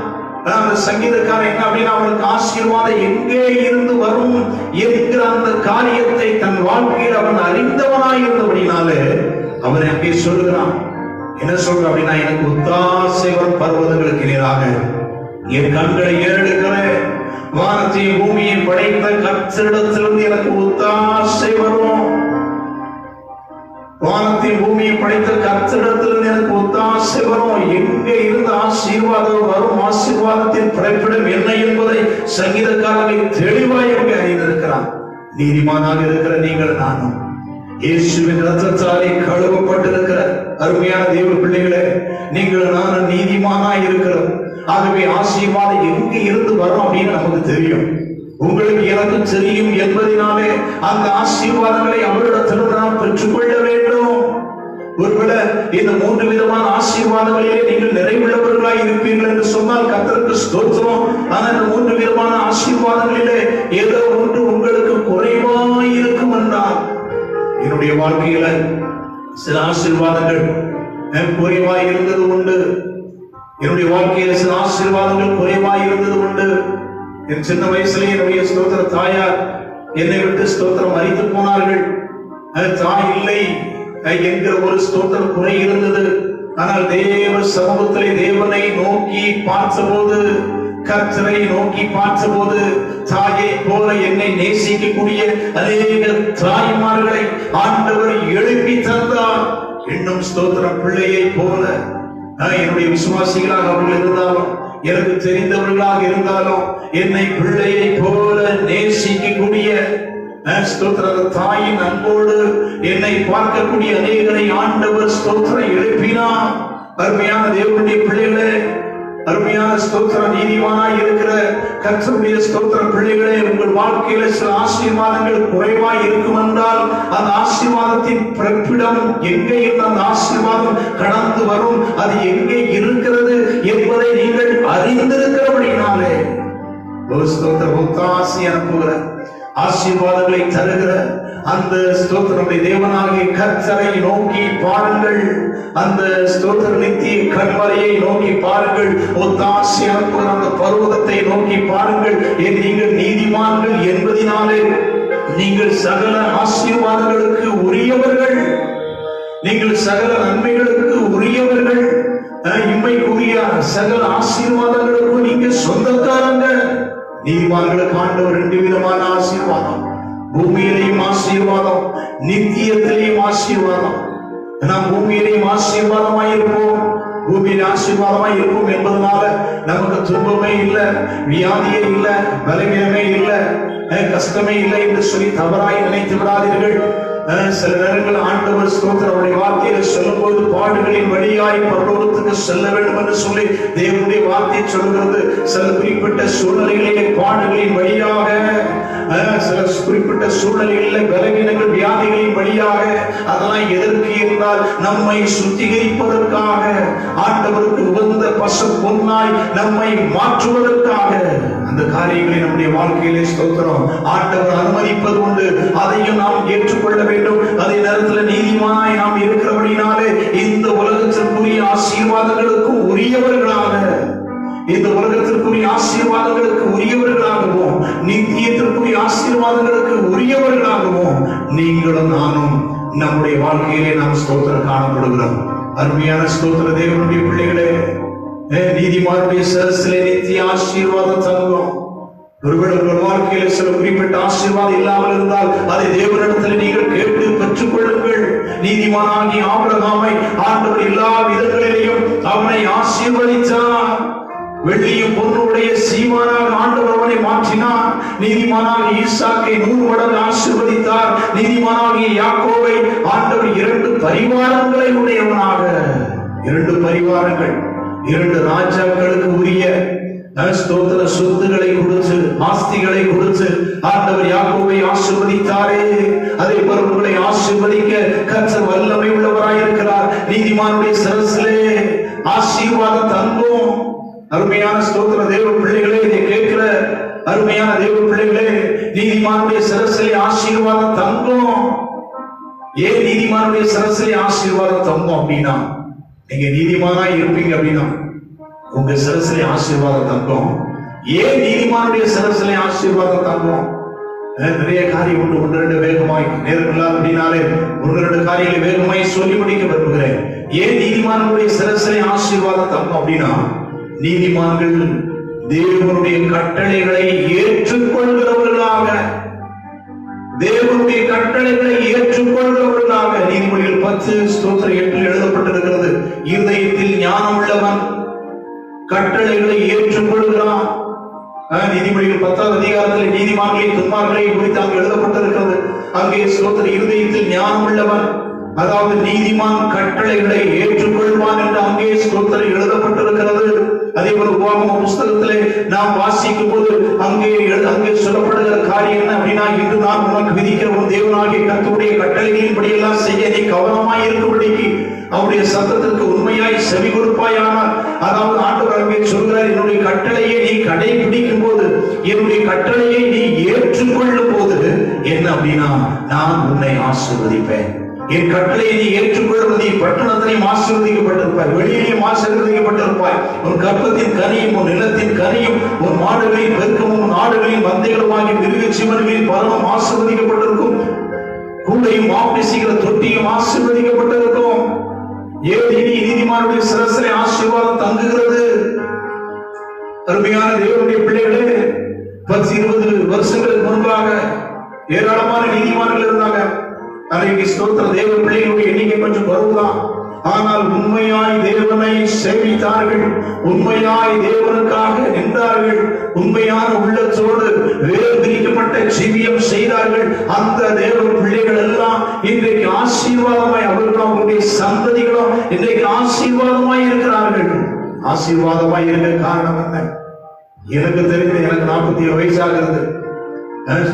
அந்த சங்கீதக்காரன் என்ன அப்படின்னா, அவனுக்கு ஆசீர்வாதம் எங்கே இருந்து வரும் என்கிற அந்த காரியத்தை தன் வாழ்க்கையில் அவன் அறிந்தவனாய் இருந்தபடினாலே அவன் அங்கே சொல்லுகிறான். என்ன சொல்ற அப்படின்னா, எனக்கு ஒத்தாசை வரும் பர்வதங்களுக்கு நேராக என் கண்களை ஏறெடுக்கிறேன். வானத்தையும் பூமியை படைத்த கர்த்தரிடத்திலிருந்து எனக்கு ஒத்தாசை வரும். வானத்தையும் பூமியை படைத்த கர்த்தரிடத்திலிருந்து எனக்கு ஒத்தாசை வரும். எங்கே இருந்து ஆசீர்வாதம் வரும், ஆசீர்வாதத்தின் பிறப்பிடம் என்ன என்பதை சங்கீதக்காரர்கள் தெளிவாய் அங்கே அறிந்திருக்கிறான். நீதிமானாக இருக்கிற நீங்கள் நானும் இயேசுவின் ரத்தத்தாலே கழுவப்பட்டிருக்கிற அருமையான தேவ பிள்ளைகளே, நீங்கள் நானும் நீதிமானாய் இருக்கிறோம். ஆகவே ஆசீர்வாதம் எங்க இருந்து வரும் அப்படின்னு நமக்கு தெரியும், உங்களுக்கு எனக்கு தெரியும் என்பதனாலே அந்த ஆசீர்வாதங்களை அவரிடத்திலிருந்து நாம் பெற்றுக்கொள்ள வேண்டும். ஒருவேளை இந்த 3 விதமான ஆசீர்வாதங்களிலே நீங்கள் நிறைவுள்ளவர்களாய் இருப்பீர்கள் என்று சொன்னால் கர்த்தருக்கு ஸ்தோத்திரம். ஆனால் இந்த 3 விதமான ஆசீர்வாதங்களிலே ஏதோ ஒன்று உங்களுக்கு குறைவாய் இருக்கும் என்றால், என்னுடைய வாழ்க்கையில சில ஆசீர்வாதங்கள் குறைவாய் இருந்தது உண்டு. என்னுடைய வாழ்க்கையில சில ஆசீர்வாதங்கள் குறைவாய் இருந்தது உண்டு. என் சின்ன வயசுலேயே என்னுடைய ஸ்தோத்திர தாயார் என்னை விட்டு ஸ்தோத்திரம் மறித்து போனார்கள். தாய் இல்லை என்கிற ஒரு ஸ்தோத்திர குறை இருந்தது. ஆனால் தேவ சமூகத்திலே தேவனை நோக்கி பார்த்தபோது, கர்த்தரை நோக்கி பார்த்தபோது, தாயை போல என்னை நேசிக்கக்கூடிய அநேக தாய்மார்களை ஆண்டவர் எழுப்பி தந்தார். இன்னும் ஸ்தோத்திரம் பிள்ளையை போல என்னுடைய விசுவாசிகளாக அவர்கள் இருந்தாலும், எனக்கு தெரிந்தவர்களாக இருந்தாலும், என்னை பிள்ளையை போல நேசிக்கக்கூடிய தாயின் அன்போடு என்னை பார்க்கக்கூடிய அநேகரை ஆண்டவர் ஸ்தோத்திரம் எழுப்பினார். அருமையான தேவனுடைய பிள்ளைகளே, அருமையான ஸ்தோத்திர நீதிமானாய் இருக்கிற கர்த்தருடைய ஸ்தோத்திர பிள்ளைகளே, உங்கள் வாழ்க்கையில சில ஆசீர்வாதங்கள் குறைவாய் இருக்கும் என்றால், அந்த ஆசீர்வாதத்தின் பிறப்பிடம் எங்கே இருந்து அந்த ஆசீர்வாதம் கடந்து வரும், அது எங்கே இருக்கிறது என்பதை நீங்கள் அறிந்திருக்கிறபடினாலே ஒரு ஸ்தோத்திர ஒத்தாசி அனுப்புகிற ஆசீர்வாதங்களை தருகிற அந்த ஸ்தோத்திரமுடைய தேவனாகிய கர்த்தரை நோக்கி பாருங்கள். அந்த ஸ்தோத்திர நித்திய கண்மலையை நோக்கி பாருங்கள். ஒத்தாசி அனுப்புகிற அந்த பர்வதத்தை நோக்கி பாருங்கள். நீங்கள் நீதிமான்கள் என்பதினாலே நீங்கள் சகல ஆசீர்வாதங்களுக்கு உரியவர்கள், நீங்கள் சகல நன்மைகளுக்கு உரியவர்கள், இம்மைக்குரிய சகல ஆசீர்வாதங்களுக்கும் நீங்க சொந்தக்காரங்க. நீதிமான்களுக்கு ஆண்டவர் 2 விதமான ஆசீர்வாதம், பூமியிலையும் ஆசீர்வாதம், நித்தியத்திலையும் ஆசீர்வாதம். நாம் பூமியிலையும் ஆசீர்வாதமாய் இருப்போம், பூமியில ஆசீர்வாதமாய் இருப்போம் என்பதனால நமக்கு துன்பமே இல்லை, வியாதியே இல்லை, பலவீனமே இல்லை. கஷ்டமே இல்லை என்று சொல்லி தவறாய் நினைத்து விடாதீர்கள். சில நேரங்கள் ஆண்டவர் ஸ்தோத்திரம் அவருடைய வார்த்தையை சொல்லும் போது பாடுகளின் வழியாய் பரலோகத்துக்கு செல்ல வேண்டும் என்று சொல்லி தேவனுடைய வார்த்தையை சொல்கிறது. சில குறிப்பிட்ட சூழ்நிலைகளிலே பாடுகளின் வழியாக, சில குறிப்பிட்ட சூழ்நிலைகளில் பலவீனங்கள் வியாதிகளின் வழியாக, அதெல்லாம் எதற்கு என்றால் நம்மை சுத்திகரிப்பதற்காக, ஆண்டவருக்கு உகந்த பசு பொன்னாய் நம்மை மாற்றுவதற்காக. அந்த காரியங்களை நம்முடைய வாழ்க்கையிலே ஸ்தோத்திரம் ஆண்டவர் அனுமதிப்பது உண்டு. அதையும் நாம் ஏற்றுக்கொள்ள வேண்டும். அதே நேரத்தில் நீதிமானாய் நாம் இருக்கிறபடினாலே இந்த உலகத்திற்குரிய ஆசீர்வாதங்களுக்கு உரியவர்களாக, இந்த உலகத்திற்குரிய ஆசீர்வாதங்களுக்கு உரியவர்களாகவும் நித்தியத்திற்குரிய ஆசீர்வாதங்களுக்கு உரியவர்களாகவும் நீங்களும் நானும் நம்முடைய வாழ்க்கையிலே நாம் ஸ்தோத்திரம் காணப்படுகிறோம். அருமையான ஸ்தோத்திர தேவனுடைய பிள்ளைகளே, நீதிமானுடைய சிரசிலே நித்திய ஆசீர்வாதம் தங்கும். ஒருவேளை உங்கள் வாழ்க்கையில சில குறிப்பிட்ட ஆசீர்வாதம் இல்லாமல் இருந்தால் அதை தேவனிடத்தில் நீங்கள் கேட்டு பெற்றுக் கொள்ளுங்கள். நீதிமானாகிய ஆபிரகாமை ஆண்டவர் எல்லா விதங்களிலேயும் அவனை ஆசீர்வதித்தார். வெள்ளியும் பொன்னுடைய சீமானாக ஆண்டவர் அவனை மாற்றினார். நீதிமானாக ஈசாக்கை 100 மடங்கு ஆசீர்வதித்தார். நீதிமானாகிய யாக்கோபை ஆண்டவர் 2 பரிவாரங்களை உடையவனாக, 2 பரிவாரங்கள், 2 ராஜாக்களுக்கு உரிய ஸ்தோத்திர சொத்துக்களை கொடுத்து, ஆஸ்திகளை கொடுத்து ஆண்டவர் யாக்கோபை ஆசீர்வதித்தாரே. அதே போல உங்களை ஆசீர்வதிக்க கர்த்தர் வல்லமை உள்ளவராயிருக்கிறார். நீதிமானுடைய சிரசிலே ஆசீர்வாதம் தங்கும். அருமையான ஸ்தோத்திர தேவ பிள்ளைகளே, இதை கேட்கிற அருமையான தேவ பிள்ளைகளே, நீதிமானுடைய சிரசிலே ஆசீர்வாதம் தங்கும். ஏன் நீதிமானுடைய சிரசிலே ஆசீர்வாதம் தங்கும் அப்படின்னா, நீங்க நீதிமானாய் இருப்பீங்க அப்படின்னா உங்க சிரசிலே ஆசீர்வாதம் தங்கும். ஏன் நீதிமானுடைய சிரசிலே ஆசீர்வாதம் தங்கும்? நிறைய காரியம் உண்டு. 1-2 வேகமாய் நேரம் அப்படின்னாலே 1-2 காரியங்களை வேகமாய் சொல்லி முடிக்க விரும்புகிறேன். ஏன் நீதிமானுடைய சிரசிலே ஆசீர்வாதம் தங்கும் அப்படின்னா, நீதிமான்கள் தேவனுடைய கட்டளைகளை ஏற்றுக்கொள்கிறவர்களாக, தேவனுடைய கட்டளைகளை ஏற்றுக்கொள்கிறவர்களாக. நீதிமொழிகள் 10:8 எழுதப்பட்டிருக்கிறது. இருதயத்தில் ஞானம் உள்ளவன் கட்டளைகளை ஏற்றுக்கொள்கிறான். நீதிமொழிகள் 10ஆம் அதிகாரத்தில் நீதிமான்களை துன்மார்களை குறித்து அங்கு எழுதப்பட்டிருக்கிறது. அங்கே ஸ்தோத்திர இருதயத்தில் ஞானம் உள்ளவன், அதாவது நீதிமான் கட்டளைகளை ஏற்றுக்கொள்வான் என்று அங்கே ஸ்தோத்திர எழுதப்பட்டிருக்கிறது. அதே போல உபாகம புஸ்தகத்திலே நாம் வாசிக்கும் போது அங்கே சொல்லப்படுகிற காரியம் என்ன அப்படின்னா, இன்று நான் உனக்கு விதிக்கிற உன் தேவனாகிய கர்த்தருடைய கட்டளைகளின்படி எல்லாம் செய்ய நீ கவனமாய் இருக்கும்படிக்கு அவருடைய சத்தத்திற்கு உண்மையாய் செவி கொடுப்பாயானால், அதாவது ஆண்டவர் அங்கே சொல்கிறார், என்னுடைய கட்டளையை நீ கடைபிடிக்கும் போது, என்னுடைய கட்டளையை நீ ஏற்றுக்கொள்ளும் போது என்ன அப்படின்னா, நான் உன்னை ஆசீர்வதிப்பேன். என் கட்டளையை நீ ஏற்றுக்கொள்ளும், நீ பட்டணத்திலையும் ஆசீர்வதிக்கப்பட்டிருப்பாய், வெளியிலையும் ஆசீர்வதிக்கப்பட்டிருப்பாய். உன் கர்ப்பத்தின் கனியும் உன் நிலத்தின் கனியும் உன் மாடுகளின் பெருக்கமும் உன் ஆடுகளின் மந்தைகளுமாகி மிருக ஜீவன்களின் பலனும் ஆசீர்வதிக்கப்பட்டிருக்கும். கூடையும் ஆப்பிசிக்கிற தொட்டியும் ஆசீர்வதிக்கப்பட்டிருக்கும். ஏன் இனி நீதிமானுடைய சிரசிலே ஆசீர்வாதம் தங்குகிறது? அருமையான தேவனுடைய பிள்ளைகளே, 10-20 வருஷங்களுக்கு முன்பாக ஏராளமான நீதிமான்கள் இருந்தாங்க. அன்றைக்கு ஸ்தோத்திர தேவ பிள்ளைகளுடைய எண்ணிக்கை கொஞ்சம் குறைவுதான். ஆனால் உண்மையாய் தேவனை சேவித்தார்கள், உண்மையாய் தேவனுக்காக நின்றார்கள், உண்மையான உள்ளத்தோடு வேறுபிரிக்கப்பட்ட ஜீவியம் செய்தார்கள். அந்த தேவ பிள்ளைகள் எல்லாம் இன்றைக்கு ஆசீர்வாதமாய், அவர்களும் அவருடைய சந்ததிகளும் இன்றைக்கு ஆசீர்வாதமாய் இருக்கிறார்கள். ஆசீர்வாதமாய் இருக்க காரணம் என்ன? எனக்கு தெரிந்து எனக்கு 47 வயசாகிறது.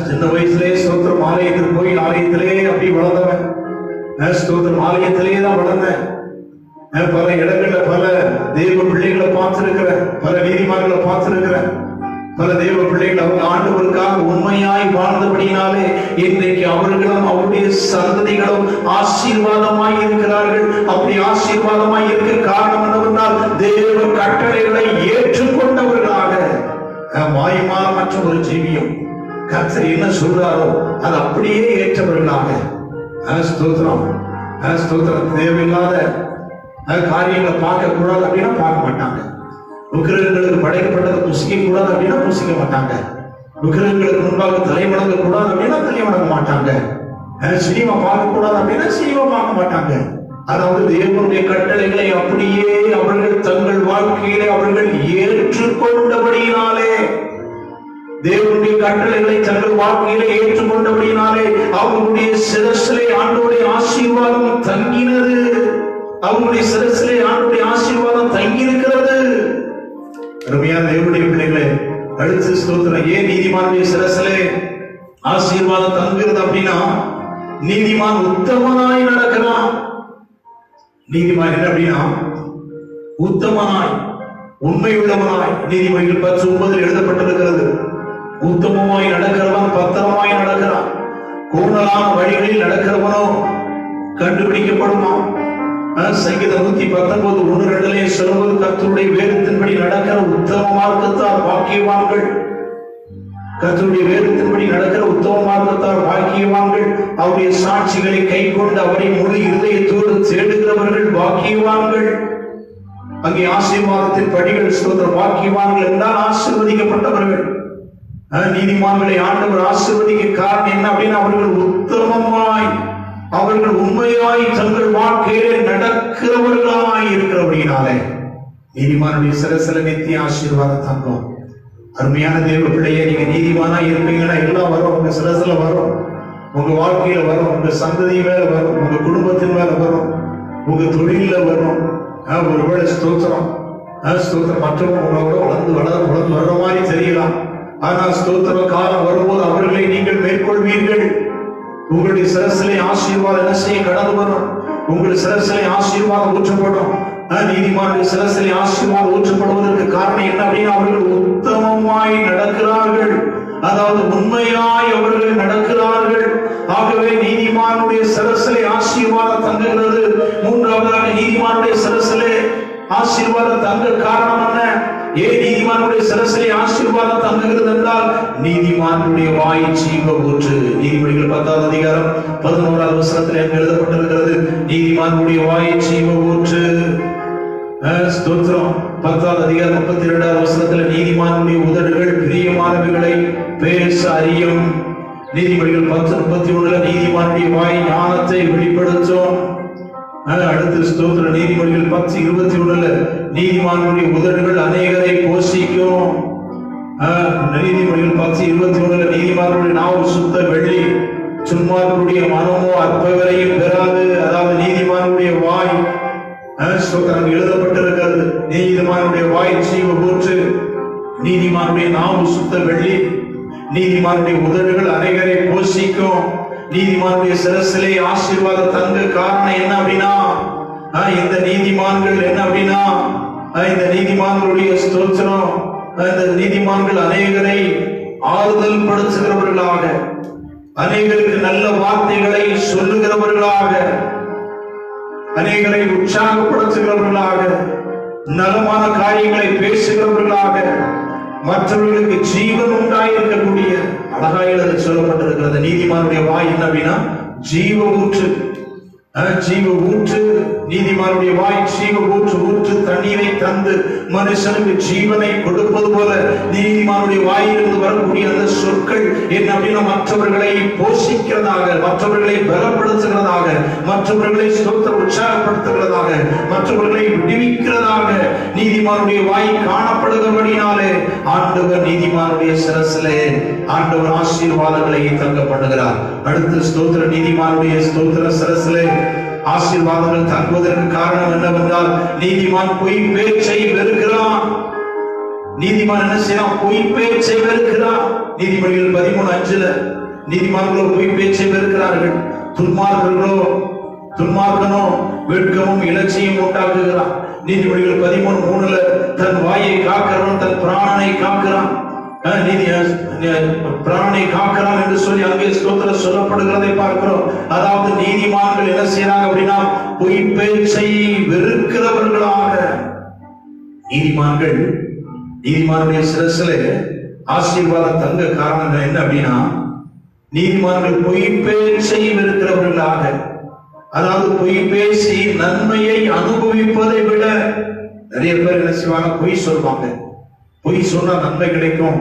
சின்ன வயசுலே ஸ்தோத்திரம் ஆலயத்துக்கு போய் ஆலயத்திலே அப்படி வளர்ந்தவன். ஸ்தோத்திரம் ஆலயத்திலே தான் வளர்ந்தேன். பல இடங்கள்ல பல தேவ பிள்ளைகளை பார்த்திருக்கிறேன், பல நீதிமான்களை பார்த்திருக்கிறேன். பல தேவ பிள்ளைகள் அவங்க ஆண்டவருக்காக உண்மையாய் வாழ்ந்தபடினாலே இன்றைக்கு அவர்களும் அவருடைய சந்ததிகளும் ஆசீர்வாதமாய் இருக்கிறார்கள். அப்படி ஆசீர்வாதமாய் இருக்க காரணம் என்னவென்றால், தேவ கட்டளைகளை ஏற்றுக்கொண்டவர்களாக. மாயமான ஒரு ஜீவியம் கர்த்தர் என்ன சொல்றாரோ அது அப்படியே ஏற்றவர்களாக. ஸ்தோத்திரம், ஸ்தோத்திரம். தேவையில்லாத காரியங்களை பார்க்க கூடாது அப்படின்னா பார்க்க மாட்டாங்க. விக்கிரகங்களுக்கு படைக்கப்பட்டதை புசிக்க கூடாது அப்படின்னா புசிக்க மாட்டாங்க. விக்கிரகங்களுக்கு முன்பாக தலை வணங்க கூடாது அப்படின்னா தலை வணங்க மாட்டாங்க. சினிமா பார்க்க கூடாது அப்படின்னா சினிமா பார்க்க மாட்டாங்க. அதாவது தேவனுடைய கட்டளைகளை அப்படியே அவர்கள் தங்கள் வாழ்க்கையிலே அவர்கள் ஏற்றுக்கொண்டபடியினாலே தேவனுடைய கட்டளைகளை தங்கள் வாழ்க்கையிலே ஏற்றுக்கொண்டபடியினாலே அவர்களுடைய சிரசிலே ஆண்டவருடைய ஆசீர்வாதம் தங்கினது. அவங்களுடைய சிரசிலே ஆண்டவருடைய ஆசீர்வாதம் தங்கியிருக்கிறது. அருமையான தேவனுடைய பிள்ளைகளே, அடுத்து ஸ்தோத்திரம். ஏன் நீதிமானுடைய சிரசிலே ஆசீர்வாதம் தங்குகிறது அப்படின்னா, நீதிமான் உத்தமனாய் நடக்கிறான். நீதிமான் என்ன அப்படின்னா, உத்தமனாய், உண்மை உள்ளவனாய். நீதிமொழிகள் 10:9 எழுதப்பட்டிருக்கிறது. உத்தமமாய் நடக்கிறவன் பத்திரமாய் நடக்கிறான். கோணலான வழிகளில் நடக்கிறவனோ கண்டுபிடிக்கப்படுமா. சங்கீதம் 119:1-2 சொல்வது, கர்த்தருடைய வேதத்தின்படி நடக்கிற உத்தம மார்க்கத்தார் பாக்கியவான்கள். கர்த்தருடைய வேதத்தின்படி நடக்கிற உத்தம மார்க்கத்தார் பாக்கியவான்கள். அவருடைய சாட்சிகளை கை கொண்டு அவரை முழு இருதயத்தோடு தேடுகிறவர்கள் பாக்கியவான்கள். அங்கே ஆசீர்வாதத்தின் படிகள் ஸ்தோத்திரம். பாக்கியவான்கள் என்றால் ஆசீர்வதிக்கப்பட்டவர்கள். நீதிமான்களை ஆண்டவர் ஆசீர்வதிக்க காரணம் என்ன அப்படின்னா, அவர்கள் உத்தமமாய், அவர்கள் உண்மையாய் தங்கள் வாழ்க்கையிலே நடக்கிறவர்களாய் இருக்கிறபடினாலே நீதிமானுடைய சிரசில நித்திய ஆசீர்வாதம் தங்கும். அருமையான தேவ பிள்ளையே, நீங்க நீதிமானா இருப்பீங்கன்னா எல்லாம் வரும். உங்க சிரசில வரும், உங்க வாழ்க்கையில வரும், உங்க சந்ததி மேல வரும், உங்க குடும்பத்தின் மேல வரும், உங்க தொழில வரும். ஒருவேளை ஸ்தோத்திரம் மற்றவங்க உங்களோட வளர்ந்து வர்ற மாதிரி தெரியலாம். ஆனால் ஸ்தோத்திர காலம் வரும்போது அவர்களை நீங்கள் மேற்கொள்வீர்கள். உங்களுடைய சிரசிலே ஆசீர்வாதம் என்ன செய்ய கடந்து வரும். உங்களுடைய சிரசிலே ஆசீர்வாதம் ஊற்றப்படும். நீதிமானுடைய சிரசிலே ஆசீர்வாதம் ஊற்றப்படுவதற்கு காரணம் என்ன அப்படின்னா, அவர்கள் உத்தமமாய் நடக்கிறார்கள். அதாவது உண்மையாய் அவர்கள் நடக்கிறார்கள். ஆகவே நீதிமானுடைய சிரசிலே ஆசீர்வாதம் தங்குகிறது. மூன்றாவதாக, நீதிமானுடைய சிரசிலே ஆசீர்வாதம் தங்க காரணம் என்ன? ஏன் நீதிமானுடைய சிரசிலே ஆசீர்வாதம் தங்குகிறது என்றால், நீதிமானுடைய வாய் ஜீவ ஊற்று. நீதிமொழிகள் 10:11 எழுதப்பட்டிருக்கிறது. நீதிமானுடைய வாய் ஜீவ ஊற்று. ஸ்தோத்திரம். 10:32 நீதிமானுடைய உதடுகள் பிரியமானவைகளை பேச அறியும். நீதிமொழிகள் 10:31 நீதிமானுடைய வாய் ஞானத்தை வெளிப்படுத்தும். அடுத்து ஸ்தோத்திர. நீதிமொழிகள் 10:21 நீதிமானுடைய உதடுகள் அநேகரை போஷிக்கும். நீதிமொழிகள் 10:21 நீதிமானுடைய நாவு சுத்த வெள்ளி, சுன்மார்களுடைய மனமோ அற்பவரையும் பெறாது. அதாவது நீதிமானுடைய வாய் எழுதப்பட்டிருக்கிறது. நீதிமானுடைய வாய் ஜீவ ஊற்று, நீதிமானுடைய நாவு சுத்த வெள்ளி, நீதிமானுடைய உதடுகள் அநேகரை போஷிக்கும். நீதிமானுடைய சிரசிலே ஆசீர்வாத தங்க காரணம் என்ன அப்படின்னா, இந்த நீதிமான்கள் என்ன அப்படின்னா, இந்த நீதிமான்களுடைய ஸ்தோத்திரம், இந்த நீதிமான்கள் அநேகரை ஆறுதல் படுத்துகிறவர்களாக, அநேகருக்கு நல்ல வார்த்தைகளை சொல்லுகிறவர்களாக, அநேகரை உற்சாகப்படுத்துகிறவர்களாக, நலமான காரியங்களை பேசுகிறவர்களாக, மற்றவர்களுக்கு ஜீவன் உண்டாயிருக்கக்கூடிய அழகாயில் சொல்லப்பட்டிருக்கிறது. நீதிமானுடைய வாய் என்ன அப்படின்னா, ஜீவ ஊற்று. ஜீவ ஊற்று. நீதிமானுடைய வாய் ஜீவ ஊற்று. ஊற்று தண்ணீரை தந்து மனுஷனுக்கு ஜீவனை கொடுப்பது போல நீதிமானுடைய வாயிலிருந்து வரக்கூடிய அந்த சொற்கள் என்ன அப்படின்னா, மற்றவர்களை போஷிக்கிறதாக, மற்றவர்களை பலப்படுத்துகிறதாக, மற்றவர்களை உற்சாகப்படுத்துகிறதாக, மற்றவர்களை விடுவிக்கிறதாக நீதிமானுடைய வாய் காணப்படுகிறபடினாலே ஆண்டவர் நீதிமானுடைய சிரசிலே ஆண்டவர் ஆசீர்வாதங்களை தங்கப்படுகிறார். அடுத்து ஸ்தோத்திர. நீதிமானுடைய ஸ்தோத்திர சிரசிலே ஆசீர்வாதங்கள் தங்குவதற்கு காரணம் என்னவென்றால், நீதிமான் பொய் பேச்சை வெறுக்கிறான். நீதிமான் என்ன செய்யறான்? பொய் பேச்சை வெறுக்கிறான். நீதிமொழிகள் 13:5 நீதிமான்களோ பொய் பேச்சை வெறுக்கிறார்கள், துன்மார்க்கனோ வெட்கமும் இலட்சியம் உண்டாக்குகிறான். நீதிமொழிகள் 13:3 தன் வாயை காக்கிறவன் தன் பிராணனை காக்கிறான். பிராணனை காக்கிறான் என்று சொல்லி அங்கே ஸ்தோத்திரம் சொல்லப்படுகிறதை பார்க்கிறோம். அதாவது நீதிமான்கள் என்ன செய்யறாங்க அப்படின்னா, பொய் பேச்சை வெறுக்கிறவர்களாக. நீதிமானுடைய சிரசிலே ஆசீர்வாதம் தங்க காரணம் என்ன அப்படின்னா, நீதிமான்கள் பொய் பேச்சை வெறுக்கிறவர்களாக. அதாவது பொய் பேசி நன்மையை அனுபவிப்பதை விட, நிறைய பேர் என்ன செய்வாங்க, பொய் சொல்வாங்க. பொய் சொன்னா நன்மை கிடைக்கும்,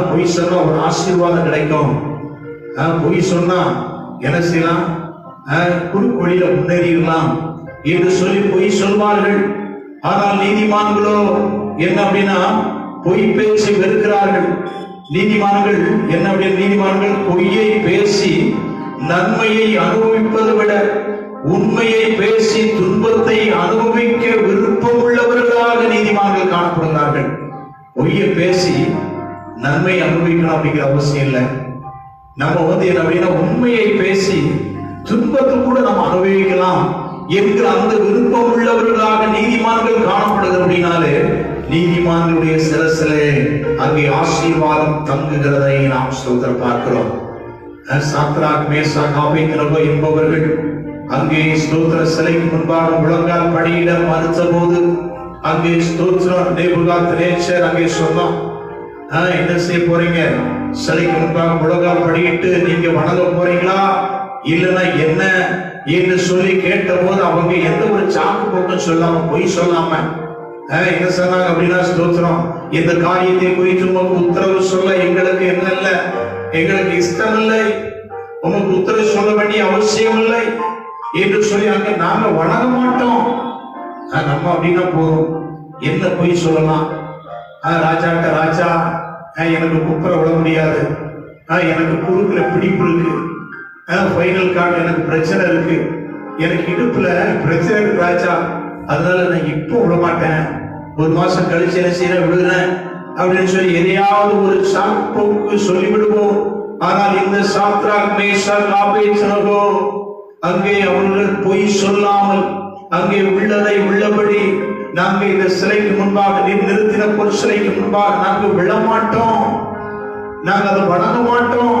பொய் சொன்னா ஒரு ஆசீர்வாதம் கிடைக்கும், பொய் சொன்னா என்ன செய்யலாம், குறுக்கு வழியில முன்னேறிடலாம் என்று சொல்லி பொய் சொல்வார்கள். ஆனால் நீதிமான்களோ என்ன அப்படின்னா, பொய் பேச்சை வெறுக்கிறார்கள். நீதிமான்கள் என்ன அப்படின்னு, நீதிமான்கள் பொய்யை பேசி நன்மையை அனுபவிப்பதை விட உண்மையை பேசி துன்பத்தை அனுபவிக்க விருப்பம் உள்ளவர்களாக நீதிமான்கள் காணப்படுகிறார்கள். பொய்யை பேசி நன்மை அனுபவிக்கணும் அப்படிங்கிற அவசியம் இல்லை. நம்ம என்ன அப்படின்னா, உண்மையை பேசி துன்பத்தை கூட நம்ம அனுபவிக்கலாம் என்கிற அந்த விருப்பம் உள்ளவர்களாக நீதிமான்கள் காணப்படுகிறபடினாலே நீதிமான்களுடைய சிரசிலே அங்கே ஆசீர்வாதம் தங்குகிறதை நாம் ஸ்தோத்திரம் பார்க்கிறோம். சாத்ராக் மேஷாக் ஆபேத்நேகோ என்பவர்கள் அங்கே ஸ்தோத்திர சிலைக்கு முன்பாக முழங்கால் படியிட மறுத்த போது அங்கே ஸ்தோத்திரம் நேபுகாத்நேச்சர் அங்கே சொன்னான், என்ன செய்ய போறீங்க? சிலைக்கு முன்பாக முழங்கால் படியிட்டு நீங்க வணங்க போறீங்களா இல்லைன்னா என்ன என்று சொல்லி கேட்ட போது அவங்க எந்த ஒரு சாக்கு போக்கும் சொல்லாம, பொய் சொல்லாம என்ன சொன்னாங்க அப்படின்னா, ஸ்தோத்திரம், இந்த காரியத்தை குறித்து உமக்கு உத்தரவு சொல்ல எங்களுக்கு என்ன இல்லை, எங்களுக்கு இஷ்டம் இல்லை, உமக்கு உத்தரவு சொல்ல வேண்டிய அவசியம் இல்லை என்று சொல்லி அங்க நாங்க வணங்க மாட்டோம். நம்ம அப்படின்னா போதும், என்ன பொய் சொல்லலாம்? ராஜாட்ட, ராஜா எனக்கு குப்புற விட முடியாது, எனக்கு குறுக்குல பிடிப்பு இருக்கு, ஃபைனல் கார்டு எனக்கு பிரச்சனை இருக்கு, எனக்கு இடுப்புல பிரச்சனை இருக்கு ராஜா, அதனால நான் இப்போ விட மாட்டேன், ஒரு மாசம் கழிச்சு என்ன செய்ய விடுறேன் அப்படின்னு சொல்லி எதையாவது ஒரு சாக்கு சொல்லிவிடுவோம். ஆனால் இந்த சாத்ராக் மேஷாக் ஆபேத்நேகோ அங்கே அவர்கள் பொய் சொல்லாமல் அங்கே உள்ளதை உள்ளபடி நாங்க இந்த சிலைக்கு முன்பாக நிறுத்தின ஒரு சிலைக்கு முன்பாக நாங்கள் விழமாட்டோம், நாங்கள் அதை வணங்க மாட்டோம்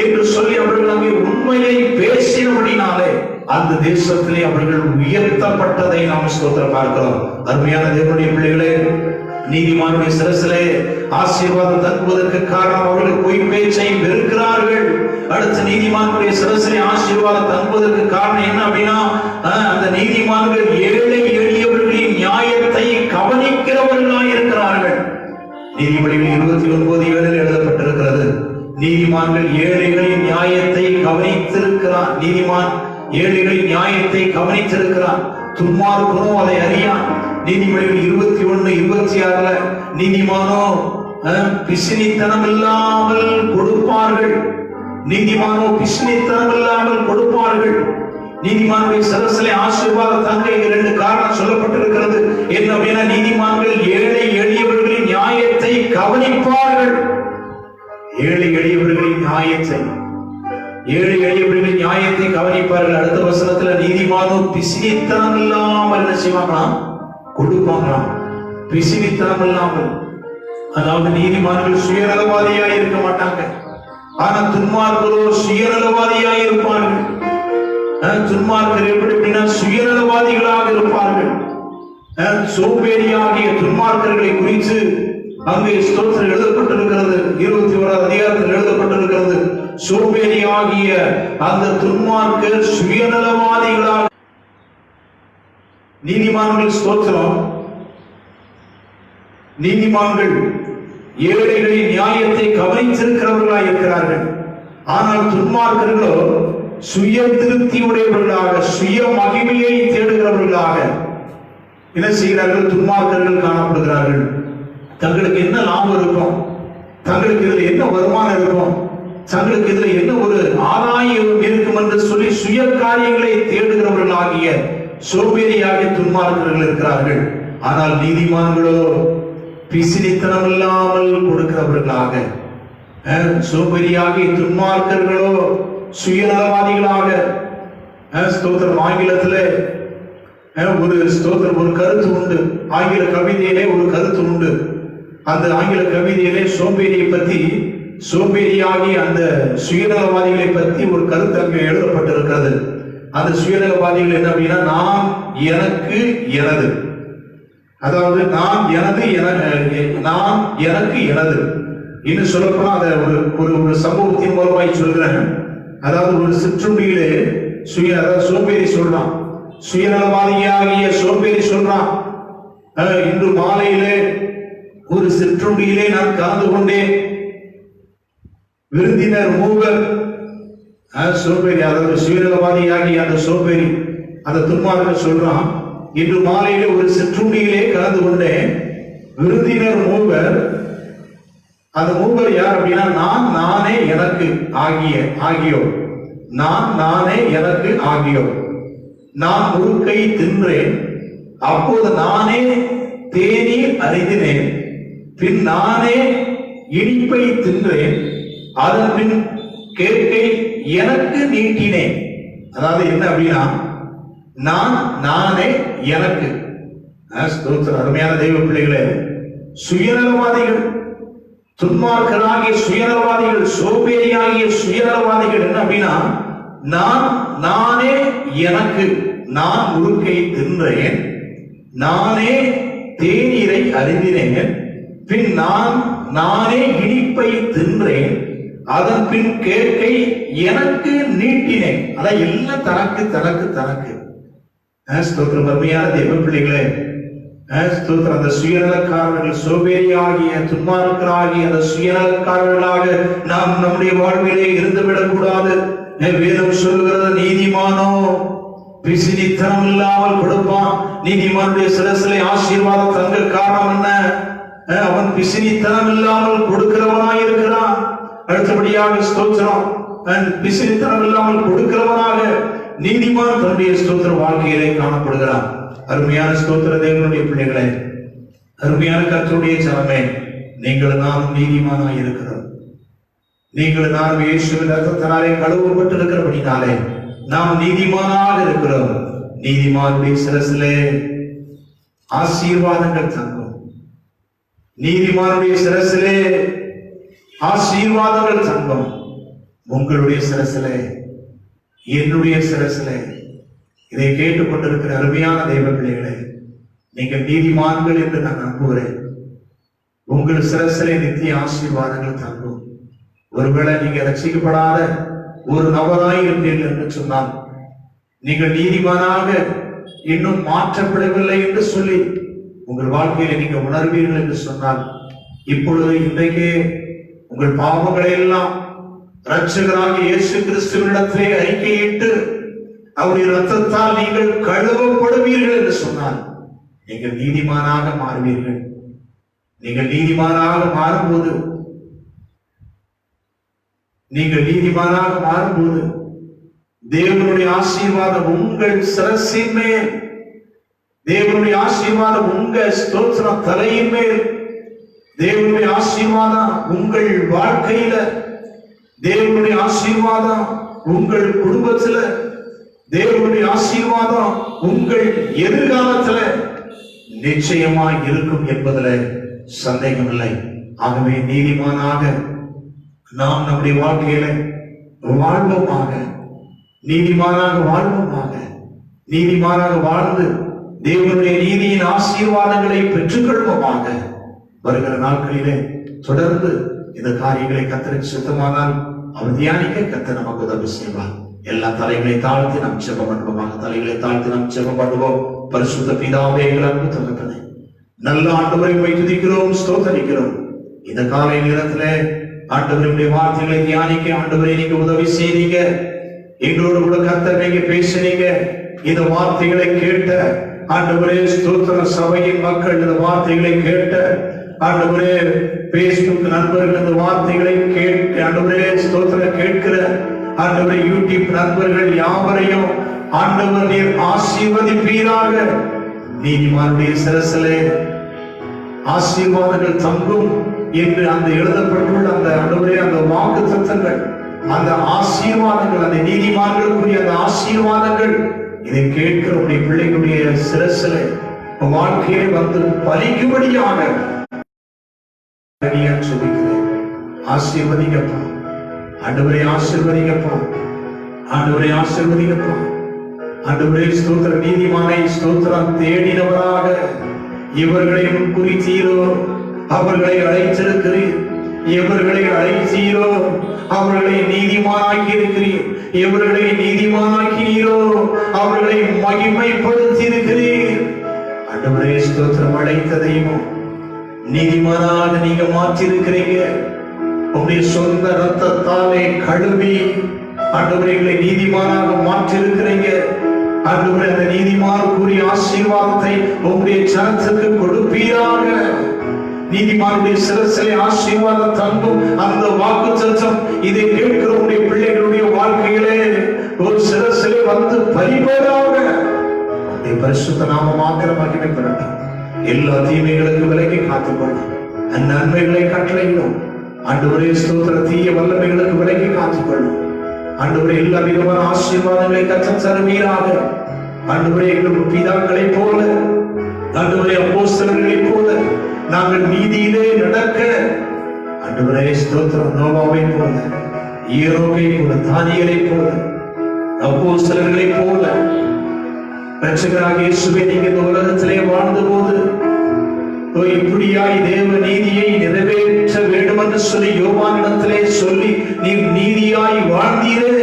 என்று சொல்லி அவர்கள் அங்கே உண்மையை பேசினபடினாலே அந்த தேசத்திலே அவர்கள் உயர்த்தப்பட்டதை நாம் ஸ்தோத்திரம் பார்க்கிறோம். அருமையான தேவனுடைய பிள்ளைகளே, நீதிமானுடைய சிரசிலே ஆசீர்வாதம் தங்குவதற்கு காரணம் அவர்கள் பொய் பேச்சை வெறுக்கிறார்கள். அடுத்து நீதிமானுடைய சிரசிலே ஆசீர்வாதம் தங்குவதற்கு காரணம் என்ன அப்படின்னா, அந்த நீதிமான்கள் ஏழை எளியவர்களின் நியாயத்தை கவனிக்கிறவர்களாக இருக்கிறார்கள். நீதிமொழிகள் 29:7 எழுதப்பட்டிருக்கிறது, நீதிமான்கள் ஏழைகளின் நியாயத்தை கவனித்திருக்கிறான். நீதிமான் ஏழைகளின் நியாயத்தை கவனித்திருக்கிறான், துன்மார்க்கனோ அதை அறியான். நீதிமொழிகள் 21:26 நீதிமானோ பிசினித்தனம் இல்லாமல் கொடுப்பார்கள், நீதிமானோ பிசினித்தனம் இல்லாமல் கொடுப்பார்கள். நீதிமானுடைய சிரசிலே ஆசீர்வாதம் தங்க இங்க 2 காரணம் சொல்லப்பட்டிருக்கிறது. என்ன அப்படின்னா, நீதிமான்கள் ஏழை எளியவர்களின் நியாயத்தை கவனிப்பார்கள். ஏழை எளியவர்களின் நியாயத்தை, ஏழை எளியவர்களின் நியாயத்தை கவனிப்பார்கள். அடுத்த வசனத்துல நீதிமானோ பிசினித்தனம் இல்லாமல் என்ன செய்வாங்களாம்? கொடுப்பாங்களாம். பிசினித்தனம் இல்லாமல், அதாவது நீதிமான்கள் சுயநலவாதியாய் இருக்க மாட்டாங்க, ஆனா துன்மார்களோ சுயநலவாதியாய் இருப்பார்கள். துன்மார்கள் எப்படி அப்படின்னா சுயநலவாதிகளாக இருப்பார்கள். சோம்பேறியாகிய துன்மார்க்கர்களை குறித்து அங்கே ஸ்தோத்திரம் எழுதப்பட்டிருக்கிறது. 21 அதிகாரத்தில் எழுதப்பட்டிருக்கிறது, சோம்பேறியாகிய அந்த துன்மார்க்கர் சுயநலவாதிகளாக. நீதிமான்கள் ஸ்தோத்திரம், நீதிமான்கள் ஏழைகளின் நியாயத்தை கவனித்திருக்கிறவர்களாக இருக்கிறார்கள். ஆனால் துன்மார்க்கர்களோ சுய திருப்தி உடையவர்களாக, சுய மகிமையை தேடுகிறவர்களாக என்ன செய்கிறார்கள்? துன்மார்க்கர்கள் காணப்படுகிறார்கள். தங்களுக்கு என்ன லாபம் இருக்கும், தங்களுக்கு இதுல என்ன வருமானம் இருக்கும், தங்களுக்கு இதுல என்ன ஒரு ஆதாயம் இருக்கும் என்று சொல்லி சுய காரியங்களை தேடுகிறவர்களாகிய சோம்பேறியாகிய துன்மார்க்கர்கள் இருக்கிறார்கள். ஆனால் நீதிமான்களோ பிசினித்தனம் இல்லாமல் கொடுக்கிறவர்களாக, சோம்பேறியாகிய துன்மார்க்கர்களோ சுயநலவாதிகளாக. ஸ்தோத்திரம், ஆங்கிலத்திலே ஒரு ஸ்தோத்திரம், ஒரு கருத்து உண்டு, ஆங்கில கவிதையிலே ஒரு கருத்து உண்டு. அந்த ஆங்கில கவிதையிலே சோம்பேறியை பத்தி, சோம்பேறியாகி அந்த சுயநலவாதிகளை பத்தி ஒரு கருத்து அங்கே எழுதப்பட்டிருக்கிறது. அந்த சுயநலவாதிகள் என்ன அப்படின்னா, நான், எனக்கு, எனது, அதாவது நான், எனது, நான், எனக்கு, எனது. இன்னும் சொல்லப்போனா அதை ஒரு சமூகத்தின் மூலமாய் சொல்கிறேன். அதாவது ஒரு சிற்றுண்டியிலே அதாவது சோம்பேறி சொல்றான், சுயநலவாதியாகிய சோம்பேறி சொல்றான், இன்று மாலையிலே ஒரு சிற்றுண்டியிலே நான் கலந்து கொண்டேன், விருந்தினர் மூவர். சோம்பேறி, அதாவது சுயநலவாதியாகிய அந்த சோம்பேறி, அந்த துன்மார்க்கன் சொல்றான், இன்று மாலையிலே ஒரு சிற்றுண்டியிலே கலந்து கொண்டேன், விருந்தினர் மூவர், அந்த மூவர் யார் அப்படின்னா, நான் நானே எனக்கு ஆகியோர். நான் நானே எனக்கு ஆகியோர். நான் முறுக்கை தின்றேன், அப்போது நானே தேநீர் அருந்தினேன். பின் நானே இனிப்பை தின்றேன், அதன் பின் கேக்கை எனக்கு நீட்டினேன். அதாவது என்ன அப்படின்னா, நான் நானே எனக்கு. அருமையான தெய்வ பிள்ளைகளே, சுயநலவாதிகள், துன்மார்க்கராகிய சுயநலவாதிகள், சோம்பேறியாகிய சுயநலவாதிகள் என்ன அப்படின்னா, நான் நானே எனக்கு. நான் முறுக்கை தின்றேன், நானே தேநீரை அருந்தினேன், பின் நான் நானே இனிப்பை தின்றேன், அதன் பின் கேக்கை எனக்கு நீட்டினேன். அதான் எல்லாம் தனக்கு தனக்கு தனக்கு. ஸ்தோத்திரம். அருமையான தெய்வ பிள்ளைகளே, ஸ்தோத்திரம். அந்த சுயநலக்காரர்கள், சோபேறியாகிய துன்மார்க்கராகிய அந்த சுயநலக்காரர்களாக நாம் நம்முடைய வாழ்விலே இருந்துவிடக் கூடாது. வேதம் சொல்லுகிறது, நீதிமானோ பிசினித்தனம் இல்லாமல் கொடுப்பான். நீதிமானுடைய சிரசிலே ஆசீர்வாதம் தங்க காரணம் என்ன? அவன் பிசினித்தனம் இல்லாமல் கொடுக்கிறவனாய் இருக்கிறான். அடுத்தபடியாக ஸ்தோத்திரம், பிசினித்தனம் இல்லாமல் கொடுக்கிறவனாக நீதிமான் தன்னுடைய ஸ்தோத்திர வாழ்க்கையிலே காணப்படுகிறான். அருமையான ஸ்தோத்திர தேவனுடைய பிள்ளைகளே, அருமையான கர்த்தருடைய ஜனமே, நீங்கள் நானும் நீதிமானாய் இருக்கிறோம். நீங்கள் நானும் இயேசுவின் ரத்தத்தினாலே கழுவப்பட்டிருக்கிறபடினாலே நாம் நீதிமானாக இருக்கிறோம். நீதிமானுடைய சிரசிலே ஆசீர்வாதங்கள் தங்கும். நீதிமானுடைய சிரசிலே ஆசீர்வாதங்கள் தங்கும். உங்களுடைய சிரசிலே, என்னுடைய சிரசிலே, இதை கேட்டுக்கொண்டிருக்கிற அருமையான தெய்வ பிள்ளைகளே, நீங்கள் நீதிமான்கள் என்று நான் நம்புகிறேன். உங்கள் சிரசிலே நித்திய ஆசீர்வாதங்கள் தங்கும். ஒருவேளை நீங்க ரட்சிக்கப்படாத ஒரு நபராய் இருப்பீர்கள் என்று சொன்னால், நீங்கள் நீதிமானாக இன்னும் மாற்றப்படவில்லை என்று சொல்லி உங்கள் வாழ்க்கையில நீங்க உணர்வீர்கள் என்று சொன்னால், இப்பொழுது இன்றைக்கே உங்கள் பாவங்களை எல்லாம் இரட்சகராகிய இயேசு கிறிஸ்துவினிடத்திலே அறிக்கையிட்டு அவருடைய ரத்தத்தால் நீங்கள் கழுவப்படுவீர்கள் என்று சொன்னால், நீங்கள் நீதிமானாக மாறுவீர்கள். நீங்கள் நீதிமானாக மாறும்போது, நீங்கள் நீதிமானாக மாறும்போது தேவனுடைய ஆசீர்வாதம் உங்கள் சிரசின் மேல், தேவனுடைய ஆசீர்வாதம் உங்க ஸ்தோத்திரம் தலையின் மேல், தேவனுடைய ஆசீர்வாதம் உங்கள் வாழ்க்கையில, தேவனுடைய ஆசீர்வாதம் உங்கள் குடும்பத்துல, தேவனுடைய ஆசீர்வாதம் உங்கள் எதிர்காலத்துல நிச்சயமாய் இருக்கும் என்பதுல சந்தேகம் இல்லை. ஆகவே நீதிமானாக நாம் நம்முடைய வாழ்க்கையில வாழ்வோமாக, நீதிமானாக வாழ்வோமாக. நீதிமானாக வாழ்ந்து தேவனுடைய நீதியின் ஆசீர்வாதங்களை பெற்றுக்கொள்வோமாக. வருகிற நாட்களிலே தொடர்ந்து இந்த காரியங்களை கர்த்தருக்கு சுத்தமானால் அவர் தியானிக்க கர்த்தர் நமக்கு உதவி செய்வார். எல்லா தலைகளை தாழ்த்தி நாம் ஜெபம் பண்ணுவோமாக. தலைகளை தாழ்த்தி நாம் ஜெபம் பண்ணுவோம். பரிசுத்த பிதாவே, எங்கள் அன்பு தகப்பனே, நல்ல ஆண்டவரை போய் துதிக்கிறோம், ஸ்தோத்தரிக்கிறோம். இந்த காலை நேரத்திலே ஆண்டவருடைய வார்த்தைகளை தியானிக்க ஆண்டவரை நீங்க உதவி செய்தீங்க. எங்களோடு கூட கர்த்தர் நீங்க பேசுனீங்க. இந்த வார்த்தைகளை கேட்ட ஆண்டவரே ஸ்தோத்திர சபையின் மக்கள், இந்த வார்த்தைகளை கேட்ட ஆண்டவரே பேஸ்புக் நண்பர்கள், இந்த வார்த்தைகளை கேட்க ஆண்டவரே ஸ்தோத்திர கேட்கிற ஆண்டவரே யூடியூப் நண்பர்கள் யாவரையும் ஆண்டவர் நீர் ஆசீர்வதிப்பீராக. நீதிமானுடைய சிரசிலே ஆசீர்வாதங்கள் தங்கும் என்று அந்த எழுதப்பட்டுள்ள அந்த ஆண்டவரே அந்த வாக்கு தத்தங்கள், அந்த ஆசீர்வாதங்கள், அந்த நீதிமான்களுக்குரிய அந்த ஆசீர்வாதங்கள் இதை கேட்கிற உடைய பிள்ளைகளுடைய சிரசிலே வாழ்க்கையை வந்து பலிக்கும்படியாக சொல்லிக்கிறேன். ஆசீர்வதிக்கப்பா ஆண்டவரே, ஆசீர்வதிக்கப்பா ஆண்டவரே, ஆசீர்வதிக்கப்பா ஆண்டவரே. ஸ்தோத்திர நீதிமானை ஸ்தோத்திரம் தேடினவராக இவர்களை குறித்தீரோ, அவர்களை அழைத்திருக்கிறீர். இவர்களை அழைத்தீரோ, அவர்களை நீதிமானாக்கி இருக்கிறீர். இவர்களை நீதிமானாக்கினீரோ, அவர்களை மகிமைப்படுத்தி இருக்கிறீர். ஆண்டவரே ஸ்தோத்திரம், அழைத்ததையும் நீதிமானாக நீங்க மாற்றி இருக்கிறீங்க. உங்களுடைய சொந்த ரத்தத்தாலே கழுவி ஆண்டவர்களை நீதிமானாக மாற்றி இருக்கிறீங்க. ஆண்டவரே, அந்த நீதிமானுக்குரிய ஆசீர்வாதத்தை உங்களுடைய ஜனத்துக்கு கொடுப்பீராக. நீதிமானுடைய சிரசிலே ஆசீர்வாதம் தங்கும். அந்த வாக்குத்தத்தம் இதை கேட்கிற உடைய பிள்ளைகளுடைய வாழ்க்கையிலே ஒரு சிரசிலே வந்து பரிபூரணமாக உடைய பரிசுத்த நாம மாத்திரம் மகிமைப்படட்டும். எல்லா தீமைகளுக்கு விலகி காத்துக்கொள்ளும். அந்நன்மைகளை கட்டளையிடும். ஆண்டவரே ஸ்தோத்திர, தீய வல்லமைகளுக்கு விலகி காத்துக்கொள்ளும். ஆண்டவரே எல்லா விதமான ஆசீர்வாதங்களை கற்றுத் தருவீராக. ஆண்டவரே எங்கள் பிதாக்களை போல, ஆண்டவரே அப்போஸ்தலர்களை போல நாங்கள் நீதியிலே நடக்க, ஆண்டவரே ஸ்தோத்திரம், நோவாவை போல, ஈரோகை போல, தானியலை போல, அப்போஸ்தலர்களை போல இரட்சகராக இயேசுவே நீங்க இந்த உலகத்திலே வாழ்ந்த போது இப்படியாய் தேவ நீதியை நிறைவேற்ற வேண்டும் என்று சொல்லி யோவானிடத்திலே சொல்லி நீர் நீதியாய் வாழ்ந்தீரே,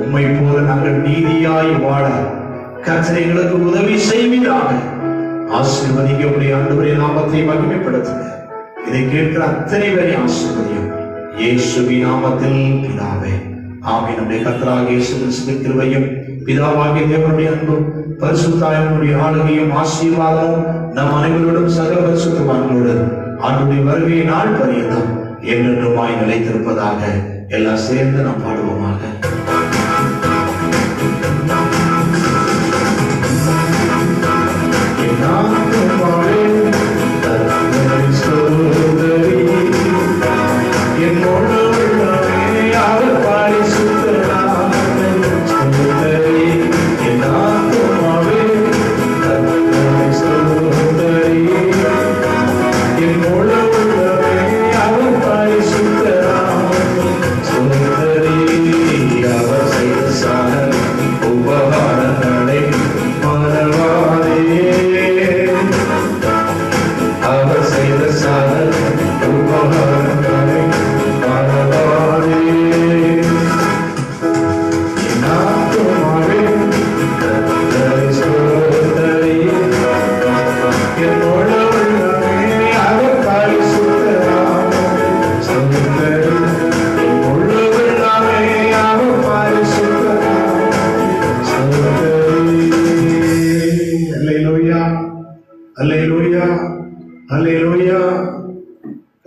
உம்மை போல நாங்கள் நீதியாய் வாழ கர்த்தர் எங்களுக்கு உதவி செய்வீராக. ஆசீர்வதிக்க உடைய ஆண்டவரே நாமத்தை மகிமைப்படுத்துங்க. இதை கேட்கிற அத்தனை பேரை ஆசீர்வதியும் இயேசுவின் நாமத்தில் பிதாவே, ஆமென். நம்முடைய கர்த்தராகிய இயேசு கிறிஸ்துவின் கிருபையும் பிதாவாகிய தேவனுடைய அன்பும் பரிசுத்தாவினுடைய ஆளுகையும் ஆசீர்வாதமும் நம் அனைவரோடும் சகல பரிசுத்தவான்களோடு ஆண்டுடைய வருகை நாள் பரியந்தம் என்றென்றுமாய் நிலைத்திருப்பதாக எல்லாம் சேர்ந்து நாம் பாடுவோமாக.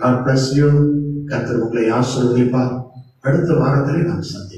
God bless you. கர்த்தர் உங்களை ஆசீர்வதிப்பார். அடுத்த வாரத்திலே நாம் சந்திப்போம்.